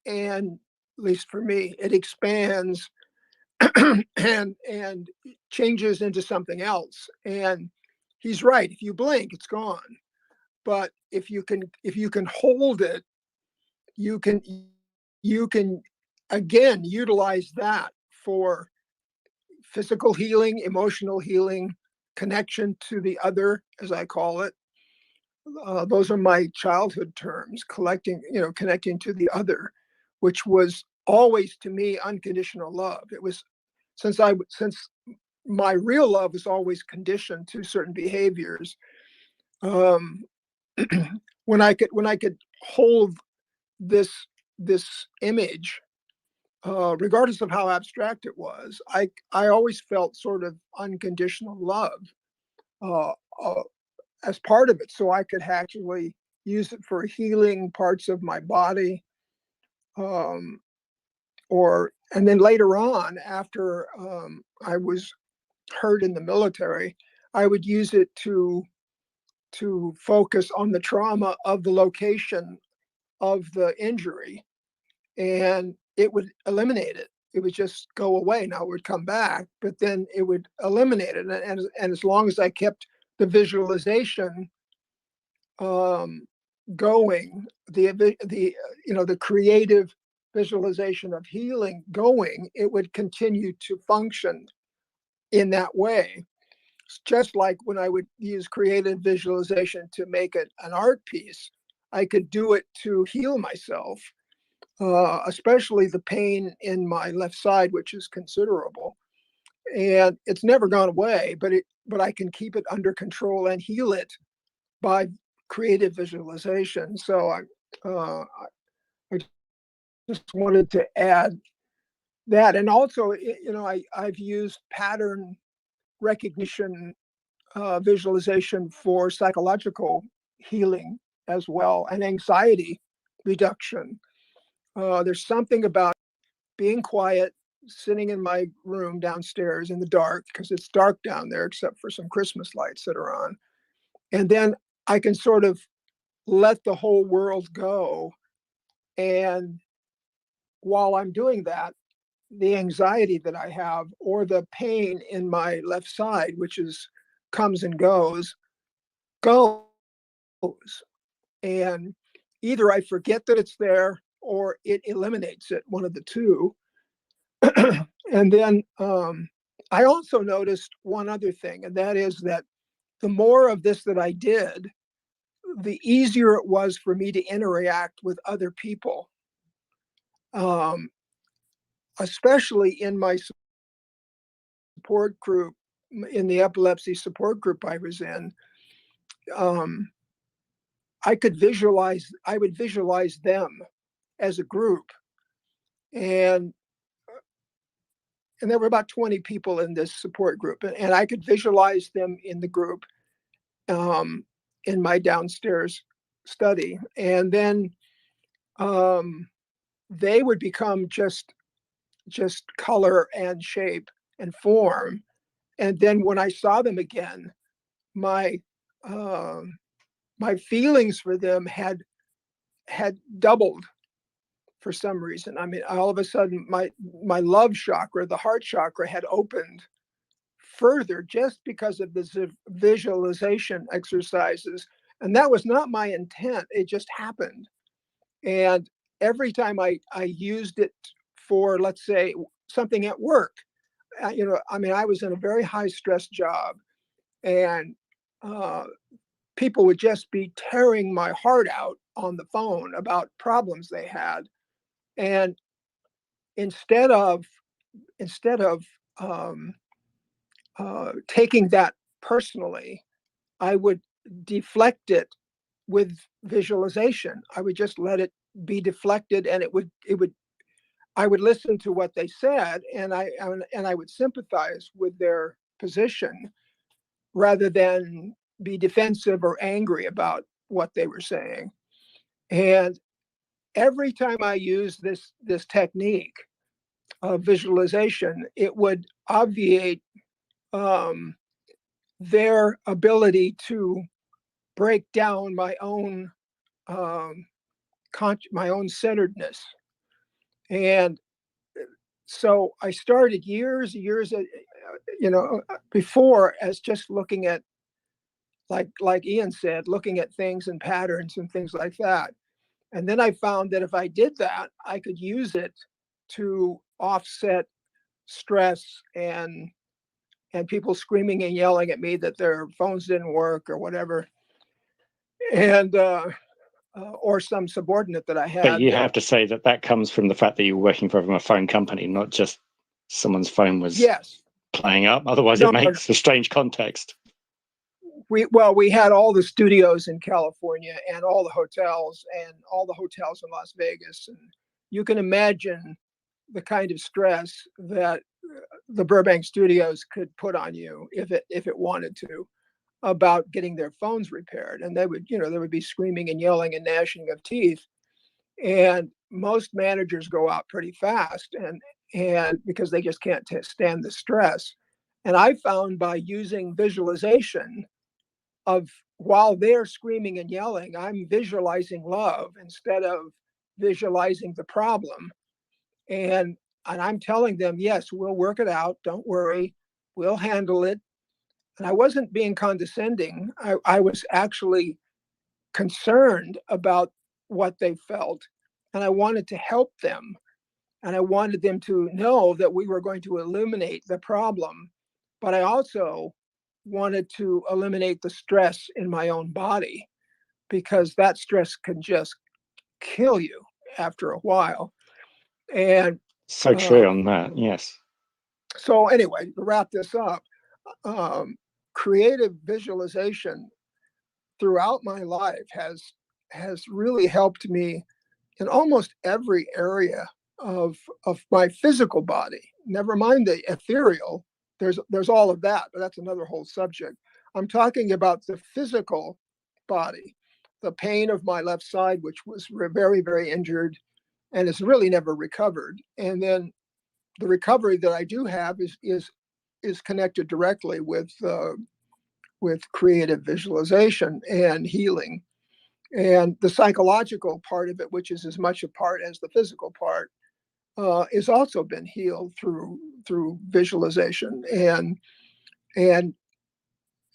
And at least for me, it expands and changes into something else. And he's right. If you blink, it's gone. But if you can hold it, you can again utilize that for physical healing, emotional healing, connection to the other, as I call it. Those are my childhood terms: connecting to the other, which was always to me unconditional love. It was since my real love was always conditioned to certain behaviors. When I could hold this image, regardless of how abstract it was, I always felt sort of unconditional love as part of it, so I could actually use it for healing parts of my body. And then later on, after I was hurt in the military, I would use it to focus on the trauma of the location of the injury, and it would eliminate it. It would just go away. Now it would come back, but then it would eliminate it. And as long as I kept the visualization going, the creative visualization of healing going, it would continue to function in that way. It's just like when I would use creative visualization to make an art piece, I could do it to heal myself, especially the pain in my left side, which is considerable. And it's never gone away, but I can keep it under control and heal it by creative visualization. So I just wanted to add that. And also, I've used pattern recognition visualization for psychological healing as well, and anxiety reduction. There's something about being quiet, sitting in my room downstairs in the dark, because it's dark down there except for some Christmas lights that are on. And then I can sort of let the whole world go. And while I'm doing that, the anxiety that I have, or the pain in my left side, which comes and goes. And either I forget that it's there, or it eliminates it, one of the two. And then I also noticed one other thing, and that is that the more of this that I did, the easier it was for me to interact with other people, especially in my support group, in the epilepsy support group I was in. I would visualize them as a group. And there were about 20 people in this support group, and I could visualize them in the group in my downstairs study. And then they would become just color and shape and form. And then when I saw them again, my feelings for them had doubled for some reason. I mean, all of a sudden, my love chakra, the heart chakra, had opened further just because of the visualization exercises. And that was not my intent. It just happened. And every time I used it for, let's say, something at work, I mean, I was in a very high stress job, and people would just be tearing my heart out on the phone about problems they had. And instead of taking that personally, I would deflect it with visualization. I would just let it be deflected, and I would listen to what they said, and I would sympathize with their position rather than be defensive or angry about what they were saying. And every time I used this technique of visualization, it would obviate their ability to break down my own centeredness. And so I started years before as just looking at, like Ian said, looking at things and patterns and things like that. And then I found that if I did that, I could use it to offset stress and people screaming and yelling at me that their phones didn't work or whatever, and or some subordinate that I had. But you have to say that comes from the fact that you're working for a phone company, not just someone's phone was playing up. Otherwise, it makes a strange context. We had all the studios in California and all the hotels in Las Vegas, and you can imagine the kind of stress that the Burbank studios could put on you if it wanted to, about getting their phones repaired. And they would be screaming and yelling and gnashing of teeth. And most managers go out pretty fast, and because they just can't stand the stress. And I found by using visualization of, while they're screaming and yelling, I'm visualizing love instead of visualizing the problem. And I'm telling them, yes, we'll work it out. Don't worry. We'll handle it. And I wasn't being condescending. I was actually concerned about what they felt. And I wanted to help them. And I wanted them to know that we were going to eliminate the problem. But I also wanted to eliminate the stress in my own body, because that stress can just kill you after a while. And so true on that, yes. So anyway, to wrap this up, creative visualization throughout my life has really helped me in almost every area of my physical body. Never mind the ethereal. There's all of that, but that's another whole subject. I'm talking about the physical body, the pain of my left side, which was very, very injured and has really never recovered. And then the recovery that I do have is connected directly with creative visualization and healing. And the psychological part of it, which is as much a part as the physical part, is also been healed through visualization. And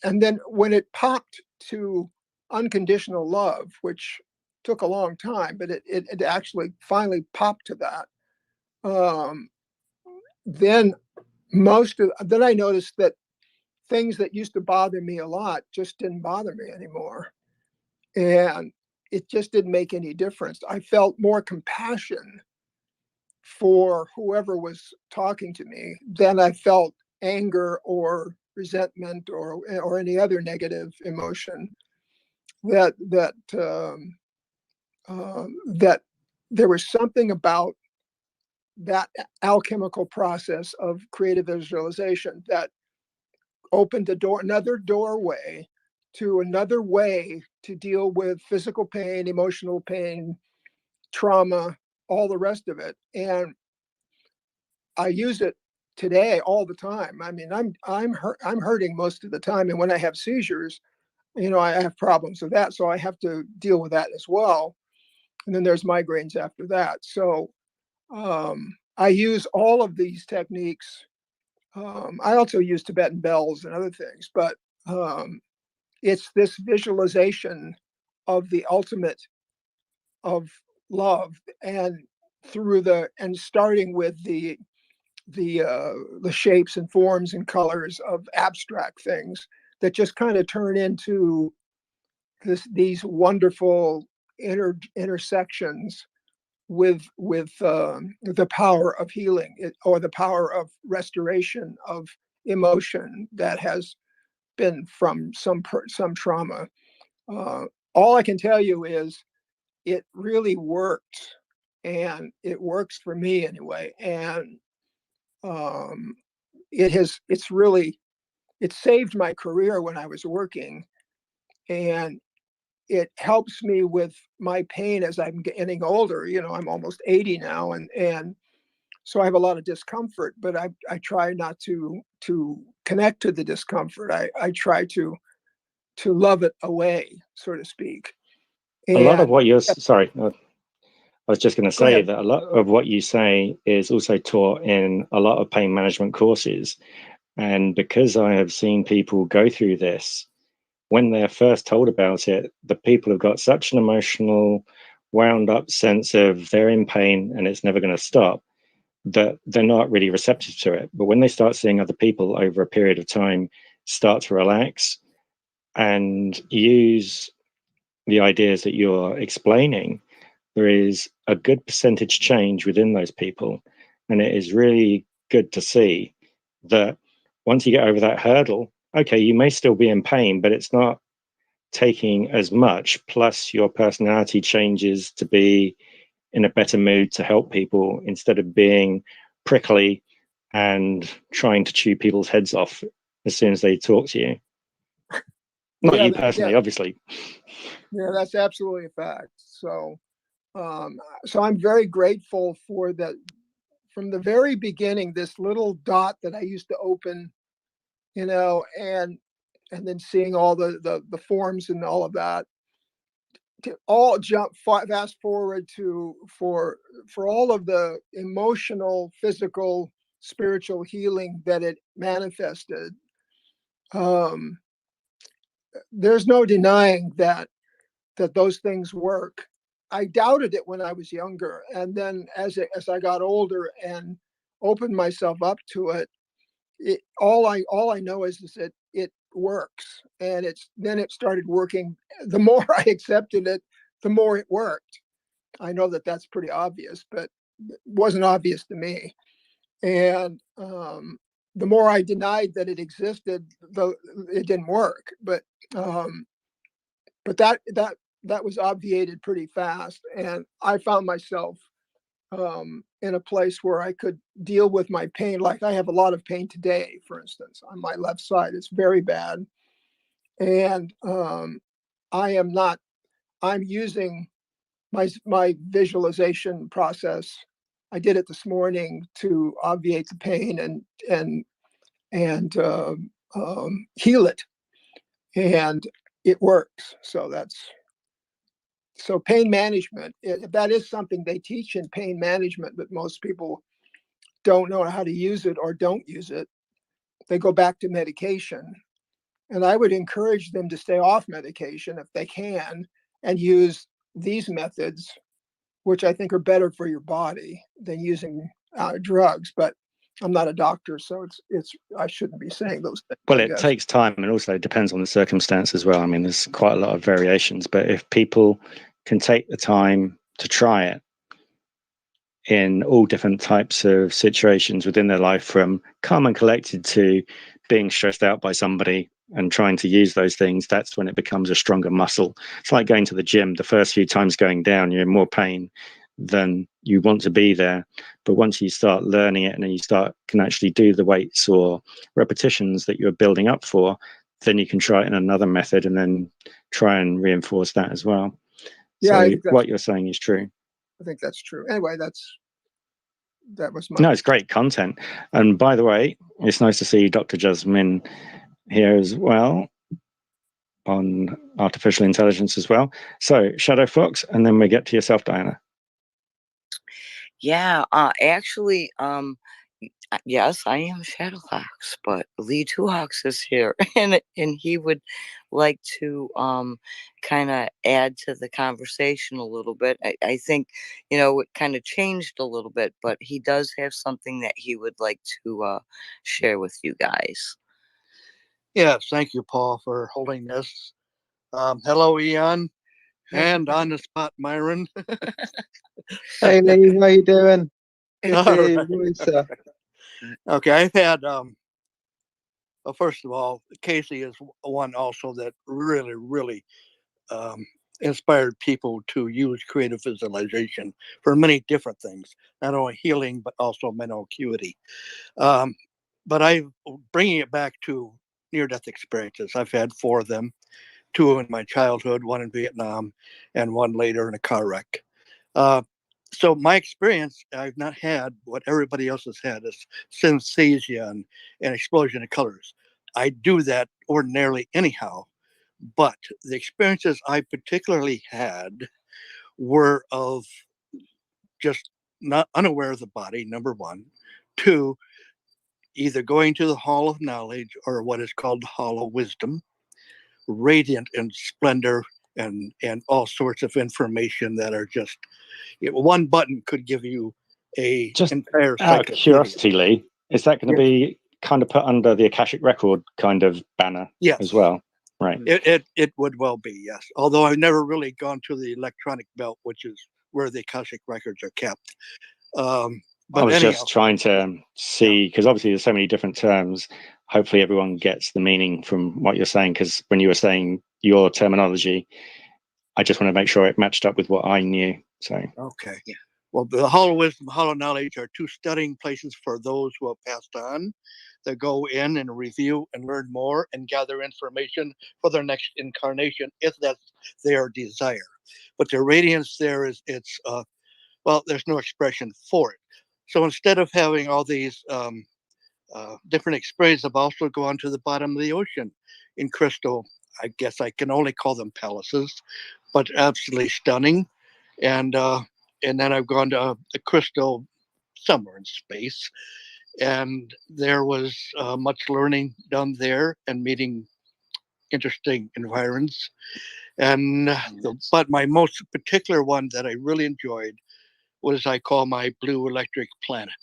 then when it popped to unconditional love, which took a long time, but it actually finally popped to that. Then then I noticed that things that used to bother me a lot just didn't bother me anymore. And it just didn't make any difference. I felt more compassion for whoever was talking to me than I felt anger or resentment or any other negative emotion. That there was something about that alchemical process of creative visualization that opened another doorway to another way to deal with physical pain, emotional pain, trauma, all the rest of it. And I use it today all the time. I mean, I'm hurting most of the time, and when I have seizures, I have problems with that, so I have to deal with that as well. And then there's migraines after that. So I use all of these techniques. I also use Tibetan bells and other things, but it's this visualization of the ultimate of love, and starting with the shapes and forms and colors of abstract things that just kind of turn into these wonderful intersections with the power of healing or the power of restoration of emotion that has been from some trauma. All I can tell you is it really worked, and it works for me anyway. And it saved my career when I was working, and it helps me with my pain as I'm getting older. I'm almost 80 now, and so I have a lot of discomfort, but I try not to connect to the discomfort. I try to love it away, so to speak. And a lot of what you're sorry, I was just going to say that a lot of what you say is also taught in a lot of pain management courses. And because I have seen people go through this, when they're first told about it, the people have got such an emotional, wound up sense of they're in pain and it's never going to stop, that they're not really receptive to it. But when they start seeing other people over a period of time start to relax and use the ideas that you're explaining, there is a good percentage change within those people. And it is really good to see that once you get over that hurdle, okay, you may still be in pain, but it's not taking as much. Plus, your personality changes to be in a better mood to help people instead of being prickly and trying to chew people's heads off as soon as they talk to you. Not you personally, obviously. Yeah, that's absolutely a fact. So, so I'm very grateful for that. From the very beginning, this little dot that I used to open, and then seeing all the forms and all of that, to all fast forward to for all of the emotional, physical, spiritual healing that it manifested. There's no denying that those things work. I doubted it when I was younger, and then as I got older and opened myself up to it, all I know is that it works, and then it started working. The more I accepted it, the more it worked. I know that that's pretty obvious, but it wasn't obvious to me. And the more I denied that it existed, though it didn't work. But that was obviated pretty fast, and I found myself in a place where I could deal with my pain. Like I have a lot of pain today, for instance, on my left side. It's very bad. And I'm using my visualization process. I did it this morning to obviate the pain and heal it. And it works. So pain management, that is something they teach in pain management, but most people don't know how to use it or don't use it. They go back to medication. And I would encourage them to stay off medication if they can and use these methods, which I think are better for your body than using drugs. But I'm not a doctor, so it's I shouldn't be saying those things. Well, I it guess. takes time, and also it depends on the circumstance as well. I mean, there's quite a lot of variations, but if people can take the time to try it in all different types of situations within their life, from calm and collected to being stressed out by somebody and trying to use those things, that's when it becomes a stronger muscle. It's like going to the gym. The first few times going down, you're in more pain than you want to be there. But once you start learning it and then you can actually do the weights or repetitions that you're building up for, then you can try it in another method and then try and reinforce that as well. Yeah, So what you're saying is true. I think that's true. Anyway, that was my. No, it's great content. And by the way, it's nice to see Dr. Jasmine here as well on artificial intelligence as well. So Shadow Fox, and then we get to yourself, Diana. Yeah, actually, yes, I am Shadow Fox, but Lee Two Hawks is here, and he would like to kind of add to the conversation a little bit. I think, it kind of changed a little bit, but he does have something that he would like to share with you guys. Yes, thank you, Paul, for holding this. Hello, Ian, and on the spot, Myron. Hey, Lee, how you doing? Good All to hear your right. voice, sir. Okay, I've had, well, first of all, Casey is one also that really, really inspired people to use creative visualization for many different things, not only healing, but also mental acuity. But I'm bringing it back to near-death experiences. I've had 4 of them, 2 in my childhood, 1 in Vietnam, and 1 later in a car wreck. So my experience, I've not had what everybody else has had, is synesthesia and explosion of colors. I do that ordinarily anyhow, but the experiences I particularly had were of just not unaware of the body, number 1. 2, either going to the Hall of Knowledge or what is called the Hall of Wisdom, radiant in splendor and all sorts of information that are just, one button could give you a just entire out of curiosity, Lee, is that going to be kind of put under the Akashic Record kind of banner as well? Right. It would well be, yes. Although I've never really gone to the electronic belt, which is where the Akashic records are kept. But I was anyhow, just trying to see, because obviously there's so many different terms. Hopefully everyone gets the meaning from what you're saying, because when you were saying your terminology, I just want to make sure it matched up with what I knew. So okay. Yeah. Well, the Hall of Wisdom, Hall of Knowledge are 2 studying places for those who have passed on, that go in and review and learn more and gather information for their next incarnation, if that's their desire. But the radiance there is, well, there's no expression for it. So instead of having all these different experiences, I've also gone to the bottom of the ocean in crystal. I guess I can only call them palaces, but absolutely stunning. And then I've gone to a crystal somewhere in space, and there was much learning done there and meeting interesting environs. And but my most particular one that I really enjoyed was I call my blue electric planet,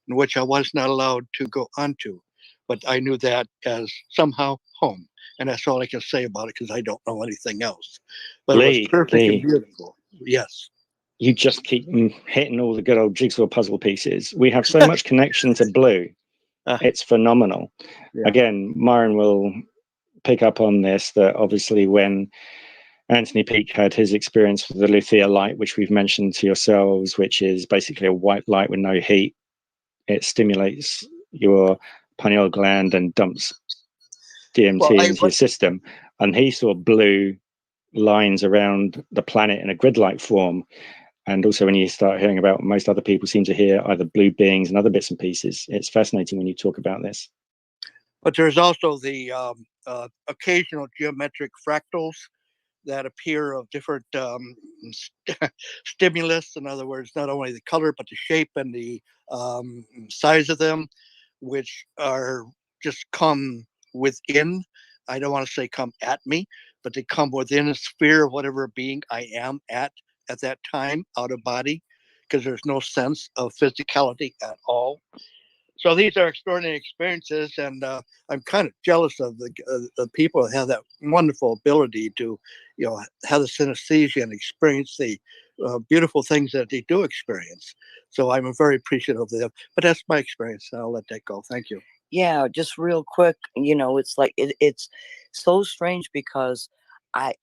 in which I was not allowed to go onto, but I knew that as somehow home. And that's all I can say about it, because I don't know anything else. But it was perfect and beautiful. Yes. You just keep hitting all the good old jigsaw puzzle pieces. We have so much connection to blue. It's phenomenal. Yeah. Again, Myron will pick up on this, that obviously when Anthony Peake had his experience with the Luthea light, which we've mentioned to yourselves, which is basically a white light with no heat. It stimulates your pineal gland and dumps DMT into your system. And he saw blue lines around the planet in a grid-like form. And also when you start hearing about, most other people seem to hear either blue beings and other bits and pieces. It's fascinating when you talk about this. But there's also the occasional geometric fractals that appear of different stimulus. In other words, not only the color, but the shape and the size of them, which are just come within. I don't want to say come at me, but they come within a sphere of whatever being I am at that time, out of body, because there's no sense of physicality at all. So these are extraordinary experiences, and I'm kind of jealous of the people that have that wonderful ability to, have the synesthesia and experience the beautiful things that they do experience. So I'm very appreciative of them. But that's my experience. I'll let that go. Thank you. Yeah, just real quick, it's like it's so strange because I,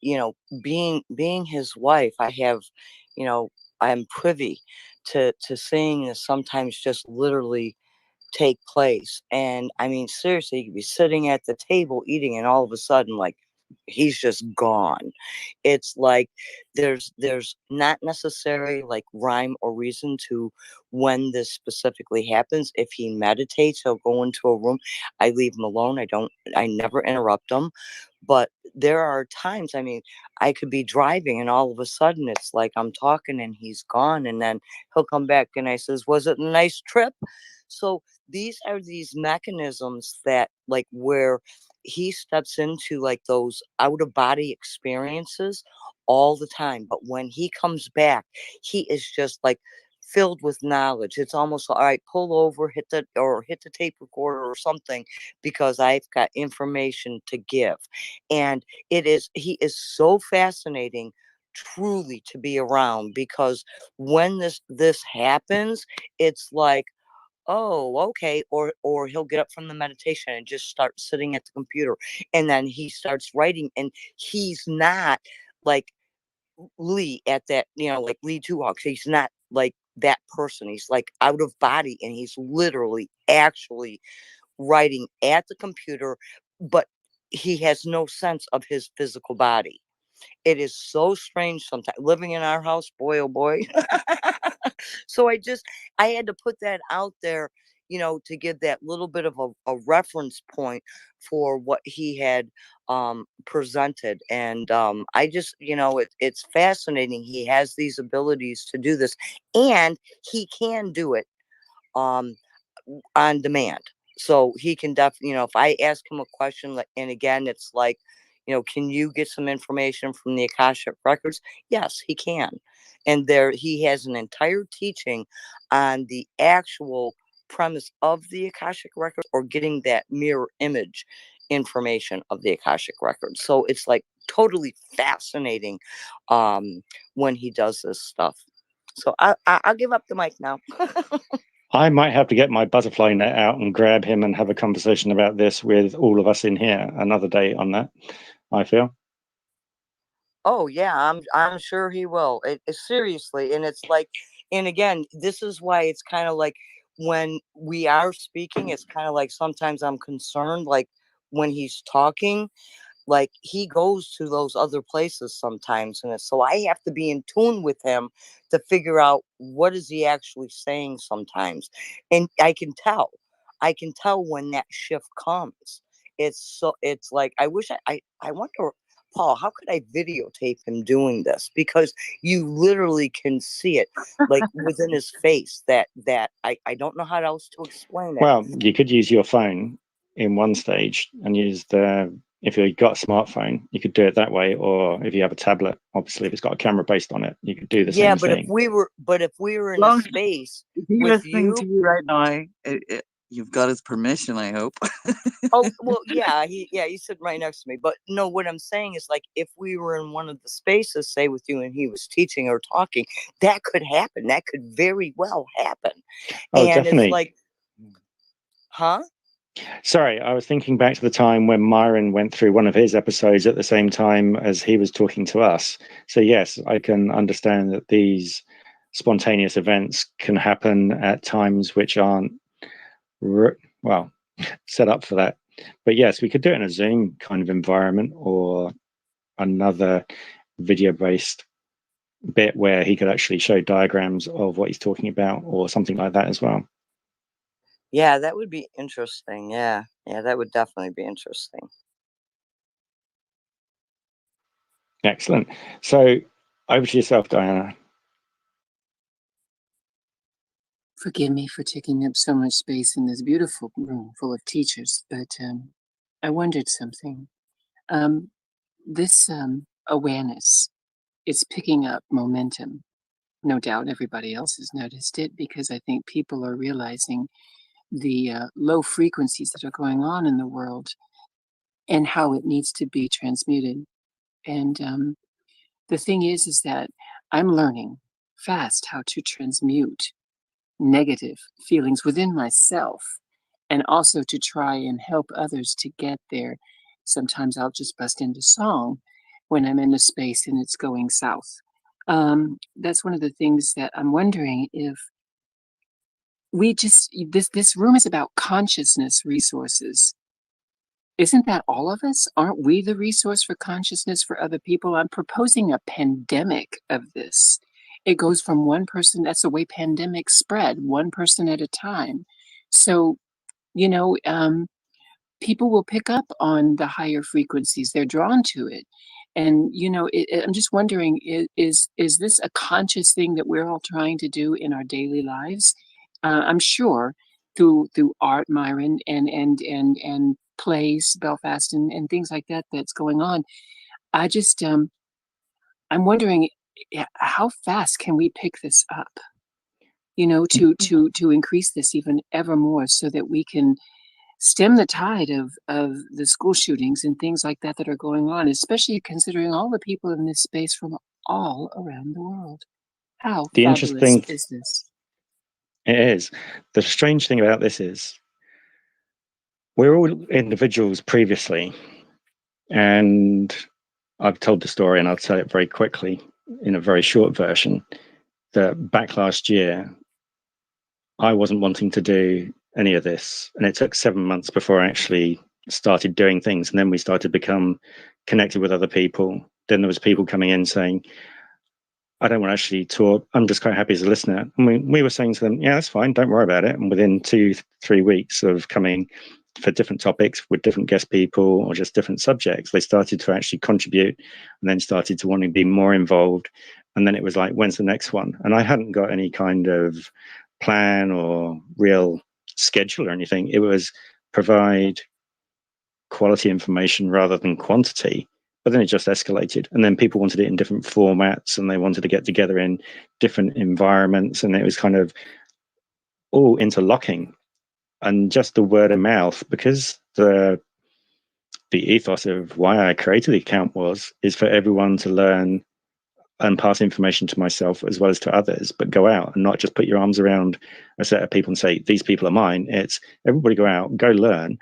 being his wife, I have, I'm privy to seeing this sometimes just literally take place. And I mean, seriously, you could be sitting at the table eating, and all of a sudden, like, he's just gone. It's like there's not necessarily like rhyme or reason to when this specifically happens. If he meditates, he'll go into a room. I leave him alone. I never interrupt him. But there are times, I mean, I could be driving and all of a sudden it's like I'm talking and he's gone, and then he'll come back and I says, "Was it a nice trip?" So these are these mechanisms that, like, where he steps into like those out of body experiences all the time. But when he comes back, he is just like filled with knowledge. It's almost all right, pull over, hit the tape recorder or something, because I've got information to give. And he is so fascinating truly to be around, because when this happens, it's like, oh, okay. Or he'll get up from the meditation and just start sitting at the computer, and then he starts writing, and he's not like Lee at that, like Lee Two Hawks. He's not like that person. He's like out of body, and he's literally actually writing at the computer, but he has no sense of his physical body. It is so strange sometimes living in our house, boy, oh boy. So I had to put that out there, to give that little bit of a reference point for what he had presented. And I just, it's fascinating. He has these abilities to do this, and he can do it on demand. So he can definitely, if I ask him a question, and again, it's like, can you get some information from the Akashic records? Yes, he can. And he has an entire teaching on the actual premise of the Akashic records, or getting that mirror image information of the Akashic records. So it's like totally fascinating when he does this stuff. So I'll give up the mic now. I might have to get my butterfly net out and grab him and have a conversation about this with all of us in here another day on that, I feel. Oh yeah, I'm sure he will. Seriously, and it's like, and again, this is why it's kind of like when we are speaking, it's kind of like sometimes I'm concerned, like when he's talking, like he goes to those other places sometimes, and so I have to be in tune with him to figure out what is he actually saying sometimes. And I can tell when that shift comes. It's like, I wish I wonder, Paul, how could I videotape him doing this? Because you literally can see it like within his face, that I don't know how else to explain it. Well, you could use your phone in one stage and use if you've got a smartphone, you could do it that way. Or if you have a tablet, obviously, if it's got a camera based on it, you could do the same thing. If we were in a space with listening to you right now, you've got his permission, I hope. Oh, well, yeah, he's sitting right next to me. But no, what I'm saying is, like, if we were in one of the spaces, say with you, and he was teaching or talking, that could happen. That could very well happen. Oh, and definitely. It's like, huh? Sorry, I was thinking back to the time when Myron went through one of his episodes at the same time as he was talking to us. So yes, I can understand that these spontaneous events can happen at times which aren't set up for that. But yes, we could do it in a Zoom kind of environment, or another video-based bit where he could actually show diagrams of what he's talking about, or something like that as well. Yeah, that would be interesting. Yeah, that would definitely be interesting. Excellent. So over to yourself, Diana. Forgive me for taking up so much space in this beautiful room full of teachers, but I wondered something. this awareness is picking up momentum. No doubt everybody else has noticed it, because I think people are realizing the low frequencies that are going on in the world and how it needs to be transmuted. And the thing is that I'm learning fast how to transmute negative feelings within myself, and also to try and help others to get there. Sometimes I'll just bust into song when I'm in a space and it's going south. That's one of the things that I'm wondering if we just, this room is about consciousness resources. Isn't that all of us? Aren't we the resource for consciousness for other people? I'm proposing a pandemic of this. It goes from one person, that's the way pandemics spread, one person at a time. So, you know, people will pick up on the higher frequencies. They're drawn to it. And, you know, I'm just wondering, is this a conscious thing that we're all trying to do in our daily lives? I'm sure through art, Myron, and plays, Belfast, and things like that that's going on. I just, I'm wondering, how fast can we pick this up? You know, to increase this even ever more, so that we can stem the tide of the school shootings and things like that that are going on, especially considering all the people in this space from all around the world. How The fabulous interesting is this? It is. The strange thing about this is we're all individuals previously, and I've told the story and I'll tell it very quickly in a very short version, that back last year, I wasn't wanting to do any of this. And it took 7 months before I actually started doing things. And then we started to become connected with other people. Then there was people coming in saying, I don't want to actually talk. I'm just quite happy as a listener. And we were saying to them, yeah, that's fine. Don't worry about it. And within 2-3 weeks of coming for different topics with different guest people or just different subjects, they started to actually contribute, and then started to want to be more involved. And then it was like, when's the next one? And I hadn't got any kind of plan or real schedule or anything. It was provide quality information rather than quantity. But then it just escalated, and then people wanted it in different formats, and they wanted to get together in different environments, and it was kind of all interlocking. And just the word of mouth, because the ethos of why I created the account is for everyone to learn and pass information to myself as well as to others, but go out and not just put your arms around a set of people and say, these people are mine. It's everybody go out, go learn,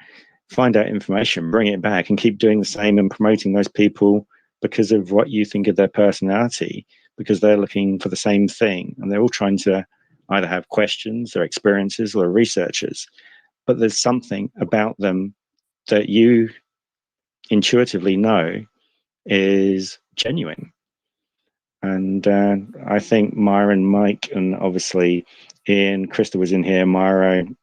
find out information, bring it back, and keep doing the same and promoting those people because of what you think of their personality, because they're looking for the same thing, and they're all trying to either have questions or experiences or researchers, but there's something about them that you intuitively know is genuine. And I think Myron, Mike, and obviously Ian, Krista was in here, Myro,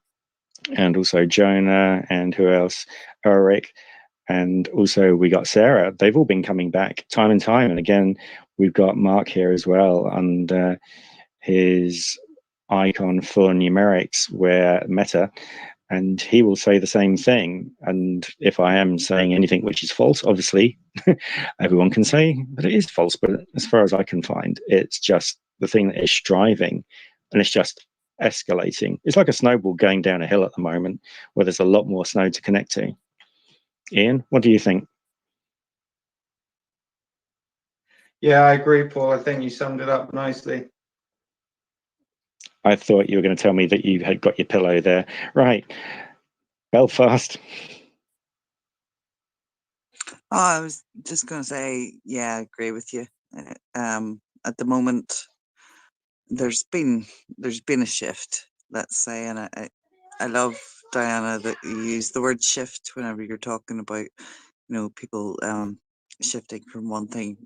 and also Jonah, and who else? Eric, and also we got Sarah. They've all been coming back time and time. And again, we've got Mark here as well, and his icon for numerics, where Meta, and he will say the same thing. And if I am saying anything which is false, obviously everyone can say that it is false. But as far as I can find, it's just the thing that is striving, and it's just escalating. It's like a snowball going down a hill at the moment, where there's a lot more snow to connect to. Ian, what do you think? Yeah, I agree, Paul. I think you summed it up nicely. I thought you were going to tell me that you had got your pillow there. Right. Belfast. Oh, I was just going to say, yeah, I agree with you. At the moment, there's been a shift, let's say, and I love, Diana, that you use the word shift whenever you're talking about, people shifting from one thing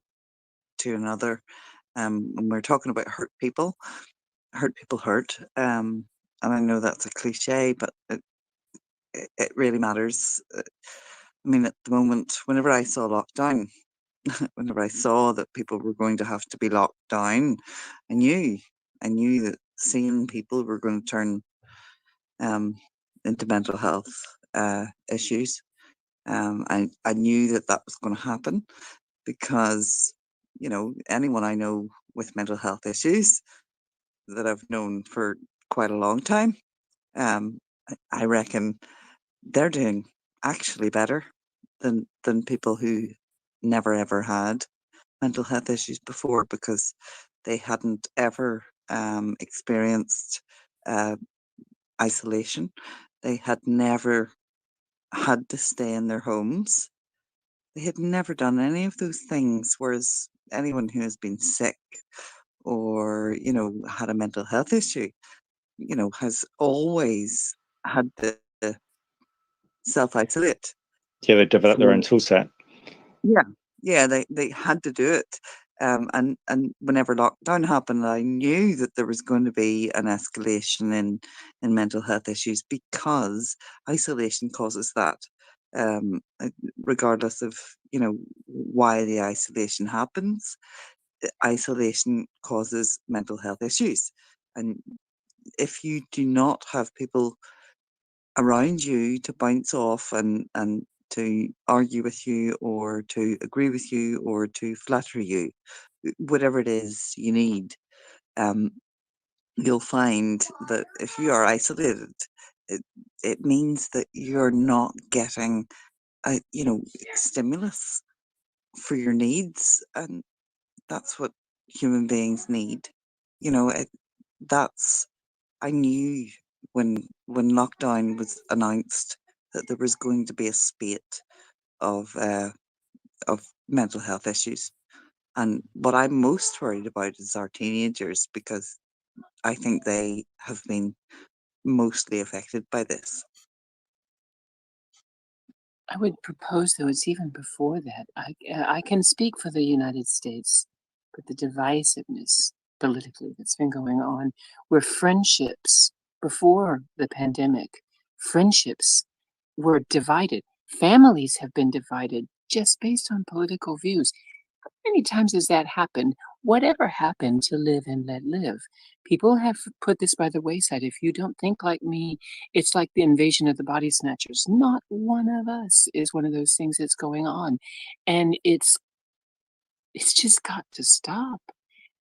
to another. When we're talking about hurt people hurt. And I know that's a cliche, but it really matters. I mean, at the moment, whenever I saw lockdown, whenever I saw that people were going to have to be locked down, I knew that seeing people were going to turn into mental health issues. I knew that was going to happen. because, you know, anyone I know with mental health issues that I've known for quite a long time, I reckon they're doing actually better than people who never ever had mental health issues before, because they hadn't ever experienced isolation. They had never had to stay in their homes. They had never done any of those things, whereas anyone who has been sick or, you know, had a mental health issue, you know, has always had to self-isolate. Yeah, they develop their own So, tool set. yeah, they had to do it. And whenever lockdown happened, I knew that there was going to be an escalation in mental health issues, because isolation causes that. Regardless of, you know, why the isolation happens, isolation causes mental health issues. And if you do not have people around you to bounce off and to argue with you or to agree with you or to flatter you, whatever it is you need, um, you'll find that if you are isolated, it, it means that you're not getting a, you know, stimulus for your needs, and that's what human beings need. You know, that's I knew when lockdown was announced that there was going to be a spate of mental health issues. And what I'm most worried about is our teenagers, because I think they have been mostly affected by this. I would propose, though, it's even before that. I can speak for the United States, but the divisiveness politically that's been going on, where friendships before the pandemic, friendships were divided. Families have been divided just based on political views. How many times has that happened? Whatever happened to live and let live? People have put this by the wayside. If you don't think like me, it's like the invasion of the body snatchers. Not one of us is one of those things that's going on. And it's just got to stop.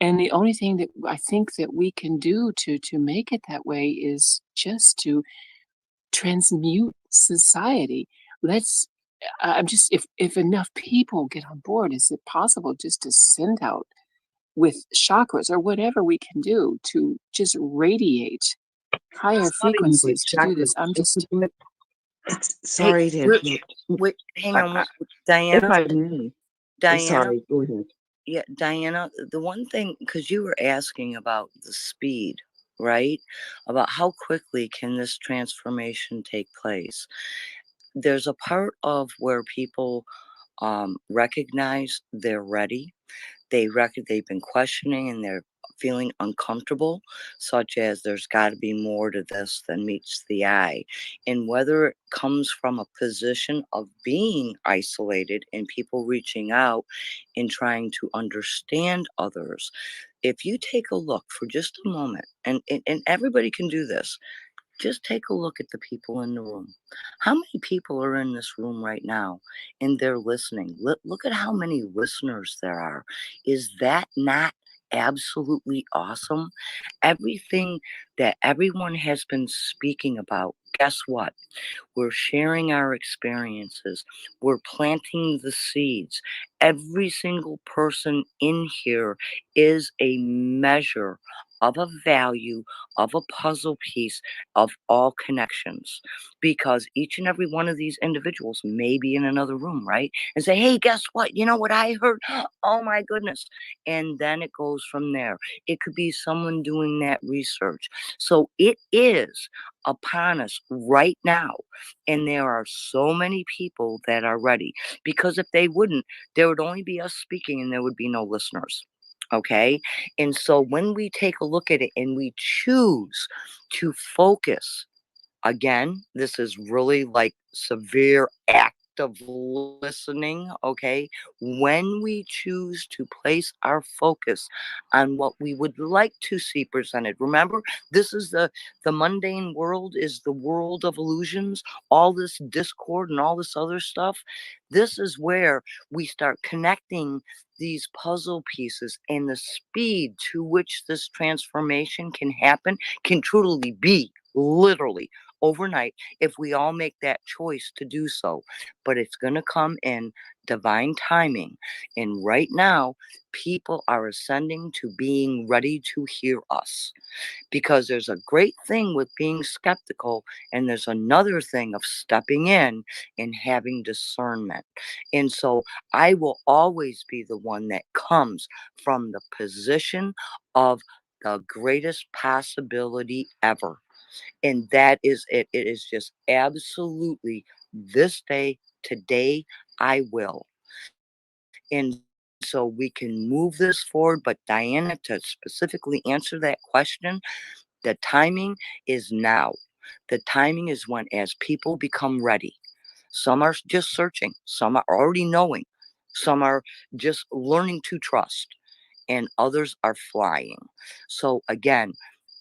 And the only thing that I think that we can do to make it that way is just to transmute society. Let's I'm just if enough people get on board, is it possible just to send out with chakras or whatever we can do to just radiate higher It's not even about frequencies to do this? chakras. I'm just It's Hey, sorry to wait, interrupt. wait, hang I, on, I, if Diana. I may. Diana, Sorry, go ahead. yeah, Diana, the one thing, because you were asking about the speed, right? About how quickly can this transformation take place? There's a part of where people recognize they're ready. They've been questioning and they're feeling uncomfortable, such as there's got to be more to this than meets the eye. And whether it comes from a position of being isolated and people reaching out and trying to understand others, if you take a look for just a moment, and everybody can do this, just take a look at the people in the room. How many people are in this room right now and they're listening? Look at how many listeners there are. Is that not absolutely awesome? Everything that everyone has been speaking about, guess what? We're sharing our experiences. We're planting the seeds. Every single person in here is a measure of a value, of a puzzle piece, of all connections. Because each and every one of these individuals may be in another room, right? And say, hey, guess what? You know what I heard? Oh my goodness. And then it goes from there. It could be someone doing that research. So it is upon us right now. And there are so many people that are ready, because if they wouldn't, there would only be us speaking and there would be no listeners. Okay. And so when we take a look at it and we choose to focus, again, this is really like severe act of listening, okay? When we choose to place our focus on what we would like to see presented. Remember, this is the mundane world is the world of illusions, all this discord and all this other stuff. This is where we start connecting these puzzle pieces, and the speed to which this transformation can happen can truly be literally overnight if we all make that choice to do so. But it's going to come in divine timing. And right now, people are ascending to being ready to hear us, because there's a great thing with being skeptical, and there's another thing of stepping in and having discernment. And so I will always be the one that comes from the position of the greatest possibility ever. And that is it. It is just absolutely this day, today, I will. And so we can move this forward. But Diana, to specifically answer that question, the timing is now. The timing is when, as people become ready. Some are just searching, some are already knowing, some are just learning to trust, and others are flying. So again,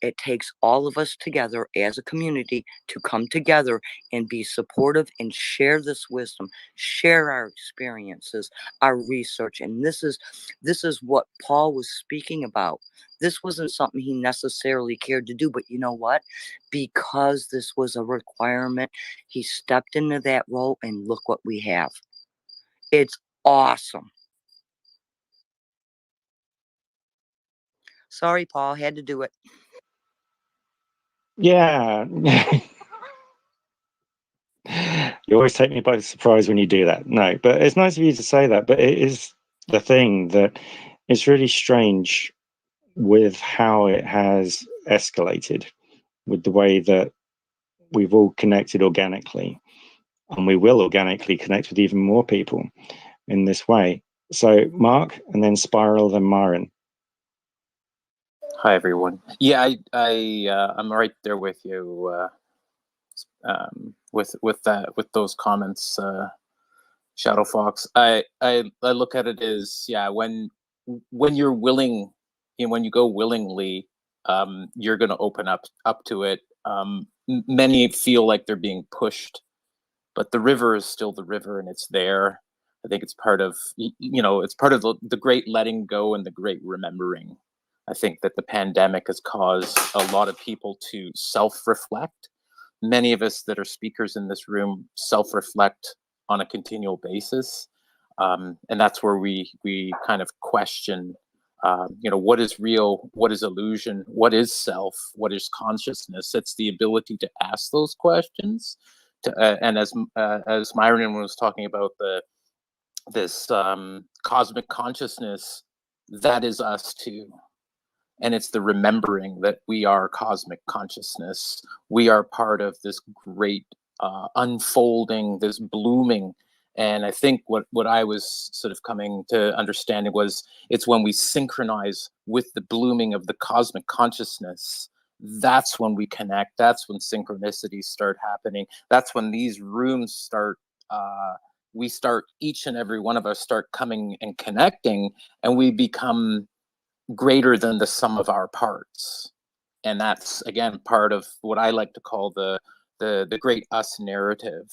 it takes all of us together as a community to come together and be supportive and share this wisdom, share our experiences, our research. And this is what Paul was speaking about. This wasn't something he necessarily cared to do, but you know what? Because this was a requirement, he stepped into that role, and look what we have. It's awesome. Sorry, Paul, had to do it. Yeah. You always take me by surprise when you do that. No, but it's nice of you to say that. But it is the thing that is really strange with how it has escalated, with the way that we've all connected organically, and we will organically connect with even more people in this way. So Mark, and then Spiral, then Myron. Hi everyone. Yeah, I'm right there with you with those comments, Shadow Fox. I look at it as, yeah, when you're willing, when you go willingly, you're going to open up to it. Many feel like they're being pushed, but the river is still the river, and it's there. I think it's part of, it's part of the great letting go and the great remembering. I think that the pandemic has caused a lot of people to self-reflect. Many of us that are speakers in this room self-reflect on a continual basis. And that's where we kind of question, what is real? What is illusion? What is self? What is consciousness? It's the ability to ask those questions. And as Myron was talking about this cosmic consciousness, that is us too. And it's the remembering that we are cosmic consciousness. We are part of this great unfolding, this blooming. And I think what I was sort of coming to understanding was, it's when we synchronize with the blooming of the cosmic consciousness, that's when we connect. That's when synchronicities start happening. That's when these rooms start, we start, each and every one of us start coming and connecting, and we become greater than the sum of our parts. And that's, again, part of what I like to call the great us narrative,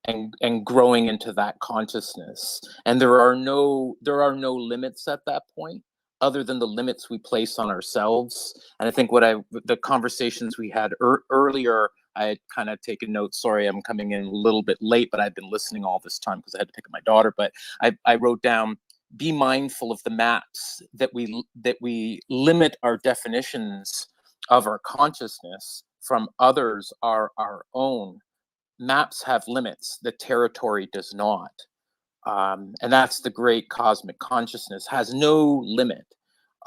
and growing into that consciousness. And there are no limits at that point, other than the limits we place on ourselves. And I think the conversations we had earlier, I had kind of taken notes. Sorry, I'm coming in a little bit late, but I've been listening all this time because I had to pick up my daughter. But I wrote down, be mindful of the maps that we limit our definitions of our consciousness from others are our own. Maps have limits, the territory does not. And that's the great cosmic consciousness, has no limit.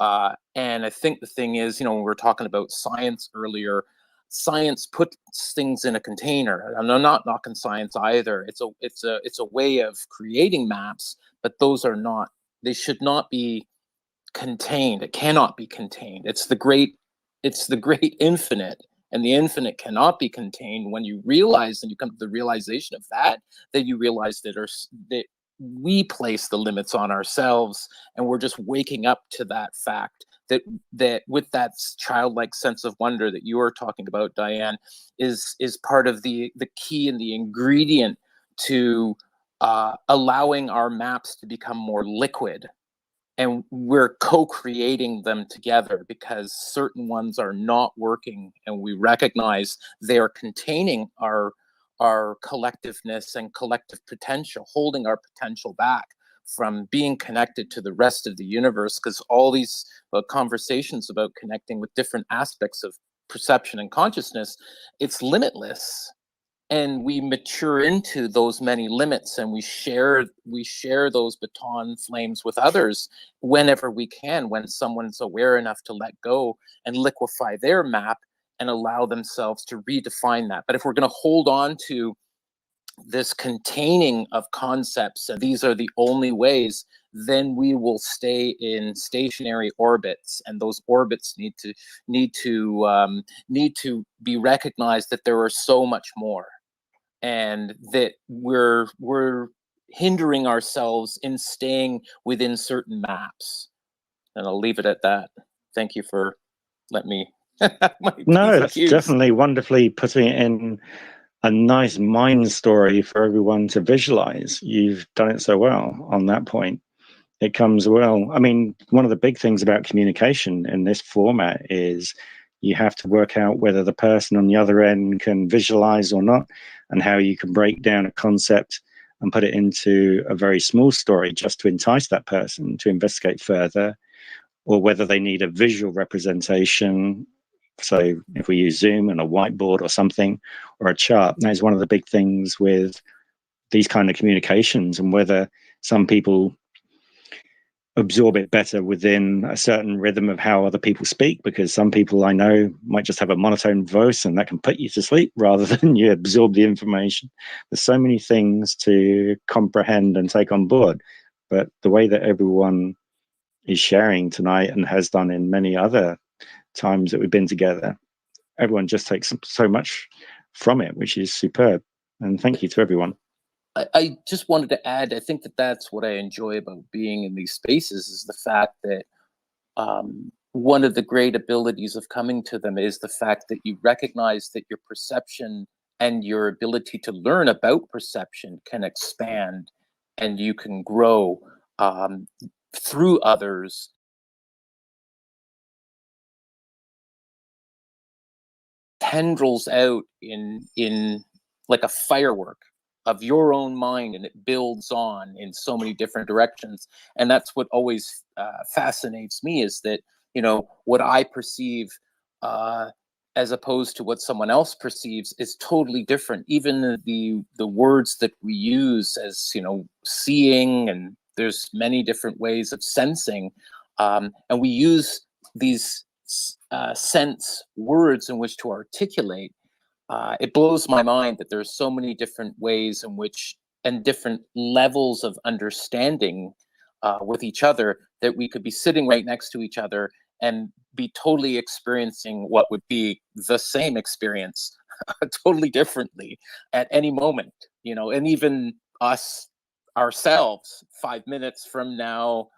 And I think the thing is, when we were talking about science earlier, science puts things in a container. And I'm not knocking science either. It's a way of creating maps, but they should not be contained. It cannot be contained. It's the great infinite, and the infinite cannot be contained, when you realize, and you come to the realization of that you realize that we place the limits on ourselves, and we're just waking up to that fact that with that childlike sense of wonder that you are talking about, Diane, is part of the key and the ingredient to allowing our maps to become more liquid. And we're co-creating them together because certain ones are not working, and we recognize they are containing our collectiveness and collective potential, holding our potential back from being connected to the rest of the universe, because all these conversations about connecting with different aspects of perception and consciousness, it's limitless. And we mature into those many limits, and we share those baton flames with others whenever we can, when someone's aware enough to let go and liquefy their map and allow themselves to redefine that. But if we're going to hold on to this containing of concepts, and these are the only ways, then we will stay in stationary orbits, and those orbits need to be recognized that there are so much more, and that we're hindering ourselves in staying within certain maps. And I'll leave it at that. Thank you for letting me. No, that's definitely wonderfully putting it in a nice mind story for everyone to visualize. You've done it so well on that point. It comes well. I mean, one of the big things about communication in this format is you have to work out whether the person on the other end can visualize or not, and how you can break down a concept and put it into a very small story just to entice that person to investigate further, or whether they need a visual representation. So if we use Zoom and a whiteboard or something, or a chart, that is one of the big things with these kind of communications, and whether some people absorb it better within a certain rhythm of how other people speak, because some people I know might just have a monotone voice and that can put you to sleep rather than you absorb the information. There's so many things to comprehend and take on board, but the way that everyone is sharing tonight and has done in many other times that we've been together, everyone just takes so much from it, which is superb. And thank you to everyone. I just wanted to add, I think that's what I enjoy about being in these spaces, is the fact that one of the great abilities of coming to them is the fact that you recognize that your perception and your ability to learn about perception can expand, and you can grow through others. Tendrils out in like a firework of your own mind, and it builds on in so many different directions. And that's what always fascinates me, is that, you know, what I perceive as opposed to what someone else perceives is totally different. Even the words that we use as, you know, seeing, and there's many different ways of sensing, and we use these sense words in which to articulate. It blows my mind that there's so many different ways in which, and different levels of understanding with each other, that we could be sitting right next to each other and be totally experiencing what would be the same experience totally differently at any moment, you know. And even us ourselves 5 minutes from now,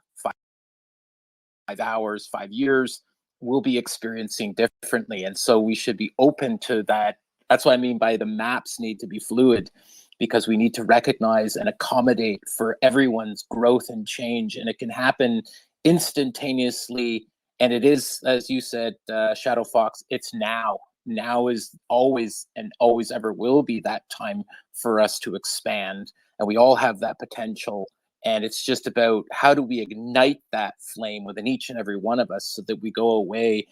5 hours, 5 years, we'll be experiencing differently. And so we should be open to that. That's what I mean by the maps need to be fluid, because we need to recognize and accommodate for everyone's growth and change. And it can happen instantaneously. And it is, as you said, Shadow Fox, it's now. Now is always and always ever will be that time for us to expand. And we all have that potential. And it's just about how do we ignite that flame within each and every one of us, so that we go away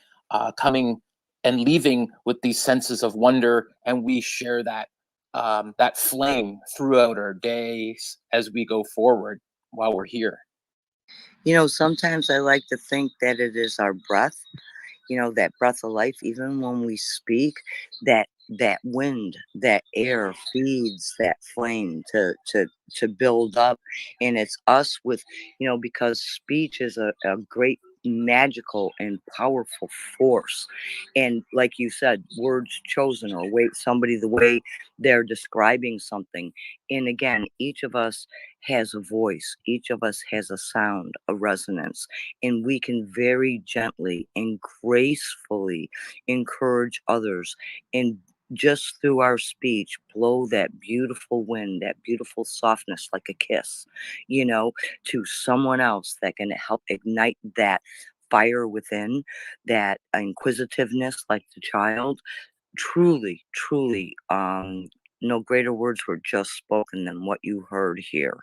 coming and leaving with these senses of wonder, and we share that that flame throughout our days as we go forward while we're here. You know, sometimes I like to think that it is our breath, you know, that breath of life. Even when we speak, that wind, that air feeds that flame to build up. And it's us with, you know, because speech is a great magical and powerful force. And like you said, words chosen, or somebody the way they're describing something. And again, each of us has a voice, each of us has a sound, a resonance, and we can very gently and gracefully encourage others, and just through our speech blow that beautiful wind, that beautiful softness, like a kiss, to someone else that can help ignite that fire within, that inquisitiveness, like the child. Truly, truly, no greater words were just spoken than what you heard here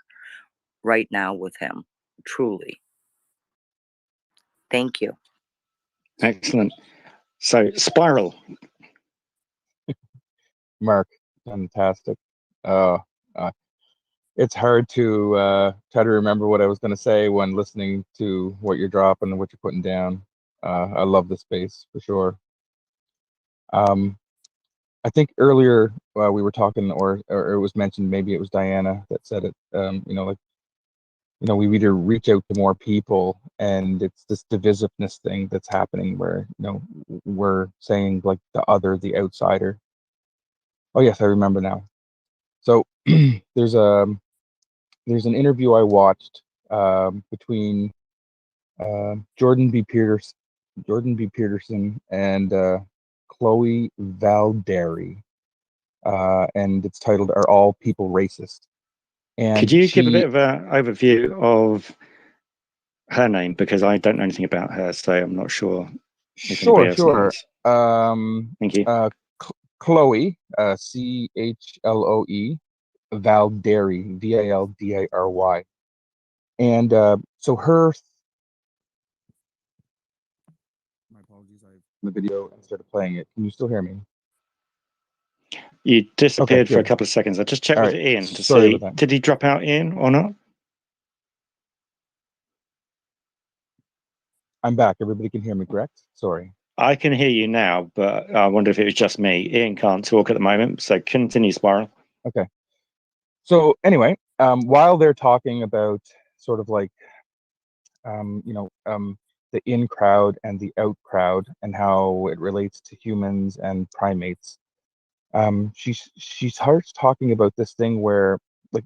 right now with him. Truly. Thank you. Excellent. So, Spiral. Mark, fantastic. Uh, it's hard to try to remember what I was going to say when listening to what you're dropping and what you're putting down. I love the space for sure. I think earlier we were talking, or it was mentioned, maybe it was Diana that said it. We either reach out to more people, and it's this divisiveness thing that's happening where we're saying like the other, the outsider. Oh yes, I remember now. So there's an interview I watched between Jordan B. Peterson and Chloe Valderi, and it's titled "Are All People Racist?" And could you give a bit of an overview of her name, because I don't know anything about her, so I'm not sure if anybody else knows. Thank you. Chloe, Chloe Valderi, Valdary, and so her. My apologies, I the video and started playing it. Can you still hear me? You disappeared for a couple of seconds. I just checked with Ian to see, did he drop out, Ian, or not? I'm back. Everybody can hear me, correct? Sorry. I can hear you now, but I wonder if it was just me. Ian can't talk at the moment, so continue, Spiral. Okay. So anyway, while they're talking about sort of like, the in crowd and the out crowd and how it relates to humans and primates, she starts talking about this thing where, like,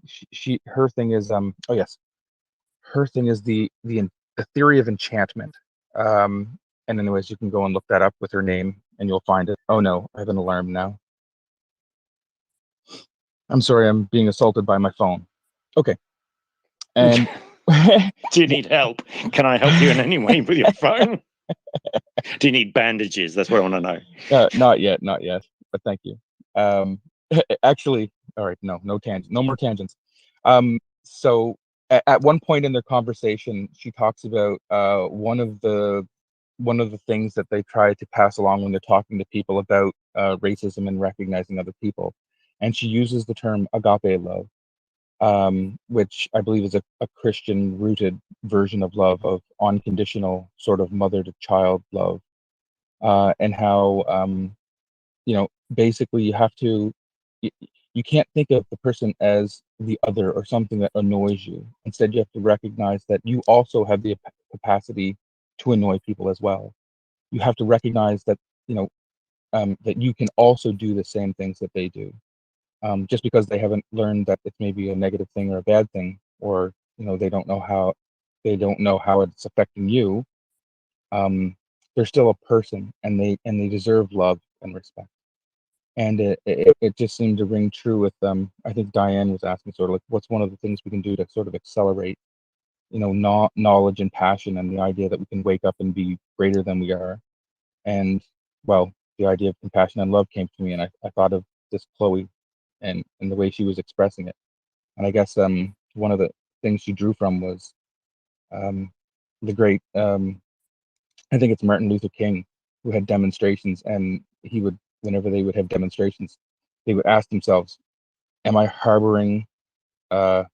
her thing is her thing is the theory of enchantment. And anyways, you can go and look that up with her name and you'll find it. Oh no, I have an alarm now. I'm sorry, I'm being assaulted by my phone. Okay. And do you need help? Can I help you in any way with your phone? Do you need bandages? That's what I want to know. Not yet, but thank you. Actually, all right, no more tangents. So at one point in their conversation, she talks about one of the things that they try to pass along when they're talking to people about racism and recognizing other people, and she uses the term agape love, which I believe is a Christian rooted version of love, of unconditional sort of mother to child love, and how basically you have to you can't think of the person as the other or something that annoys you. Instead, you have to recognize that you also have the capacity to annoy people as well. You have to recognize that that you can also do the same things that they do. Just because they haven't learned that it's maybe a negative thing or a bad thing, or they don't know how it's affecting you. They're still a person, and they deserve love and respect. And it just seemed to ring true with them. I think Diane was asking sort of like, what's one of the things we can do to sort of accelerate, knowledge and passion, and the idea that we can wake up and be greater than we are. And well, the idea of compassion and love came to me, and I thought of this Chloe and the way she was expressing it. And I guess one of the things she drew from was the great, I think it's Martin Luther King, who had demonstrations, and he would, whenever they would have demonstrations, they would ask themselves, am I harboring a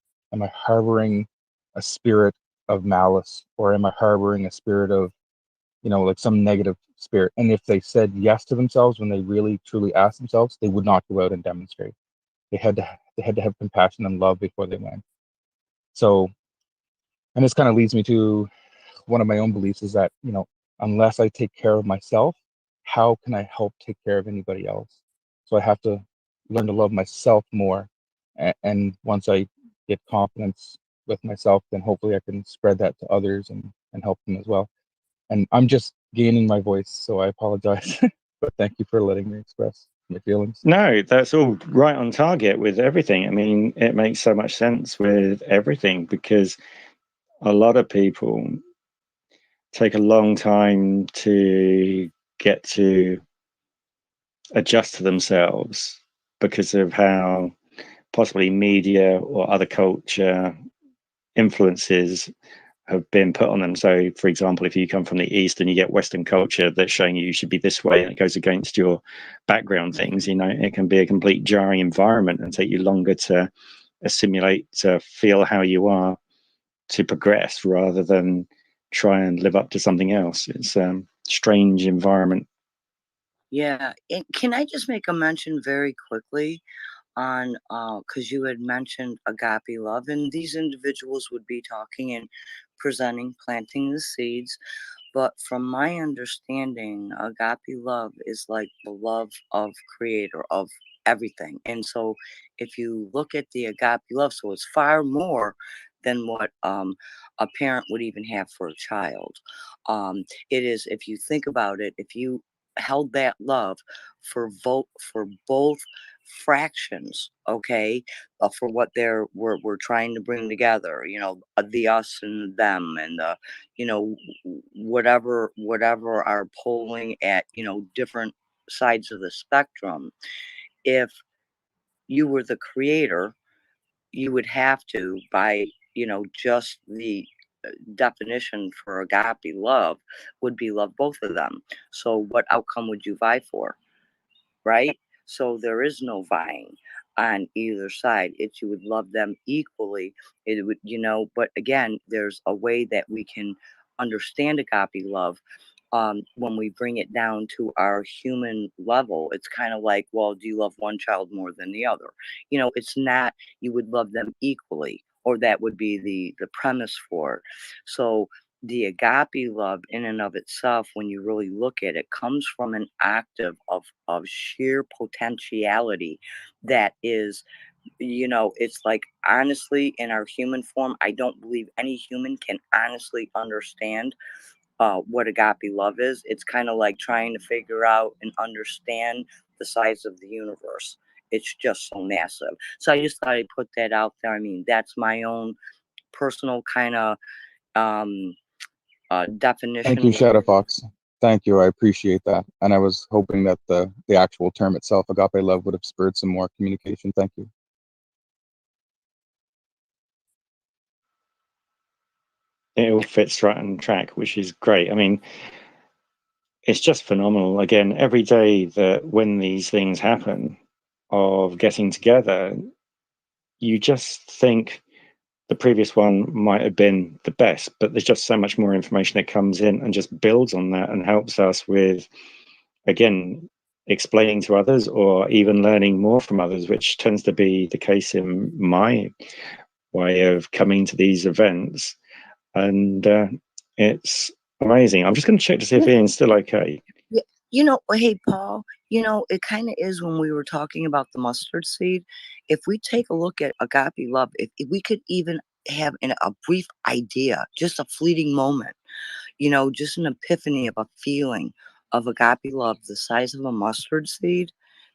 spirit of malice, or am I harboring a spirit of, like some negative spirit? And if they said yes to themselves, when they really truly asked themselves, they would not go out and demonstrate. They had to have compassion and love before they went. So, and this kind of leads me to one of my own beliefs is that, you know, unless I take care of myself, how can I help take care of anybody else? So I have to learn to love myself more. And once I get confidence with myself, then hopefully I can spread that to others and help them as well. And I'm just gaining my voice, so I apologize. But thank you for letting me express my feelings. No, that's all right on target with everything. I mean, it makes so much sense with everything, because a lot of people take a long time to get to adjust to themselves because of how possibly media or other culture influences have been put on them. So, for example, if you come from the East and you get Western culture that's showing you should be this way and it goes against your background things, you know, it can be a complete jarring environment and take you longer to assimilate, to feel how you are, to progress, rather than try and live up to something else. It's a strange environment. Yeah. And can I just make a mention very quickly on, because you had mentioned agape love, and these individuals would be talking and presenting, planting the seeds. But from my understanding, agape love is like the love of creator of everything. And so if you look at the agape love, so it's far more than what a parent would even have for a child. It is, if you think about it, if you held that love for both fractions, okay, for what we're trying to bring together, you know, the us and them, and the, you know, whatever are polling at, you know, different sides of the spectrum. If you were the creator, you would have to, by, you know, just the definition for agape love would be love both of them. So what outcome would you vie for? Right? So there is no vying on either side. It's, you would love them equally. It would, you know, but again, there's a way that we can understand agape love. When we bring it down to our human level, it's kind of like, well, do you love one child more than the other? You know, it's not, you would love them equally, or that would be the premise for it. So the agape love in and of itself, when you really look at it, comes from an octave of sheer potentiality that is, you know, it's like, honestly, in our human form, I don't believe any human can honestly understand what agape love is. It's kind of like trying to figure out and understand the size of the universe. It's just so massive. So I just thought I'd put that out there. I mean, that's my own personal kind of definition. Thank you, Shadow Fox. Thank you. I appreciate that. And I was hoping that the actual term itself, agape love, would have spurred some more communication. Thank you. It all fits right on track, which is great. I mean, it's just phenomenal. Again, every day that when these things happen of getting together, you just think the previous one might have been the best, but there's just so much more information that comes in and just builds on that and helps us with, again, explaining to others or even learning more from others, which tends to be the case in my way of coming to these events. And it's amazing. I'm just going to check to see if Ian's still okay. Yeah, you know, hey, Paul, you know, it kind of is when we were talking about the mustard seed. If we take a look at agape love, if we could even have a brief idea, just a fleeting moment, you know, just an epiphany of a feeling of agape love the size of a mustard seed,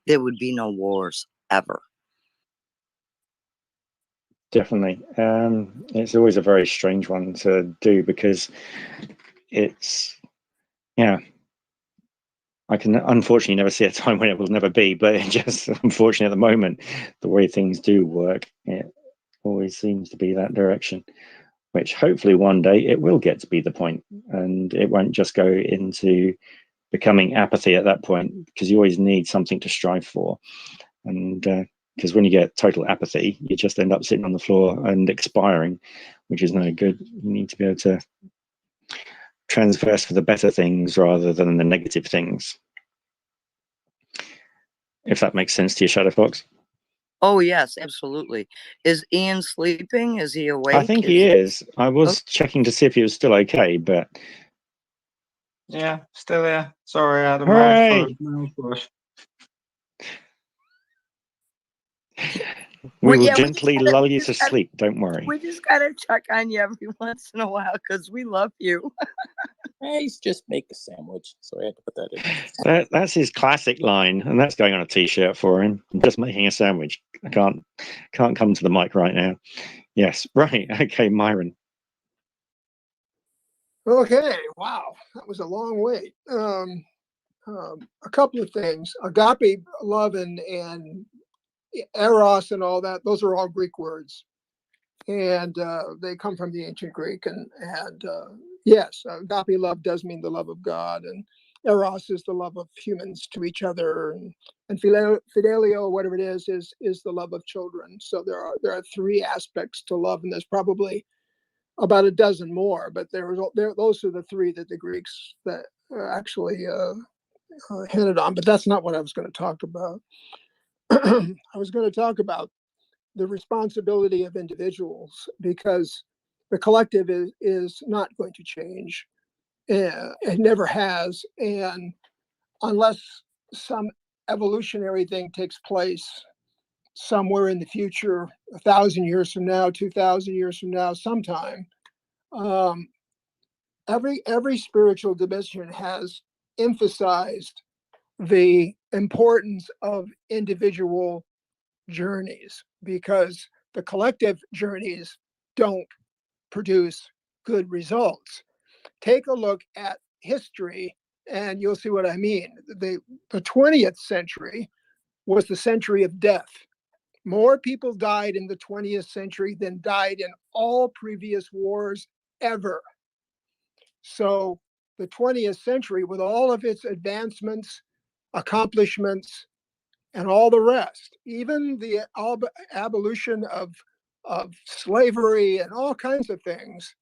there would be no wars ever. Definitely. It's always a very strange one to do because it's, yeah, I can unfortunately never see a time when it will never be, but it just, unfortunately, at the moment, the way things do work, it always seems to be that direction, which hopefully one day it will get to be the point, and it won't just go into becoming apathy at that point, because you always need something to strive for. And because when you get total apathy, you just end up sitting on the floor and expiring, which is no good. You need to be able to transverse for the better things rather than the negative things. If that makes sense to you, Shadow Fox. Oh yes, absolutely. Is Ian sleeping? Is he awake? I think he is. I was checking to see if he was still okay, but Yeah, still here. Sorry, I had a hooray! mouthwash. We will Yeah, gently lull you to sleep. Don't worry. we just gotta check on you every once in a while because we love you. He's just make a sandwich, so I had to put that in. That's his classic line, and that's going on a T-shirt for him. I'm just making a sandwich. I can't come to the mic right now. Yes, right. Okay, Myron. Okay, wow, that was a long wait. A couple of things. Agape, love, and eros and all that, those are all Greek words. And they come from the ancient Greek. And yes, agape love does mean the love of God. And eros is the love of humans to each other. And fidelio, whatever it is the love of children. So there are three aspects to love, and there's probably about a dozen more, but those are the three that the Greeks that actually hinted on. But that's not what I was going to talk about. I was going to talk about the responsibility of individuals, because the collective is not going to change. It never has. And unless some evolutionary thing takes place somewhere in the future, 1,000 years from now, 2,000 years from now, sometime, every spiritual dimension has emphasized the importance of individual journeys, because the collective journeys don't produce good results. Take a look at history and you'll see what I mean. The 20th century was the century of death. More people died in the 20th century than died in all previous wars ever. So the 20th century, with all of its advancements, accomplishments, and all the rest, even the abolition of slavery and all kinds of things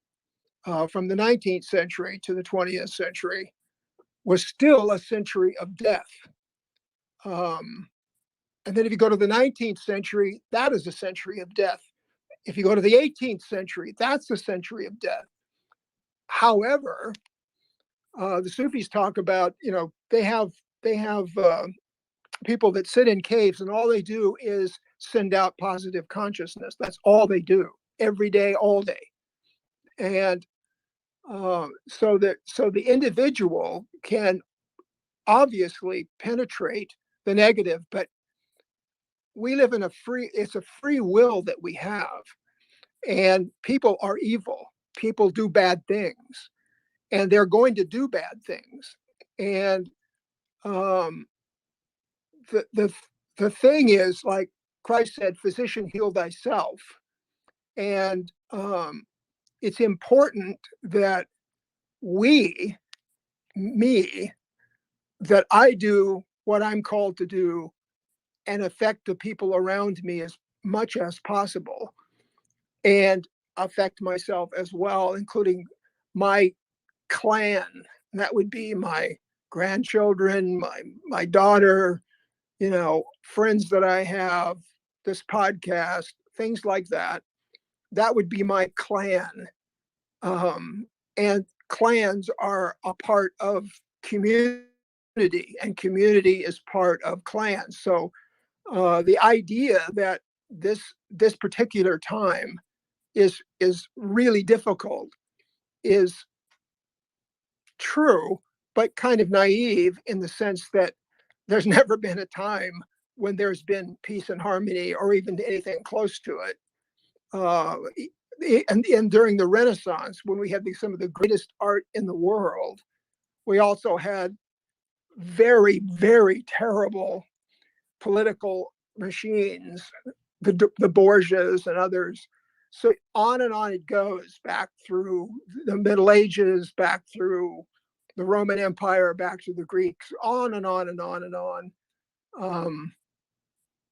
from the 19th century to the 20th century, was still a century of death. And then if you go to the 19th century, that is a century of death. If you go to the 18th century, that's a century of death. However, the Sufis talk about, they have people that sit in caves and all they do is send out positive consciousness. That's all they do every day, all day. And so the individual can obviously penetrate the negative, but we live in it's a free will that we have, and people are evil. People do bad things, and they're going to do bad things. And the thing is, like Christ said, physician, heal thyself. And it's important that that I do what I'm called to do and affect the people around me as much as possible, and affect myself as well, including my clan. That would be my grandchildren, my daughter, friends that I have, this podcast, things like that. That would be my clan. And clans are a part of community, and community is part of clans. So the idea that this particular time is really difficult is true, but kind of naive, in the sense that there's never been a time when there's been peace and harmony, or even anything close to it. And during the Renaissance, when we had some of the greatest art in the world, we also had very, very terrible political machines, the Borgias and others. So on and on it goes, back through the Middle Ages, back through the Roman Empire, back to the Greeks, on and on and on and on.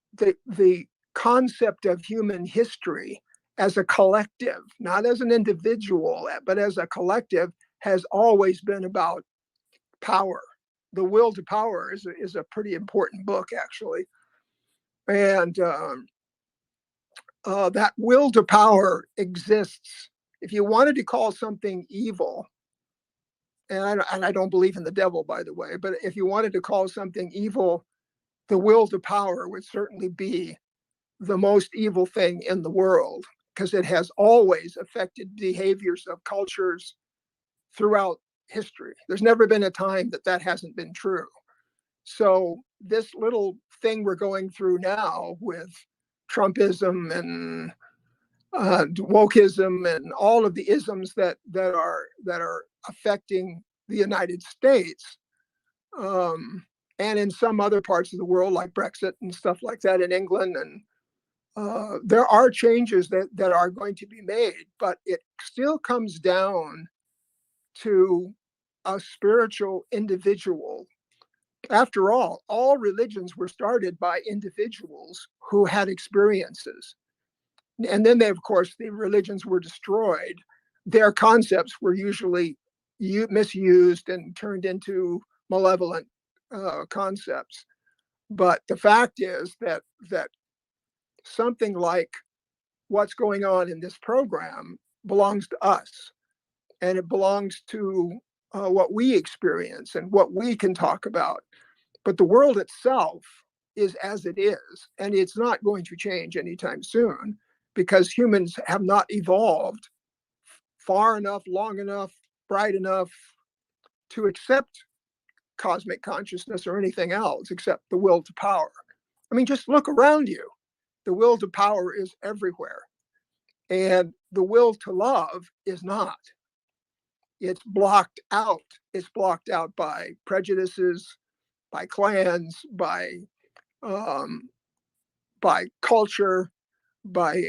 The concept of human history as a collective, not as an individual, but as a collective, has always been about power. The Will to Power is a pretty important book, actually. And that will to power exists. If you wanted to call something evil, and I don't believe in the devil, by the way, but if you wanted to call something evil, the will to power would certainly be the most evil thing in the world, because it has always affected behaviors of cultures throughout history. There's never been a time that that hasn't been true. So this little thing we're going through now with Trumpism and wokeism and all of the isms that are affecting the United States, and in some other parts of the world, like Brexit and stuff like that in England, and there are changes that are going to be made, but it still comes down to a spiritual individual. After all religions were started by individuals who had experiences. And then of course, the religions were destroyed. Their concepts were usually misused and turned into malevolent concepts. But the fact is that something like what's going on in this program belongs to us, and it belongs to what we experience and what we can talk about. But the world itself is as it is, and it's not going to change anytime soon, because humans have not evolved far enough, long enough, bright enough to accept cosmic consciousness or anything else except the will to power. I mean, just look around you. The will to power is everywhere. And the will to love is not. It's blocked out. It's blocked out by prejudices, by clans, by culture, by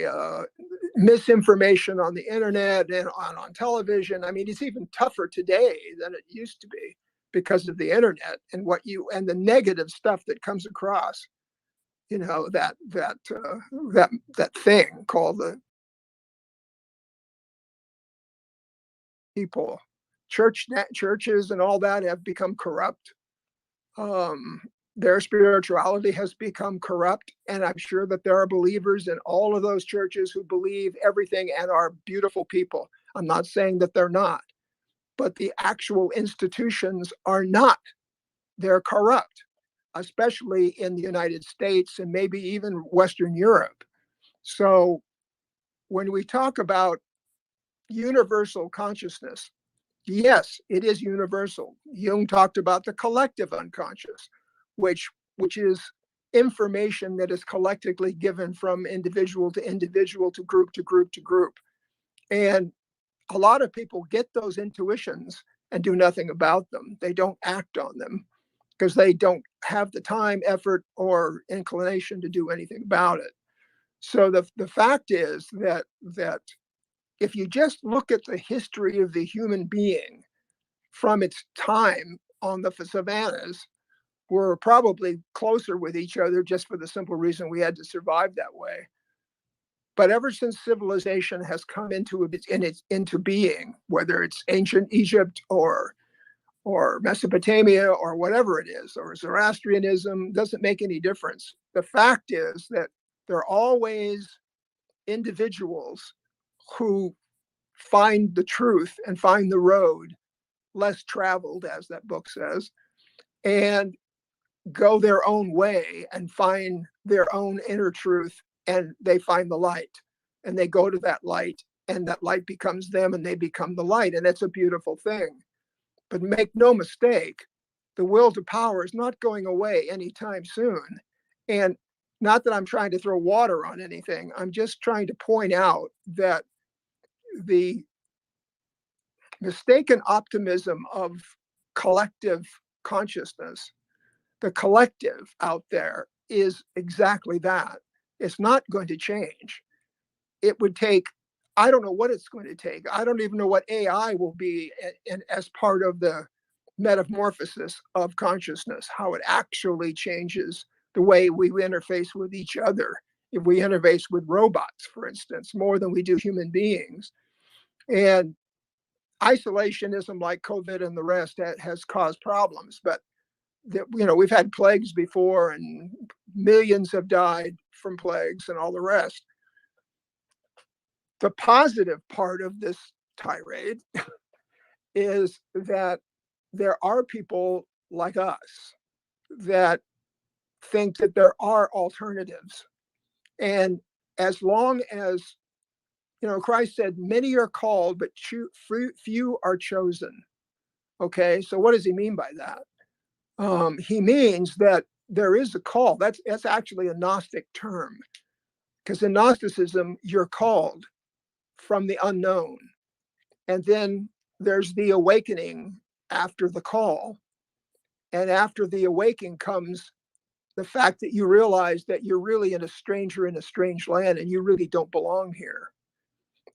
misinformation on the internet and on television. I mean, it's even tougher today than it used to be because of the internet and the negative stuff that comes across. You know, that thing called the people. Churches and all that have become corrupt. Their spirituality has become corrupt, and I'm sure that there are believers in all of those churches who believe everything and are beautiful people. I'm not saying that they're not, but the actual institutions are not. They're corrupt, especially in the United States and maybe even Western Europe. So when we talk about universal consciousness, yes, it is universal. Jung talked about the collective unconscious, which is information that is collectively given from individual to individual, to group to group to group. And a lot of people get those intuitions and do nothing about them. They don't act on them because they don't have the time, effort, or inclination to do anything about it. So the fact is that if you just look at the history of the human being from its time on the savannas, we're probably closer with each other just for the simple reason we had to survive that way. But ever since civilization has come into being, whether it's ancient Egypt or Mesopotamia or whatever it is, or Zoroastrianism, doesn't make any difference. The fact is that there are always individuals who find the truth and find the road less traveled, as that book says, and go their own way and find their own inner truth, and they find the light, and they go to that light, and that light becomes them, and they become the light, and it's a beautiful thing. But make no mistake, the will to power is not going away anytime soon. And not that I'm trying to throw water on anything, I'm just trying to point out that the mistaken optimism of collective consciousness, the collective out there, is exactly that. It's not going to change. It would take, I don't know what it's going to take. I don't even know what AI will be as part of the metamorphosis of consciousness, how it actually changes the way we interface with each other. If we interface with robots, for instance, more than we do human beings. And isolationism like COVID and the rest has caused problems, but we've had plagues before and millions have died from plagues and all the rest. The positive part of this tirade is that there are people like us that think that there are alternatives. And as long as, Christ said, many are called, but few are chosen. Okay, so what does he mean by that? He means that there is a call. That's actually a Gnostic term, because in Gnosticism, you're called from the unknown. And then there's the awakening after the call. And after the awakening comes the fact that you realize that you're really a stranger in a strange land and you really don't belong here,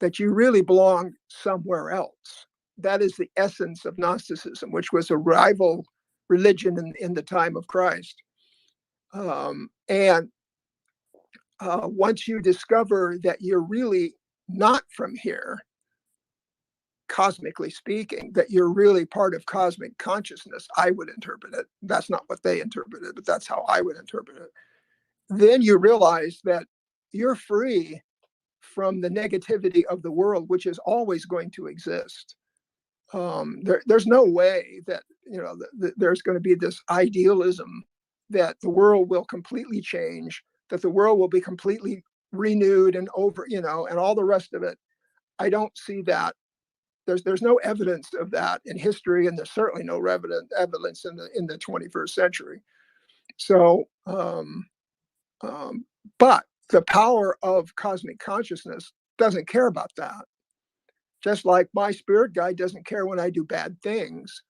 that you really belong somewhere else. That is the essence of Gnosticism, which was a rival religion in the time of Christ. And once you discover that you're really not from here, cosmically speaking, that you're really part of cosmic consciousness, I would interpret it. That's not what they interpreted, but that's how I would interpret it. Then you realize that you're free from the negativity of the world, which is always going to exist. There's no way that there's going to be this idealism that the world will completely change, that the world will be completely renewed and over, and all the rest of it. I don't see that. There's no evidence of that in history, and there's certainly no evidence in the 21st century. So, but the power of cosmic consciousness doesn't care about that. Just like my spirit guide doesn't care when I do bad things.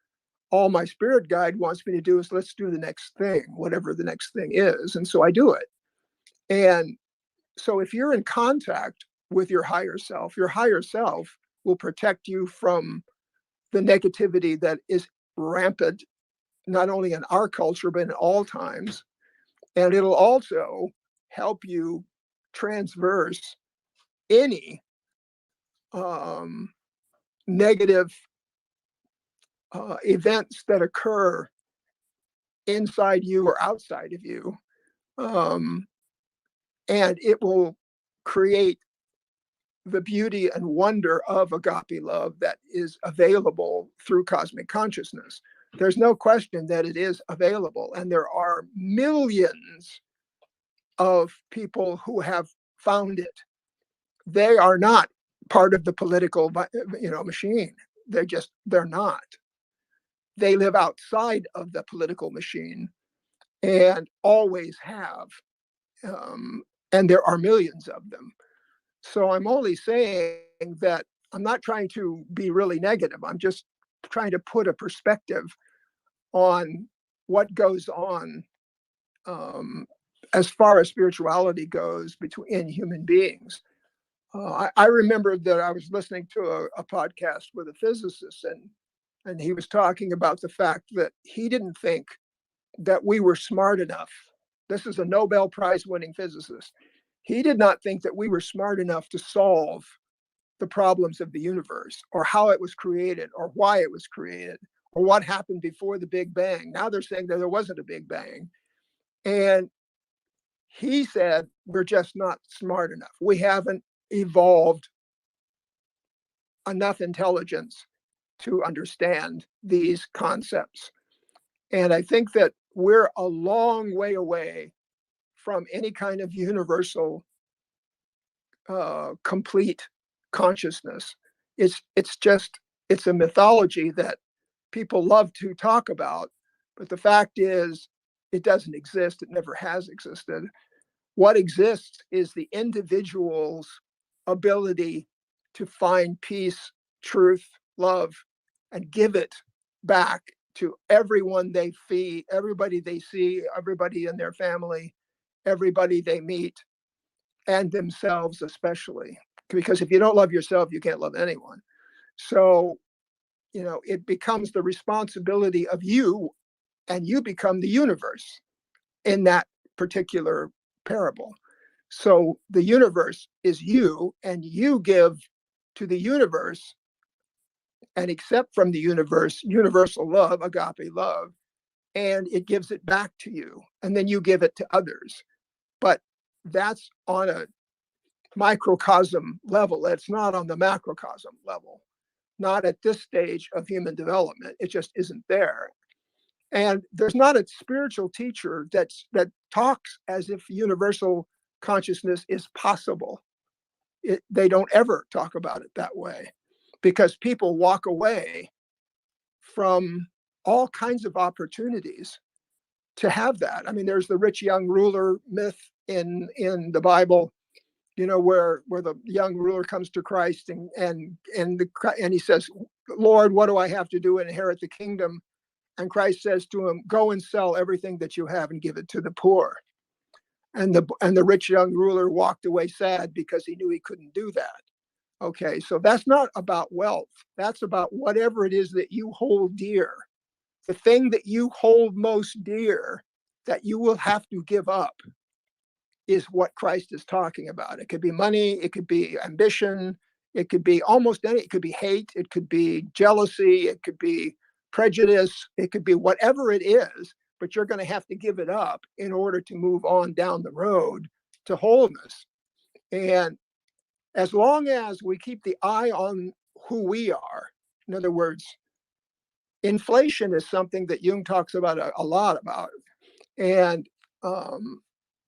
All my spirit guide wants me to do is, let's do the next thing, whatever the next thing is. And so I do it. And so if you're in contact with your higher self will protect you from the negativity that is rampant, not only in our culture, but in all times. And it'll also help you transverse any negative events that occur inside you or outside of you. And it will create the beauty and wonder of agape love that is available through cosmic consciousness. There's no question that it is available, and there are millions of people who have found it. They are not part of the political, machine. They're not. They live outside of the political machine and always have. And there are millions of them. So I'm only saying that I'm not trying to be really negative. I'm just trying to put a perspective on what goes on as far as spirituality goes in human beings. I remember that I was listening to a podcast with a physicist, and he was talking about the fact that he didn't think that we were smart enough. This is a Nobel Prize winning physicist. He did not think that we were smart enough to solve the problems of the universe, or how it was created, or why it was created, or what happened before the Big Bang. Now they're saying that there wasn't a Big Bang. And he said, we're just not smart enough. We haven't evolved enough intelligence to understand these concepts. And I think that we're a long way away from any kind of universal, complete consciousness. It's a mythology that people love to talk about, but the fact is it doesn't exist. It never has existed. What exists is the individual's ability to find peace, truth, love, and give it back to everyone they feed, everybody they see, everybody in their family, everybody they meet, and themselves especially. Because if you don't love yourself, you can't love anyone. So, it becomes the responsibility of you, and you become the universe in that particular parable. So the universe is you, and you give to the universe and accept from the universe universal love, agape love, and it gives it back to you, and then you give it to others. But that's on microcosm level. It's not on the macrocosm level, not at this stage of human development. It just isn't there. And there's not a spiritual teacher that talks as if universal consciousness is possible. They don't ever talk about it that way, because people walk away from all kinds of opportunities to have that. I mean, there's the rich young ruler myth in the Bible, you know, where the young ruler comes to Christ and he says, Lord, what do I have to do to inherit the kingdom? And Christ says to him, go and sell everything that you have and give it to the poor. And the rich young ruler walked away sad because he knew he couldn't do that. Okay, so that's not about wealth. That's about whatever it is that you hold dear. The thing that you hold most dear that you will have to give up is what Christ is talking about. It could be money, it could be ambition, it could be almost any, it could be hate, it could be jealousy, it could be prejudice, it could be whatever it is, but you're going to have to give it up in order to move on down the road to wholeness. And as long as we keep the eye on who we are, in other words, inflation is something that Jung talks about a lot about. And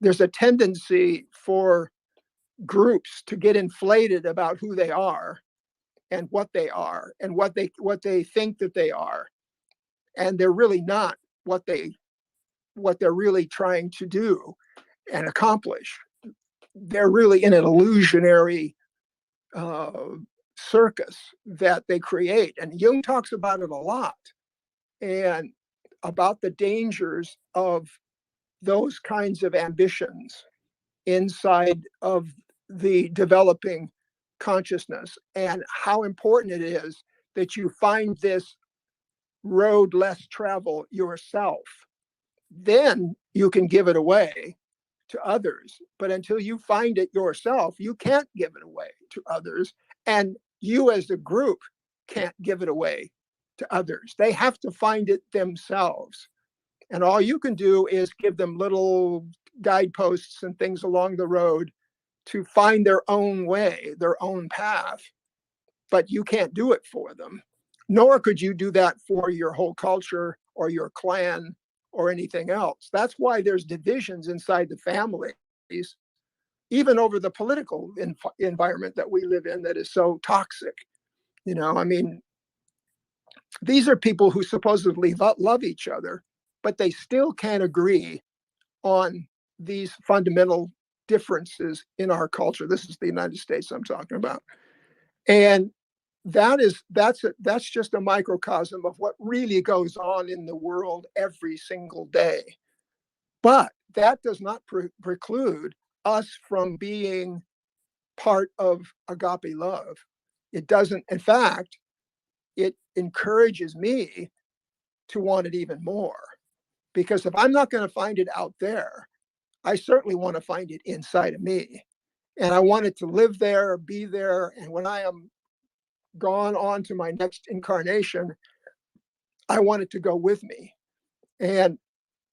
there's a tendency for groups to get inflated about who they are and what they are and what they think that they are. And they're really not what they're really trying to do and accomplish. They're really in an illusionary circus that they create. And Jung talks about it a lot, and about the dangers of those kinds of ambitions inside of the developing consciousness, and how important it is that you find this road less traveled yourself. Then you can give it away to others. But until you find it yourself, you can't give it away to others. And you as a group can't give it away to others. They have to find it themselves. And all you can do is give them little guideposts and things along the road to find their own way, their own path. But you can't do it for them. Nor could you do that for your whole culture or your clan or anything else. That's why there's divisions inside the families, even over the political environment that we live in that is so toxic. You know, I mean, these are people who supposedly love each other, but they still can't agree on these fundamental differences in our culture. This is the United States I'm talking about. And that's just a microcosm of what really goes on in the world every single day. But that does not preclude us from being part of agape love. It doesn't. In fact, it encourages me to want it even more. Because if I'm not going to find it out there, I certainly want to find it inside of me. And I want it to live there, be there. And when I am gone on to my next incarnation, I want it to go with me. And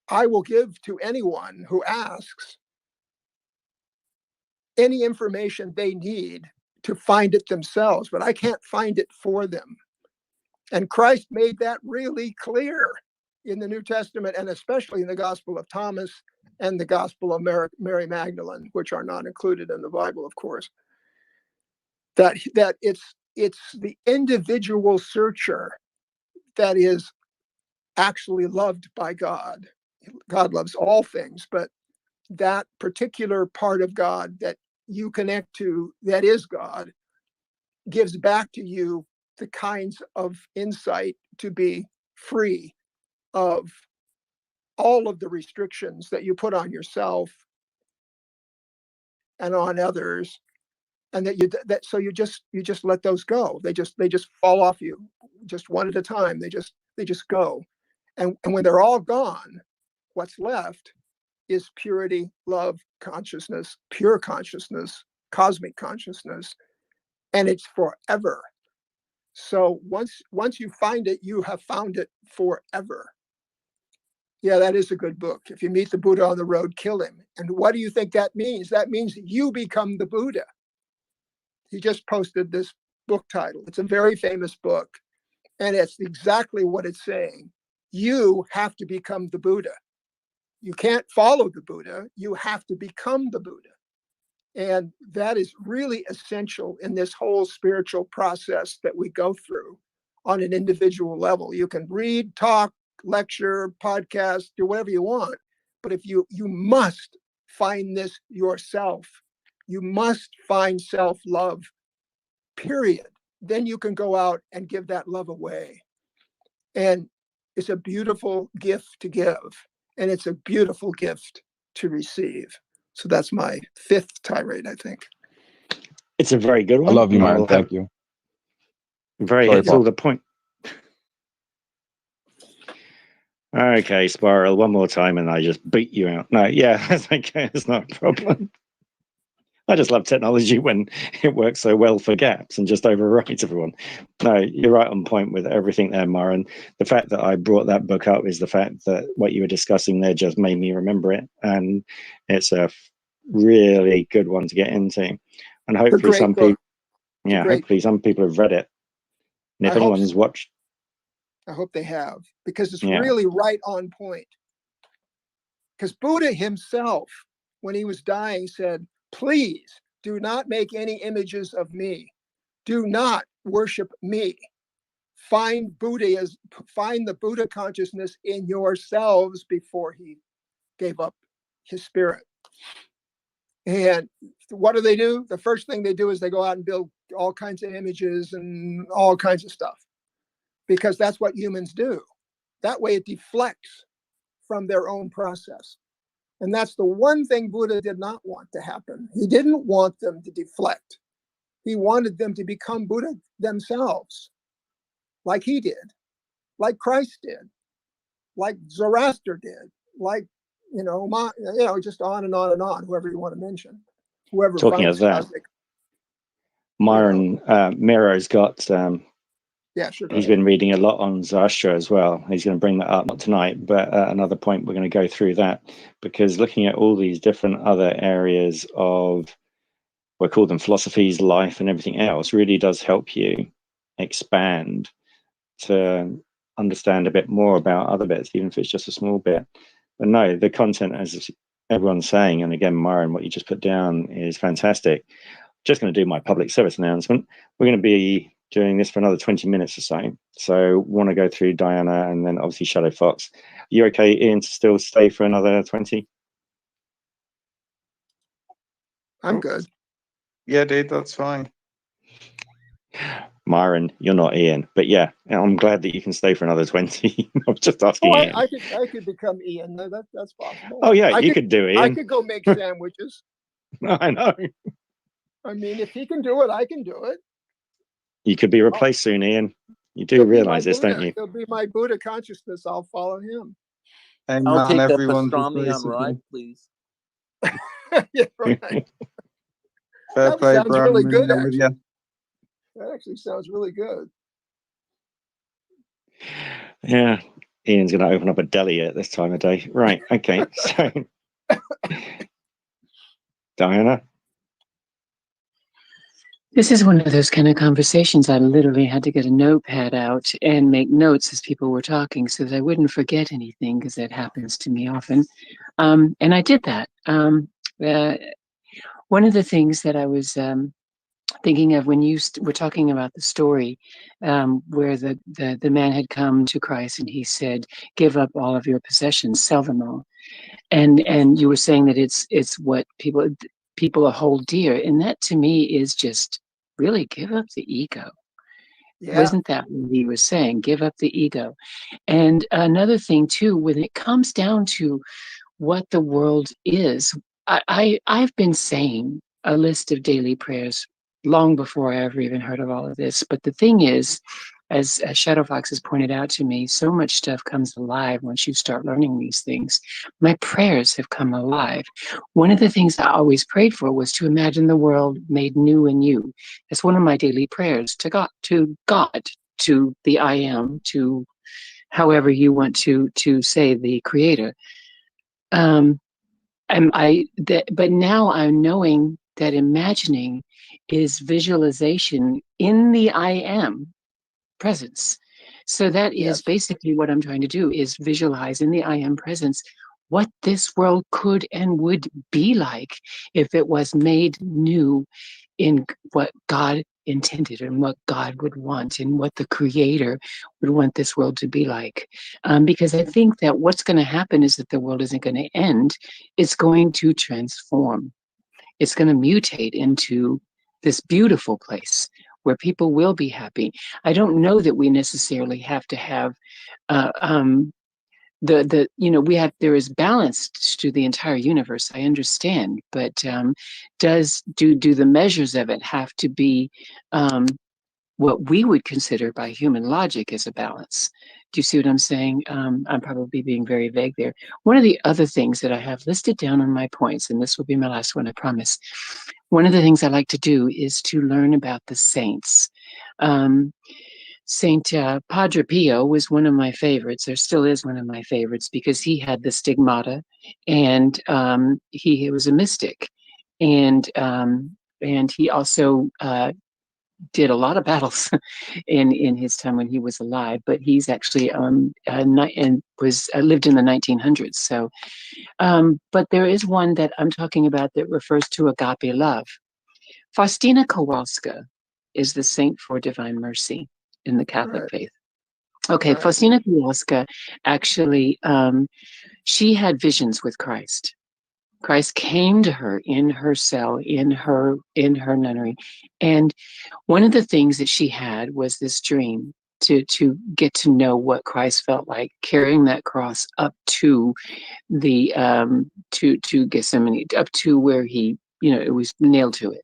I will give to anyone who asks any information they need to find it themselves, but I can't find it for them. And Christ made that really clear in the New Testament, and especially in the Gospel of Thomas and the Gospel of Mary Magdalene, which are not included in the Bible, of course, that it's the individual searcher that is actually loved by God. God loves all things, but that particular part of God that you connect to, that is God, gives back to you the kinds of insight to be free of all of the restrictions that you put on yourself and on others, and so you just let those go. They just fall off you, just one at a time. They just go, and when they're all gone, what's left is purity, love, consciousness, pure consciousness, cosmic consciousness, and it's forever. So once you find it, you have found it forever. Yeah, that is a good book. If you meet the Buddha on the road, kill him. And what do you think that means? That means you become the Buddha. he just posted this book title. It's a very famous book, and it's exactly what it's saying. You have to become the Buddha. You can't follow the Buddha. You have to become the Buddha. And that is really essential in this whole spiritual process that we go through on an individual level. You can read, talk, lecture, podcast, do whatever you want. But if you must find this yourself, you must find self-love, period. Then you can go out and give that love away. And it's a beautiful gift to give. And it's a beautiful gift to receive. So that's my 5th tirade, I think. It's a very good one. I love you, Meyer. Thank you. Very Sorry, hits all the point. Okay, Spiral, one more time and I just beat you out. No, yeah, that's okay. It's not a problem. I just love technology when it works so well for gaps and just overrides everyone. No, you're right on point with everything there, Myron. The fact that I brought that book up is the fact that what you were discussing there just made me remember it. And it's a really good one to get into. And hopefully some people, hopefully some people have read it. And if anyone's watched. I hope they have, because it's really right on point. Because Buddha himself, when he was dying, said, please do not make any images of me. Do not worship me. Find the Buddha consciousness in yourselves before he gave up his spirit. And what do? The first thing they do is they go out and build all kinds of images and all kinds of stuff, because that's what humans do. That way it deflects from their own process. And that's the one thing Buddha did not want to happen. He didn't want them to deflect. He wanted them to become Buddha themselves, like he did, like Christ did, like Zoroaster did, like, just on and on and on, whoever you want to mention. Whoever talking of that, Myron Miro's got sure. He's been reading a lot on Zoroaster as well. He's going to bring that up, not tonight, but another point we're going to go through that, because looking at all these different other areas of, we call them philosophies, life, and everything else, really does help you expand to understand a bit more about other bits, even if it's just a small bit. But no, the content, as everyone's saying, and again, Myron, what you just put down is fantastic. Just going to do my public service announcement. We're going to be doing this for another 20 minutes or so. So want to go through Diana and then obviously Shadow Fox. Are you okay, Ian, to still stay for another 20? I'm good. Yeah, dude, that's fine. Myron, you're not Ian, but yeah, I'm glad that you can stay for another 20. I was just asking Ian. I could become Ian. That's possible. Oh yeah, you could do Ian. I could go make sandwiches. I know. I mean, if he can do it, I can do it. You could be replaced soon, Ian. You do realize this, don't you? He'll be my Buddha consciousness. I'll follow him. And I'll take a everyone's pastrami on rye, please. Yeah, right. Fair play, sounds bro. really good, I'm with you. That actually sounds really good. Yeah, Ian's going to open up a deli at this time of day. Right, okay. So, Diana? This is one of those kind of conversations I literally had to get a notepad out and make notes as people were talking so that I wouldn't forget anything, because that happens to me often. And I did that. One of the things that I was thinking of when you were talking about the story where the man had come to Christ and he said, give up all of your possessions, sell them all. And you were saying that it's what people hold dear. And that to me is just really give up the ego. Yeah. Wasn't that what he was saying? Give up the ego. And another thing too, when it comes down to what the world is, I've been saying a list of daily prayers long before I ever even heard of all of this. But the thing is, as Shadow Fox has pointed out to me, so much stuff comes alive once you start learning these things. My prayers have come alive. One of the things I always prayed for was to imagine the world made new in you. That's one of my daily prayers to God, to the I am, to however you want to say the Creator. But now I'm knowing that imagining is visualization in the I am presence. So that is Yes. basically what I'm trying to do, is visualize in the I am presence what this world could and would be like if it was made new in what God intended and what God would want and what the creator would want this world to be like. Because I think that what's going to happen is that the world isn't going to end. It's going to transform. It's going to mutate into this beautiful place where people will be happy. I don't know that we necessarily have to have there is balance to the entire universe. I understand, but do the measures of it have to be what we would consider by human logic as a balance? Do you see what I'm saying? I'm probably being very vague there. One of the other things that I have listed down on my points, and this will be my last one, I promise. One of the things I like to do is to learn about the saints. Saint Padre Pio was one of my favorites, or still is one of my favorites, because he had the stigmata, and he was a mystic, and he also did a lot of battles in his time when he was alive. But he's actually lived in the 1900s. So, but there is one that I'm talking about that refers to agape love. Faustina Kowalska is the saint for divine mercy in the Catholic faith. Okay, Faustina Kowalska actually, she had visions with Christ. Christ came to her in her cell, in her nunnery, and one of the things that she had was this dream to get to know what Christ felt like carrying that cross up to the to Gethsemane, up to where he, it was nailed to it.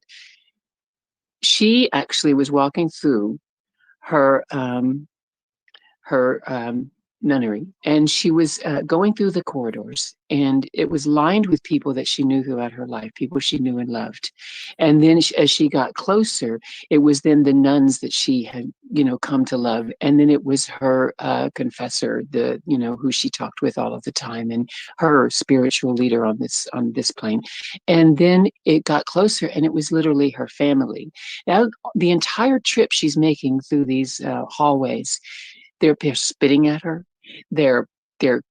She actually was walking through her nunnery, and she was going through the corridors, and it was lined with people that she knew throughout her life, people she knew and loved. And then as she got closer, it was then the nuns that she had come to love, and then it was her confessor, who she talked with all of the time, and her spiritual leader on this plane. And then it got closer, and it was literally her family. Now the entire trip she's making through these hallways, they're spitting at her, they're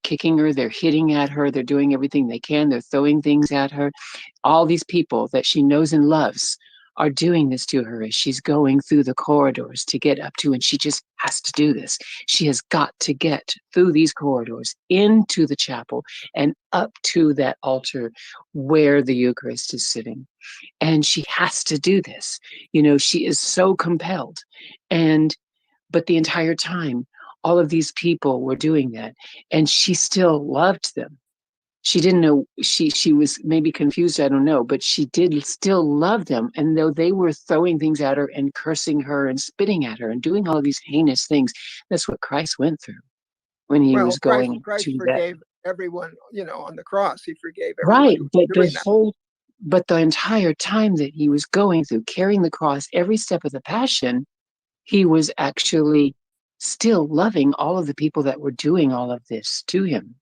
kicking her, they're hitting at her, they're doing everything they can, they're throwing things at her. All these people that she knows and loves are doing this to her as she's going through the corridors to get up to, and she just has to do this. She has got to get through these corridors into the chapel and up to that altar where the Eucharist is sitting. And she has to do this. She is so compelled. But the entire time, all of these people were doing that, and she still loved them. She didn't know, she was maybe confused, I don't know, but she did still love them. And though they were throwing things at her and cursing her and spitting at her and doing all of these heinous things, that's what Christ went through when he was going Christ to forgave everyone, on the cross. He forgave everyone. Right, but but the entire time that he was going through, carrying the cross, every step of the passion, he was actually still loving all of the people that were doing all of this to him.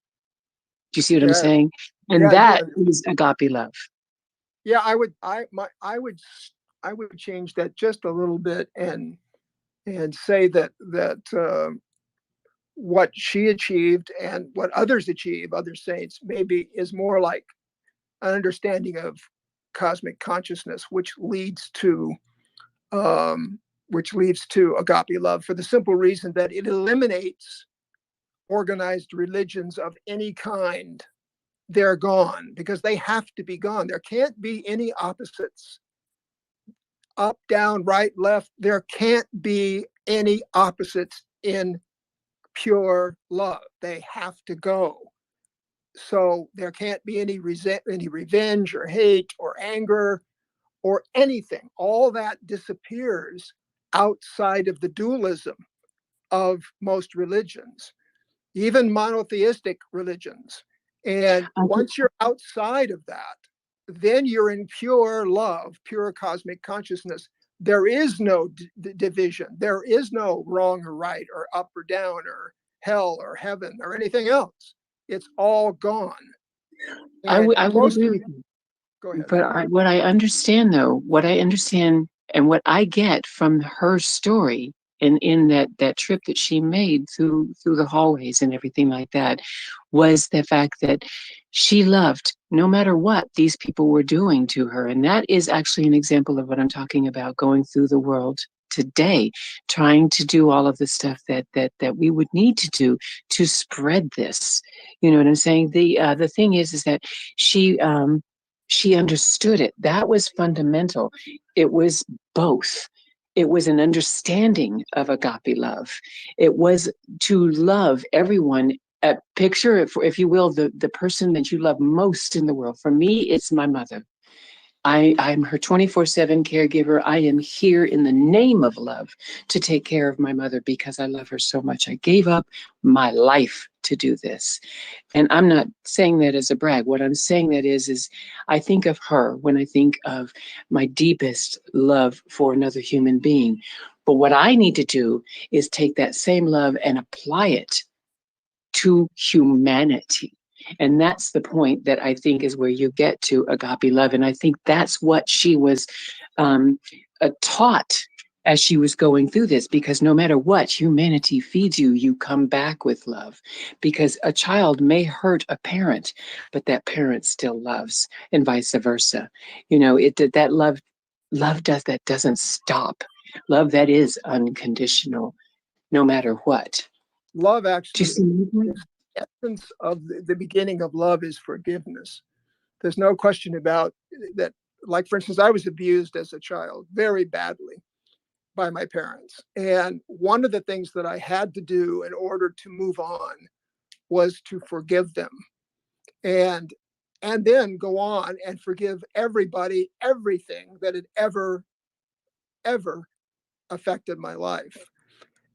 Do you see what I'm saying? And that is agape love. Yeah, I would change that just a little bit and say that what she achieved and what others achieve, other saints, maybe is more like an understanding of cosmic consciousness, which leads to agape love, for the simple reason that it eliminates organized religions of any kind. They're gone because they have to be gone. There can't be any opposites. Up, down, right, left. There can't be any opposites in pure love. They have to go. So there can't be any revenge or hate or anger or anything. All that disappears outside of the dualism of most religions, even monotheistic religions. And once you're outside of that, then you're in pure love, pure cosmic consciousness. There is no division. There is no wrong or right or up or down or hell or heaven or anything else. It's all gone. I would agree with you. Go ahead. But what I understand And what I get from her story and in that trip that she made through the hallways and everything like that was the fact that she loved no matter what these people were doing to her. And that is actually an example of what I'm talking about, going through the world today, trying to do all of the stuff that we would need to do to spread this. You know what I'm saying? The thing is that she understood it. That was fundamental. It was both. It was an understanding of agape love. It was to love everyone. Picture, if you will, the person that you love most in the world. For me, it's my mother. I'm her 24/7 caregiver. I am here in the name of love to take care of my mother because I love her so much. I gave up my life to do this. And I'm not saying that as a brag. What I'm saying that is I think of her when I think of my deepest love for another human being. But what I need to do is take that same love and apply it to humanity. And that's the point that I think is where you get to agape love. And I think that's what she was taught as she was going through this, because no matter what humanity feeds you, you come back with love. Because a child may hurt a parent, but that parent still loves, and vice versa. You know, that love doesn't stop. Love that is unconditional, no matter what. Love actually, the essence of the beginning of love is forgiveness. There's no question about that. Like, for instance, I was abused as a child very badly by my parents. And one of the things that I had to do in order to move on was to forgive them. And then go on and forgive everybody, everything that had ever affected my life.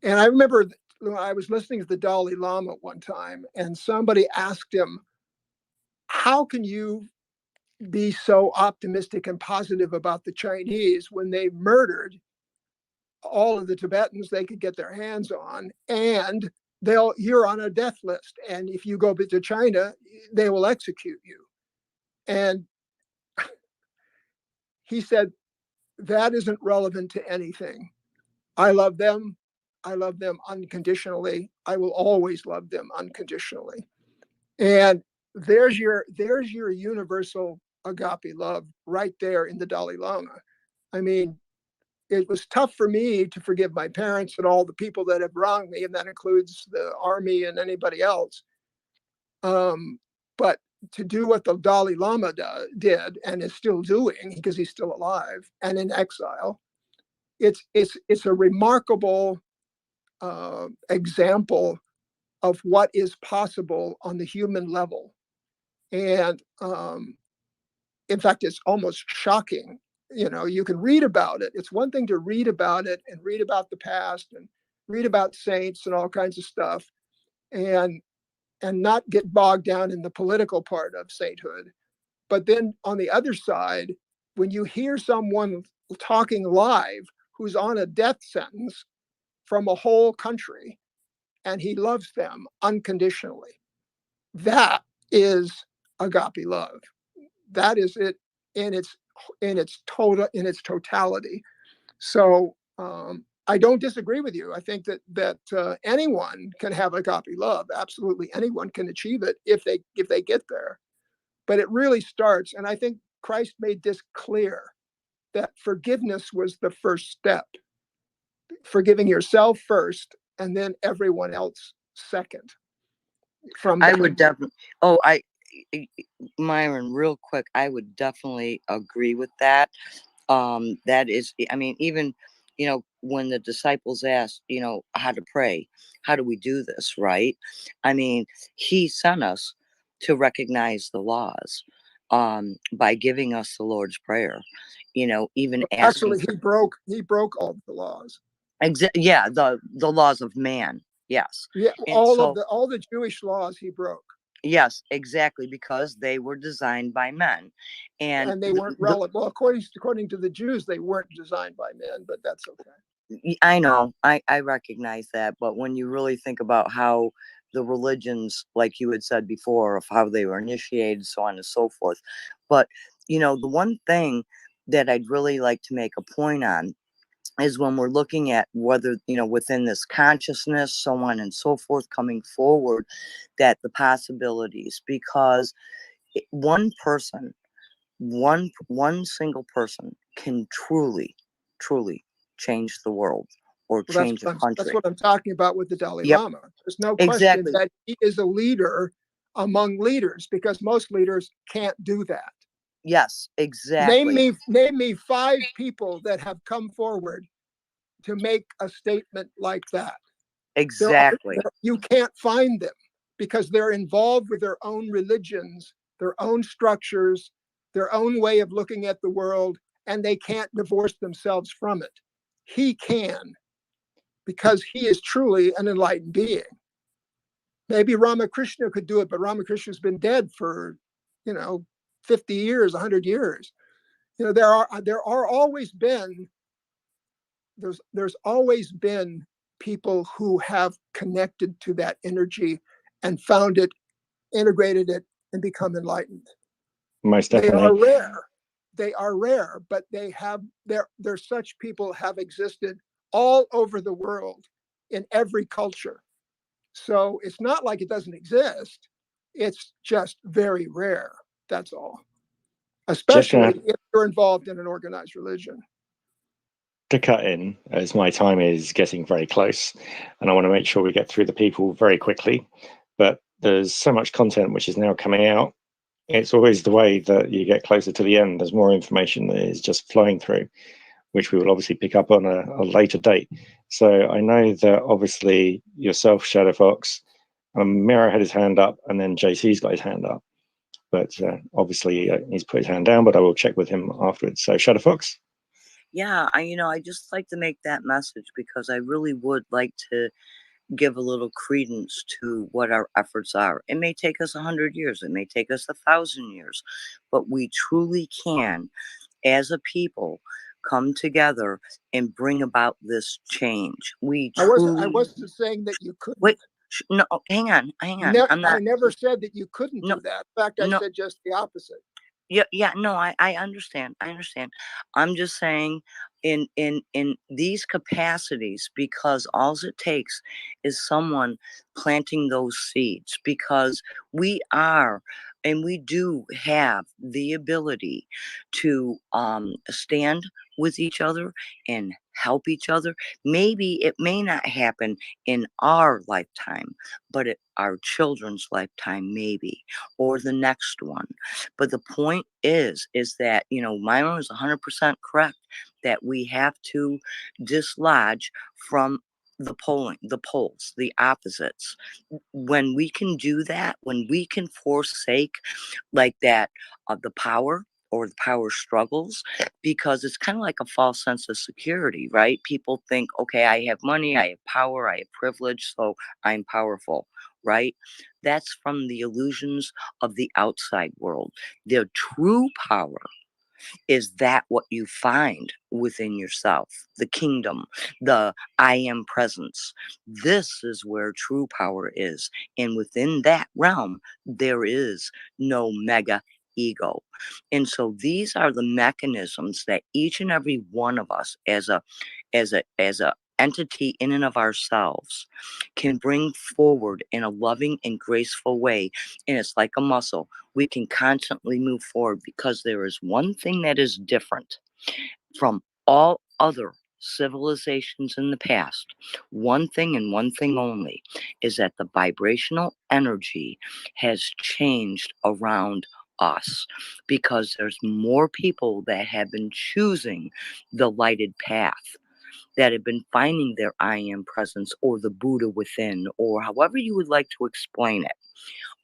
And I remember when I was listening to the Dalai Lama one time, and somebody asked him, how can you be so optimistic and positive about the Chinese when they murdered all of the Tibetans they could get their hands on, and you're on a death list, and if you go to China, they will execute you? And he said, that isn't relevant to anything. I love them. I love them unconditionally. I will always love them unconditionally. And there's your universal agape love right there in the Dalai Lama. I mean, it was tough for me to forgive my parents and all the people that have wronged me, and that includes the army and anybody else. But to do what the Dalai Lama did and is still doing, because he's still alive and in exile, it's a remarkable example of what is possible on the human level. And in fact, it's almost shocking. You know, you can read about it. It's one thing to read about it and read about the past and read about saints and all kinds of stuff, and not get bogged down in the political part of sainthood. But then on the other side, when you hear someone talking live who's on a death sentence from a whole country, and he loves them unconditionally, that is agape love. That is it in its totality. So I don't disagree with you. I think that anyone can have agape love. Absolutely, anyone can achieve it if they get there. But it really starts, and I think Christ made this clear, that forgiveness was the first step. Forgiving yourself first, and then everyone else second. I would definitely. Myron, real quick, I would definitely agree with that. That is, I mean, even, you know, when the disciples asked, you know, how to pray, how do we do this, right? I mean, he sent us to recognize the laws by giving us the Lord's Prayer. You know, even actually, he broke all the laws. Yeah, the laws of man. Yes. Yeah, and all the Jewish laws he broke. Yes, exactly, because they were designed by men, and they weren't relevant. Well, according to the Jews, they weren't designed by men, but that's okay. I know, I recognize that, but when you really think about how the religions, like you had said before, of how they were initiated, so on and so forth, but you know, the one thing that I'd really like to make a point on is when we're looking at whether, within this consciousness, so on and so forth, coming forward, that the possibilities, because one person, one single person can truly change the world or Well, change a country. that's what I'm talking about with the Dalai Yep. Lama. There's no question Exactly. that he is a leader among leaders, because most leaders can't do that. Yes, exactly. Name me 5 people that have come forward to make a statement like that. Exactly. You can't find them because they're involved with their own religions, their own structures, their own way of looking at the world, and they can't divorce themselves from it. He can, because he is truly an enlightened being. Maybe Ramakrishna could do it, but Ramakrishna's been dead for, 50 years, 100 years. There's always been people who have connected to that energy and found it, integrated it, and become enlightened. Most definitely. They are rare, but there's such people have existed all over the world in every culture. So it's not like it doesn't exist. It's just very rare. That's all. Especially if you're involved in an organized religion. To cut in, as my time is getting very close, and I want to make sure we get through the people very quickly. But there's so much content which is now coming out. It's always the way that you get closer to the end. There's more information that is just flowing through, which we will obviously pick up on a later date. So I know that obviously yourself, Shadow Fox, Meyer had his hand up, and then JC's got his hand up. But obviously he's put his hand down, but I will check with him afterwards. So Shadow Fox? Yeah, I just like to make that message because I really would like to give a little credence to what our efforts are. It may take us 100 years, it may take us 1,000 years, but we truly can, as a people, come together and bring about this change. I wasn't saying that you couldn't. Wait, no, hang on. I never said that you couldn't do that. In fact, I said just the opposite. No, I understand. I'm just saying in these capacities, because all it takes is someone planting those seeds, because we are and we do have the ability to stand with each other and help each other. Maybe it may not happen in our lifetime, but our children's lifetime, maybe, or the next one. But the point is that, Myron is 100% correct that we have to dislodge from the poles, the opposites. When we can do that, when we can forsake like that of the power or the power struggles, because it's kind of like a false sense of security, right? People think, okay, I have money, I have power, I have privilege, so I'm powerful, right? That's from the illusions of the outside world. Their true power is that what you find within yourself, the kingdom, the I am presence. This is where true power is. And within that realm, there is no mega ego. And so these are the mechanisms that each and every one of us as a entity in and of ourselves can bring forward in a loving and graceful way. And it's like a muscle. We can constantly move forward because there is one thing that is different from all other civilizations in the past. One thing and one thing only is that the vibrational energy has changed around us, because there's more people that have been choosing the lighted path, that have been finding their I am presence or the Buddha within, or however you would like to explain it.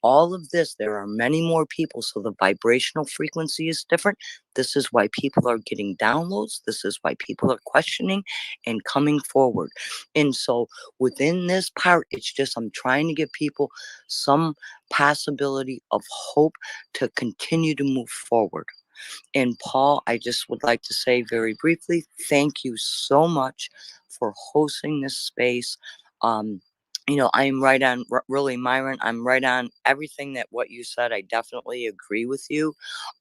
All of this, there are many more people, so the vibrational frequency is different. This is why people are getting downloads. This is why people are questioning and coming forward. And so within this part, it's just I'm trying to give people some possibility of hope to continue to move forward. And Paul, I just would like to say very briefly, thank you so much for hosting this space. I'm right on, really, Myron, I'm right on everything that what you said. I definitely agree with you.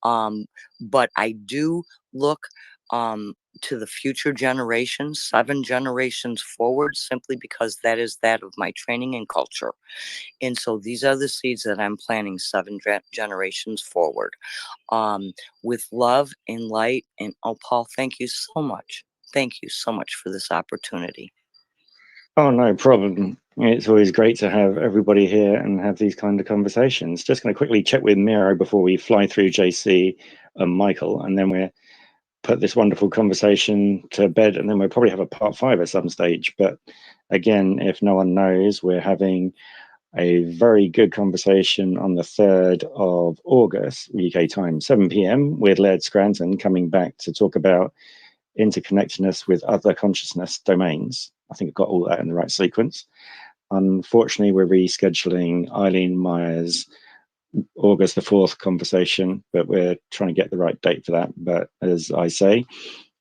But I do look to the future generations, 7 generations forward, simply because that is that of my training and culture. And so these are the seeds that I'm planting 7 generations forward, with love and light. And oh, Paul, thank you so much. Thank you so much for this opportunity. Oh, no problem. It's always great to have everybody here and have these kind of conversations. Just going to quickly check with Miro before we fly through JC and Michael, and then we'll put this wonderful conversation to bed, and then we'll probably have a part 5 at some stage. But again, if no one knows, we're having a very good conversation on the 3rd of August, UK time, 7 p.m. with Laird Scranton coming back to talk about interconnectedness with other consciousness domains. I think I've got all that in the right sequence. Unfortunately, we're rescheduling Eileen Meyer's August the 4th conversation, but we're trying to get the right date for that. But as I say,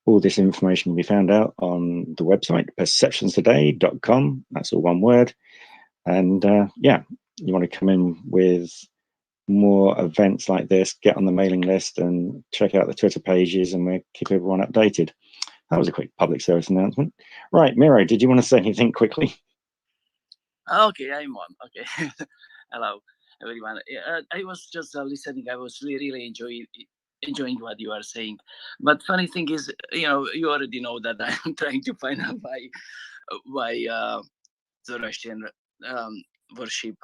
all this information can be found out on the website, perceptionstoday.com. That's all one word. And yeah, you want to come in with more events like this, get on the mailing list and check out the Twitter pages, and we'll keep everyone updated. That was a quick public service announcement. Right, Miro, did you want to say anything quickly? Okay, I'm on. Okay. Hello, everyone. I was just listening. I was really enjoying what you are saying. But funny thing is, you already know that I'm trying to find out why Zoroastrian worship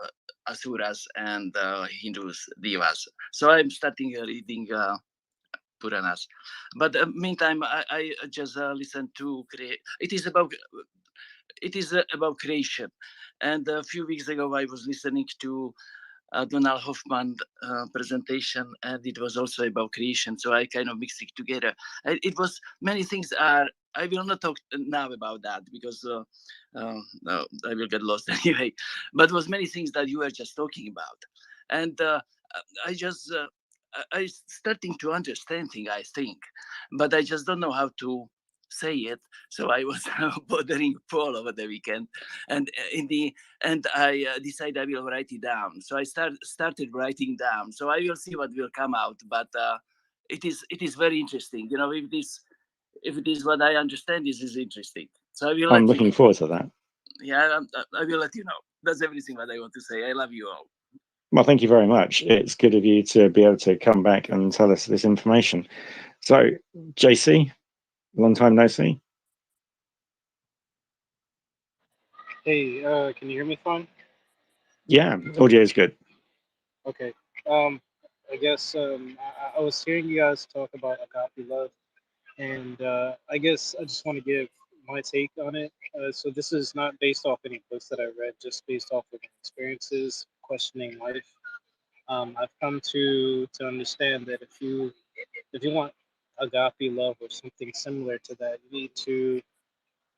Asuras and Hindus Devas. So I'm starting reading Puranas. But meantime, I just listened to it is about creation. And a few weeks ago, I was listening to Donald Hoffman presentation, and it was also about creation. So I kind of mixed it together. It was many things are. I will not talk now about that because no, I will get lost anyway. But it was many things that you were just talking about, and I just I starting to understand things. I think, but I just don't know how to say it. So I was bothering Paul over the weekend, and in the and I decided I will write it down. So I started writing down. So I will see what will come out. But it is very interesting. If it is what I understand, this is interesting. So I will. I'm looking forward to that. Yeah, I will let you know. That's everything what I want to say. I love you all. Well, thank you very much. It's good of you to be able to come back and tell us this information. So, JC, long time no see. Hey, can you hear me fine? Yeah, audio is good. Okay. I guess I was hearing you guys talk about agape love, and I guess I just want to give my take on it. So this is not based off any books that I read, just based off of experiences, questioning life. I've come to understand that if you want agape love or something similar to that, you need to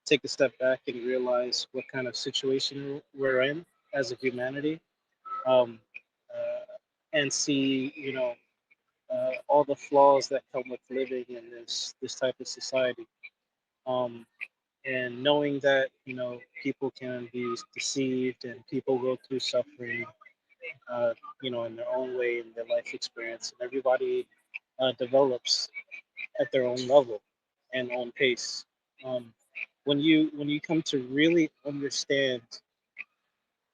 take a step back and realize what kind of situation we're in as a humanity, um, and see, all the flaws that come with living in this type of society. Um, and knowing that people can be deceived and people go through suffering, in their own way in their life experience, and everybody develops at their own level and own pace. Um, when you come to really understand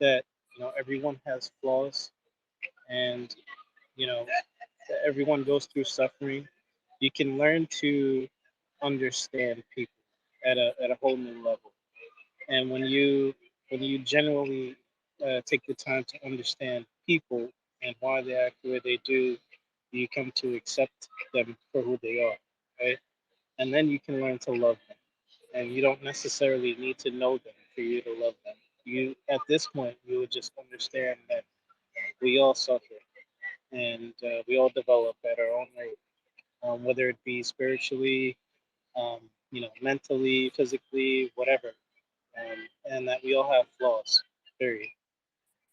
that everyone has flaws, and that everyone goes through suffering, you can learn to understand people at a whole new level. And when you genuinely take the time to understand people and why they act the way they do, you come to accept them for who they are, right? And then you can learn to love them. And you don't necessarily need to know them for you to love them. You at this point you would just understand that we all suffer, and we all develop at our own rate, whether it be spiritually, mentally, physically, whatever, and that we all have flaws. Period.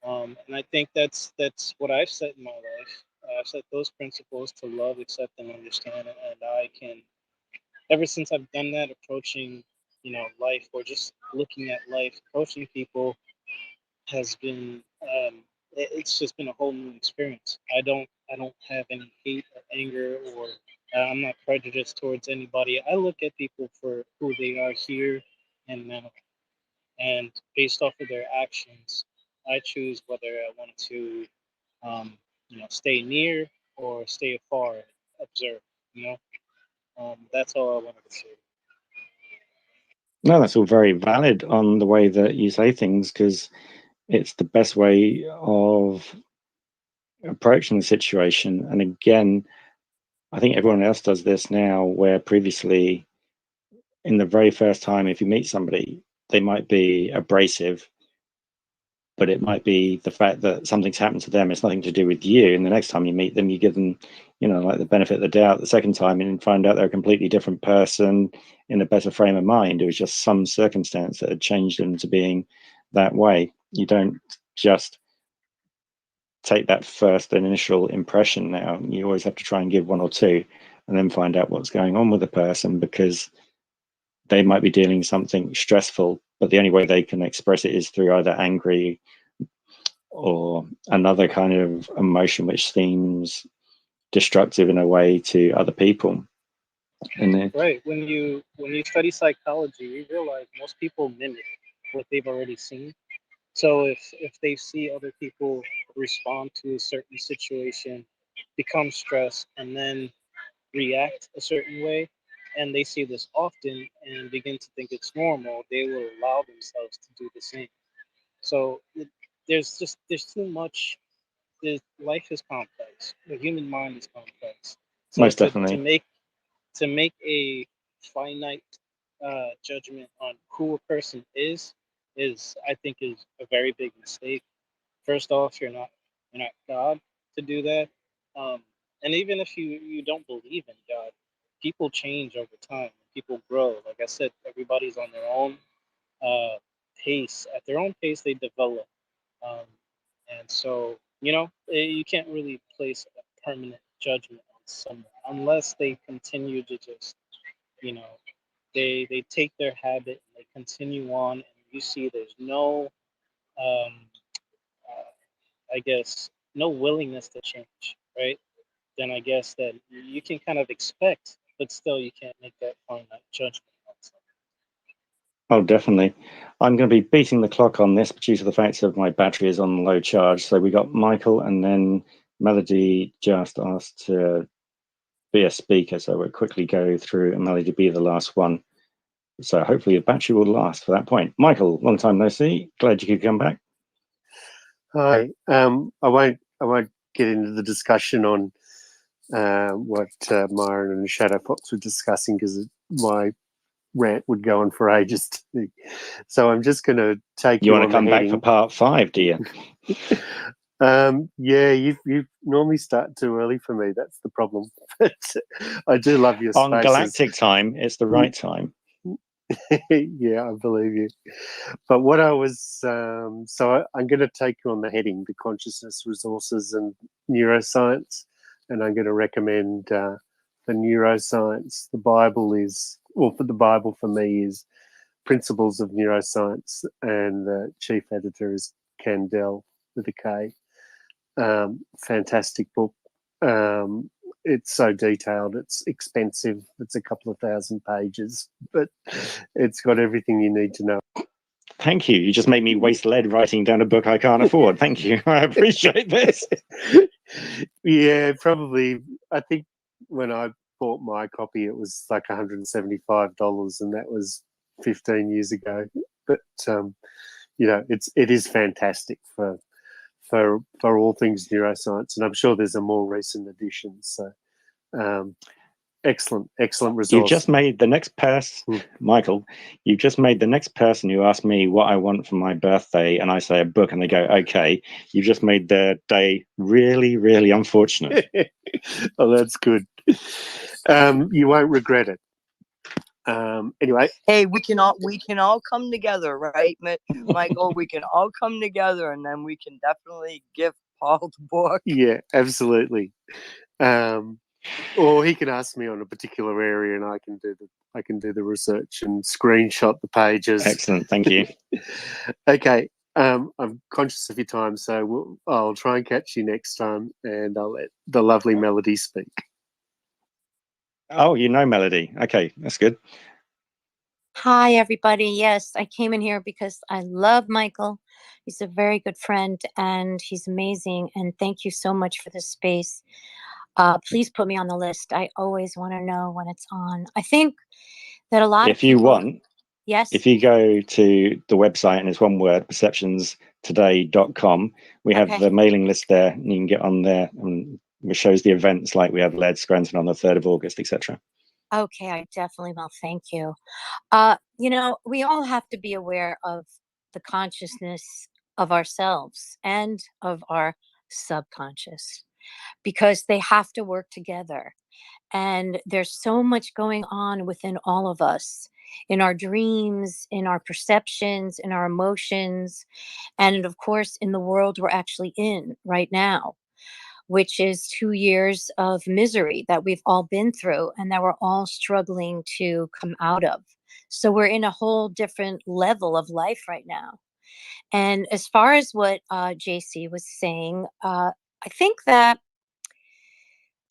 And I think that's what I've set in my life. I've set those principles to love, accept, and understand, and I can. Ever since I've done that, approaching, life, or just looking at life, approaching people has been it's just been a whole new experience. I don't have any hate or anger, or I'm not prejudiced towards anybody. I look at people for who they are here and now, and based off of their actions, I choose whether I want to stay near or stay afar and observe. You know, that's all I wanted to say. No, that's all very valid on the way that you say things, because it's the best way of approaching the situation. And again, I think everyone else does this now, where previously, in the very first time, if you meet somebody, they might be abrasive, but it might be the fact that something's happened to them. It's nothing to do with you. And the next time you meet them, you give them, like the benefit of the doubt the second time, and find out they're a completely different person in a better frame of mind. It was just some circumstance that had changed them to being that way. You don't just take that first initial impression now. You always have to try and give one or two, and then find out what's going on with the person, because they might be dealing something stressful, but the only way they can express it is through either angry or another kind of emotion which seems destructive in a way to other people. And then, Right. When you study psychology, you realize most people mimic what they've already seen. So if they see other people respond to a certain situation, become stressed, and then react a certain way, and they see this often and begin to think it's normal, they will allow themselves to do the same. So there's too much. Life is complex. The human mind is complex. So most definitely. to make a finite judgment on who a person is I think is a very big mistake. First off, you're not God to do that. And even if you don't believe in God, people change over time. People grow. Like I said, everybody's on their own pace. At their own pace, they develop. Um, and so, you can't really place a permanent judgment on someone unless they continue to just, you know, they take their habit and they continue on, and you see there's no, um, I guess, no willingness to change, right? Then I guess that you can kind of expect, but still you can't make that finite judgment on someone. Oh, definitely. I'm going to be beating the clock on this due to the fact that my battery is on low charge. So we got Michael, and then Melody just asked to be a speaker. So we'll quickly go through, and Melody be the last one. So hopefully your battery will last for that point. Michael, long time no see. Glad you could come back. Hi. I won't get into the discussion on what Meyer and Shadow Fox were discussing, because my rant would go on for ages. So I'm just going to take you you want on to come the back heading. for part 5, do you? Yeah, you normally start too early for me. That's the problem. But I do love your on spaces. galactic time. It's the right time. Yeah, I believe you. But what I was, so I'm going to take you on the heading, the consciousness, resources, and neuroscience. And I'm going to recommend for neuroscience, the Bible is, well, for the Bible for me is Principles of Neuroscience, and the chief editor is Candell with a K. Fantastic book. It's so detailed, it's expensive, it's a couple of thousand pages, but it's got everything you need to know. Thank you. You just made me waste lead writing down a book I can't afford. Thank you. I appreciate this. Yeah, probably. I think when I bought my copy, it was like $175, and that was 15 years ago. But it is fantastic for all things neuroscience, and I'm sure there's a more recent edition. So, excellent resource. You've just made the next person, Michael. You've just made the next person who asked me what I want for my birthday, and I say a book, and they go, "Okay." You've just made their day really, really unfortunate. Oh, that's good. You won't regret it. Anyway, hey, we can all come together, right, Michael? We can all come together, and then we can definitely give Paul the book. Yeah, absolutely. Or he can ask me on a particular area, and I can do the research and screenshot the pages. Excellent, thank you. Okay, I'm conscious of your time, so I'll try and catch you next time, and I'll let the lovely Melody speak. Oh, you know Melody. Okay, that's good. Hi, everybody. Yes, I came in here because I love Michael. He's a very good friend and he's amazing. And thank you so much for this space. Please put me on the list. I always want to know when it's on. I think that a lot of If you people. want, Yes. if you go to the website and it's one word, perceptionstoday.com, we have Okay. the mailing list there, and you can get on there, and it shows the events like we have Lead Scranton on the 3rd of August, etc. Okay, I definitely will. Thank you. We all have to be aware of the consciousness of ourselves and of our subconscious because they have to work together. And there's so much going on within all of us, in our dreams, in our perceptions, in our emotions, and of course, in the world we're actually in right now, which is 2 years of misery that we've all been through and that we're all struggling to come out of. So we're in a whole different level of life right now. And as far as what JC was saying, I think that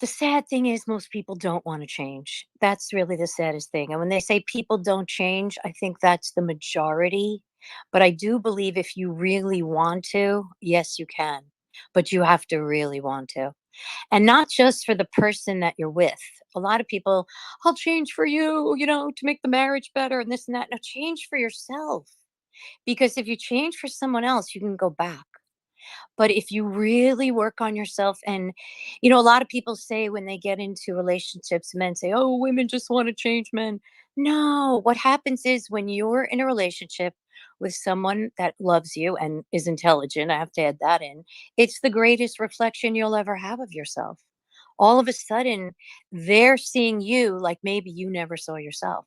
the sad thing is most people don't want to change. That's really the saddest thing. And when they say people don't change, I think that's the majority. But I do believe if you really want to, yes, you can. But you have to really want to. And not just for the person that you're with. A lot of people, I'll change for you, to make the marriage better and this and that. No, change for yourself. Because if you change for someone else, you can go back. But if you really work on yourself, and, a lot of people say when they get into relationships, men say, oh, women just want to change men. No, what happens is when you're in a relationship with someone that loves you and is intelligent, I have to add that in, it's the greatest reflection you'll ever have of yourself. All of a sudden, they're seeing you like maybe you never saw yourself.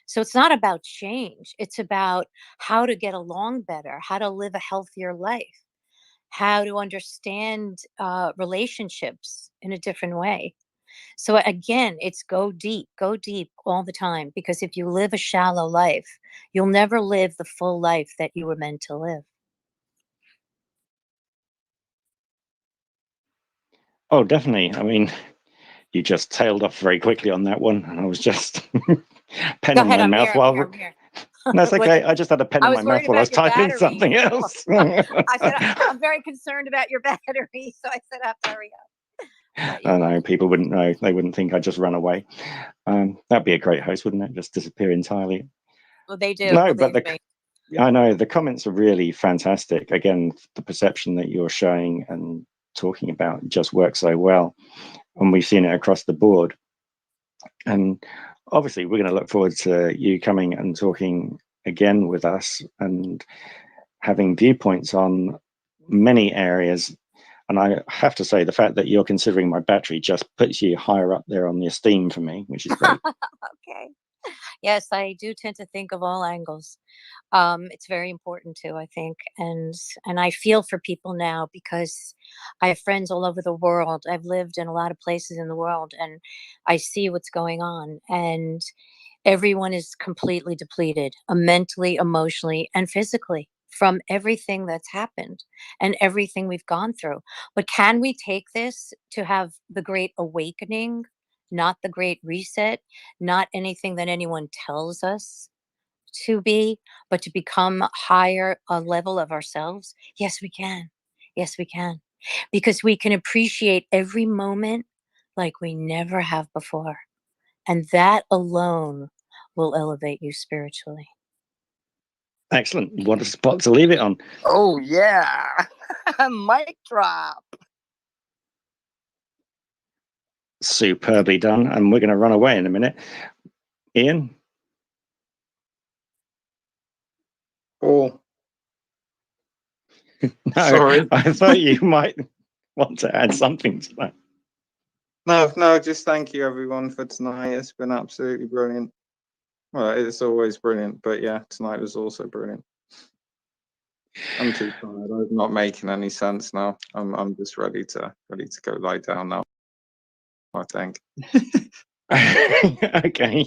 So it's not about change. It's about how to get along better, how to live a healthier life, how to understand relationships in a different way. So again, it's go deep all the time, because if you live a shallow life, you'll never live the full life that you were meant to live. Oh, definitely. I mean, you just tailed off very quickly on that one, and I was just pen Go in ahead, my I'm mouth here, I'm while. here, I'm here. That's What- okay. I just had a pen I in was my mouth worried while I about was your typing battery. something else. I said, I'm very concerned about your battery, so I said, I have to hurry up. I know people wouldn't know. They wouldn't think I just run away. That'd be a great host, wouldn't it? Just disappear entirely. Well, they do. No, but believe me. I know the comments are really fantastic. Again, the perception that you're showing and talking about just works so well, and we've seen it across the board. And obviously, we're going to look forward to you coming and talking again with us and having viewpoints on many areas. And I have to say, the fact that you're considering my battery just puts you higher up there on the esteem for me, which is great. Okay. Yes, I do tend to think of all angles. It's very important too, I think, and I feel for people now because I have friends all over the world. I've lived in a lot of places in the world, and I see what's going on, and everyone is completely depleted, mentally, emotionally, and physically, from everything that's happened and everything we've gone through. But can we take this to have the great awakening, not the great reset, not anything that anyone tells us to be, but to become higher a level of ourselves? Yes, we can. Yes, we can. Because we can appreciate every moment like we never have before. And that alone will elevate you spiritually. Excellent. What a spot to leave it on. Oh, yeah. Mic drop. Superbly done. And we're going to run away in a minute. Ian? Oh. No, Sorry. I thought you might want to add something to that. No, just thank you everyone for tonight. It's been absolutely brilliant. Well, it's always brilliant, but yeah, tonight was also brilliant. I'm too tired. I'm not making any sense now. I'm just ready to go lie down now, I think. Okay.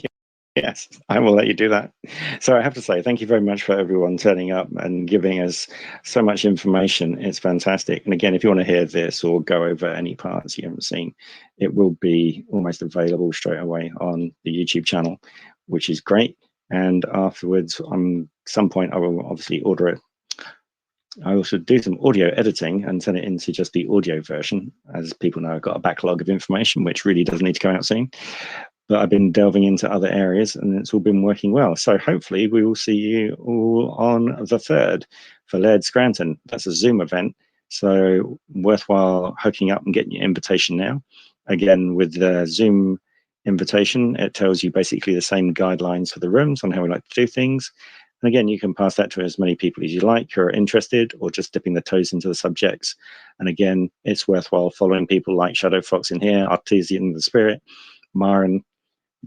Yes, I will let you do that. So I have to say, thank you very much for everyone turning up and giving us so much information. It's fantastic. And again, if you want to hear this or go over any parts you haven't seen, it will be almost available straight away on the YouTube channel, which is great. And afterwards, some point, I will obviously order it. I also do some audio editing and turn it into just the audio version. As people know, I've got a backlog of information, which really does need to come out soon. But I've been delving into other areas and it's all been working well. So hopefully we will see you all on the 3rd for Laird Scranton. That's a Zoom event. So worthwhile hooking up and getting your invitation now. Again, with the Zoom invitation, it tells you basically the same guidelines for the rooms on how we like to do things. And again, you can pass that to as many people as you like who are interested or just dipping their toes into the subjects. And again, it's worthwhile following people like Shadow Fox in here, Artesian the Spirit, Myron,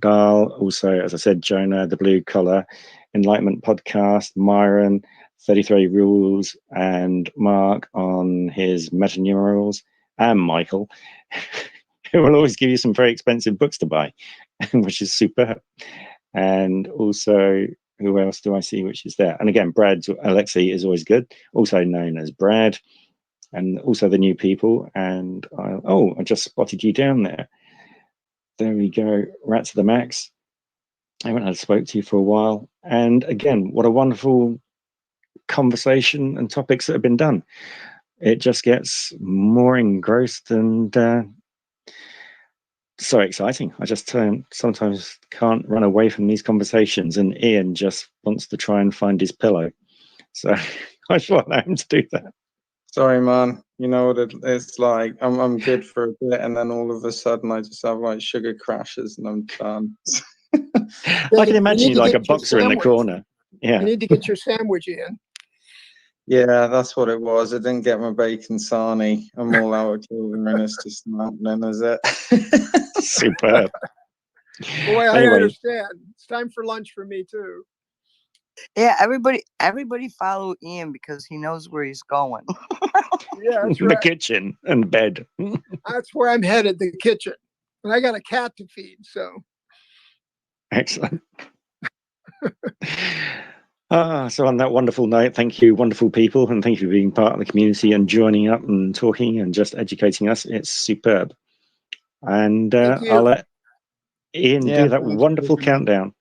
Dahl, also, as I said, Jonah, the Blue Collar, Enlightenment Podcast, Myron, 33 Rules, and Mark on his metanumerals, and Michael, who will always give you some very expensive books to buy, which is superb. And also, who else do I see which is there? And again, Brad Alexei is always good, also known as Brad, and also the new people. And I just spotted you down there. There we go, Rats of the Max. I haven't had spoke to you for a while. And again, what a wonderful conversation and topics that have been done. It just gets more engrossed and so exciting. I just sometimes can't run away from these conversations, and Ian just wants to try and find his pillow. So I just want him to do that. Sorry, man. You know what it's like. I'm good for a bit, and then all of a sudden, I just have like sugar crashes, and I'm done. I can imagine you like a boxer in the corner. Yeah. You need to get your sandwich in. Yeah, that's what it was. I didn't get my bacon sarnie. I'm all out of children, and it's just not happening, is it? Superb. Boy, I Anyway. understand. It's time for lunch for me too. Yeah, everybody follow Ian because he knows where he's going. Yeah, that's The right. kitchen and bed. That's where I'm headed, the kitchen. And I got a cat to feed, so. Excellent. So on that wonderful note, thank you, wonderful people, and thank you for being part of the community and joining up and talking and just educating us. It's superb. And I'll let Ian do that wonderful countdown.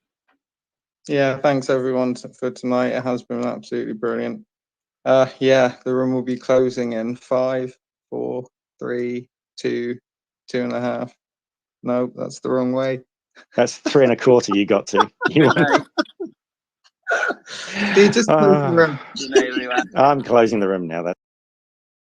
Yeah, thanks everyone for tonight. It has been absolutely brilliant. Yeah, the room will be closing in 5, 4, 3, 2, 2.5. No, that's the wrong way. That's 3 1/4 you got to. You just close the room. I'm closing the room now.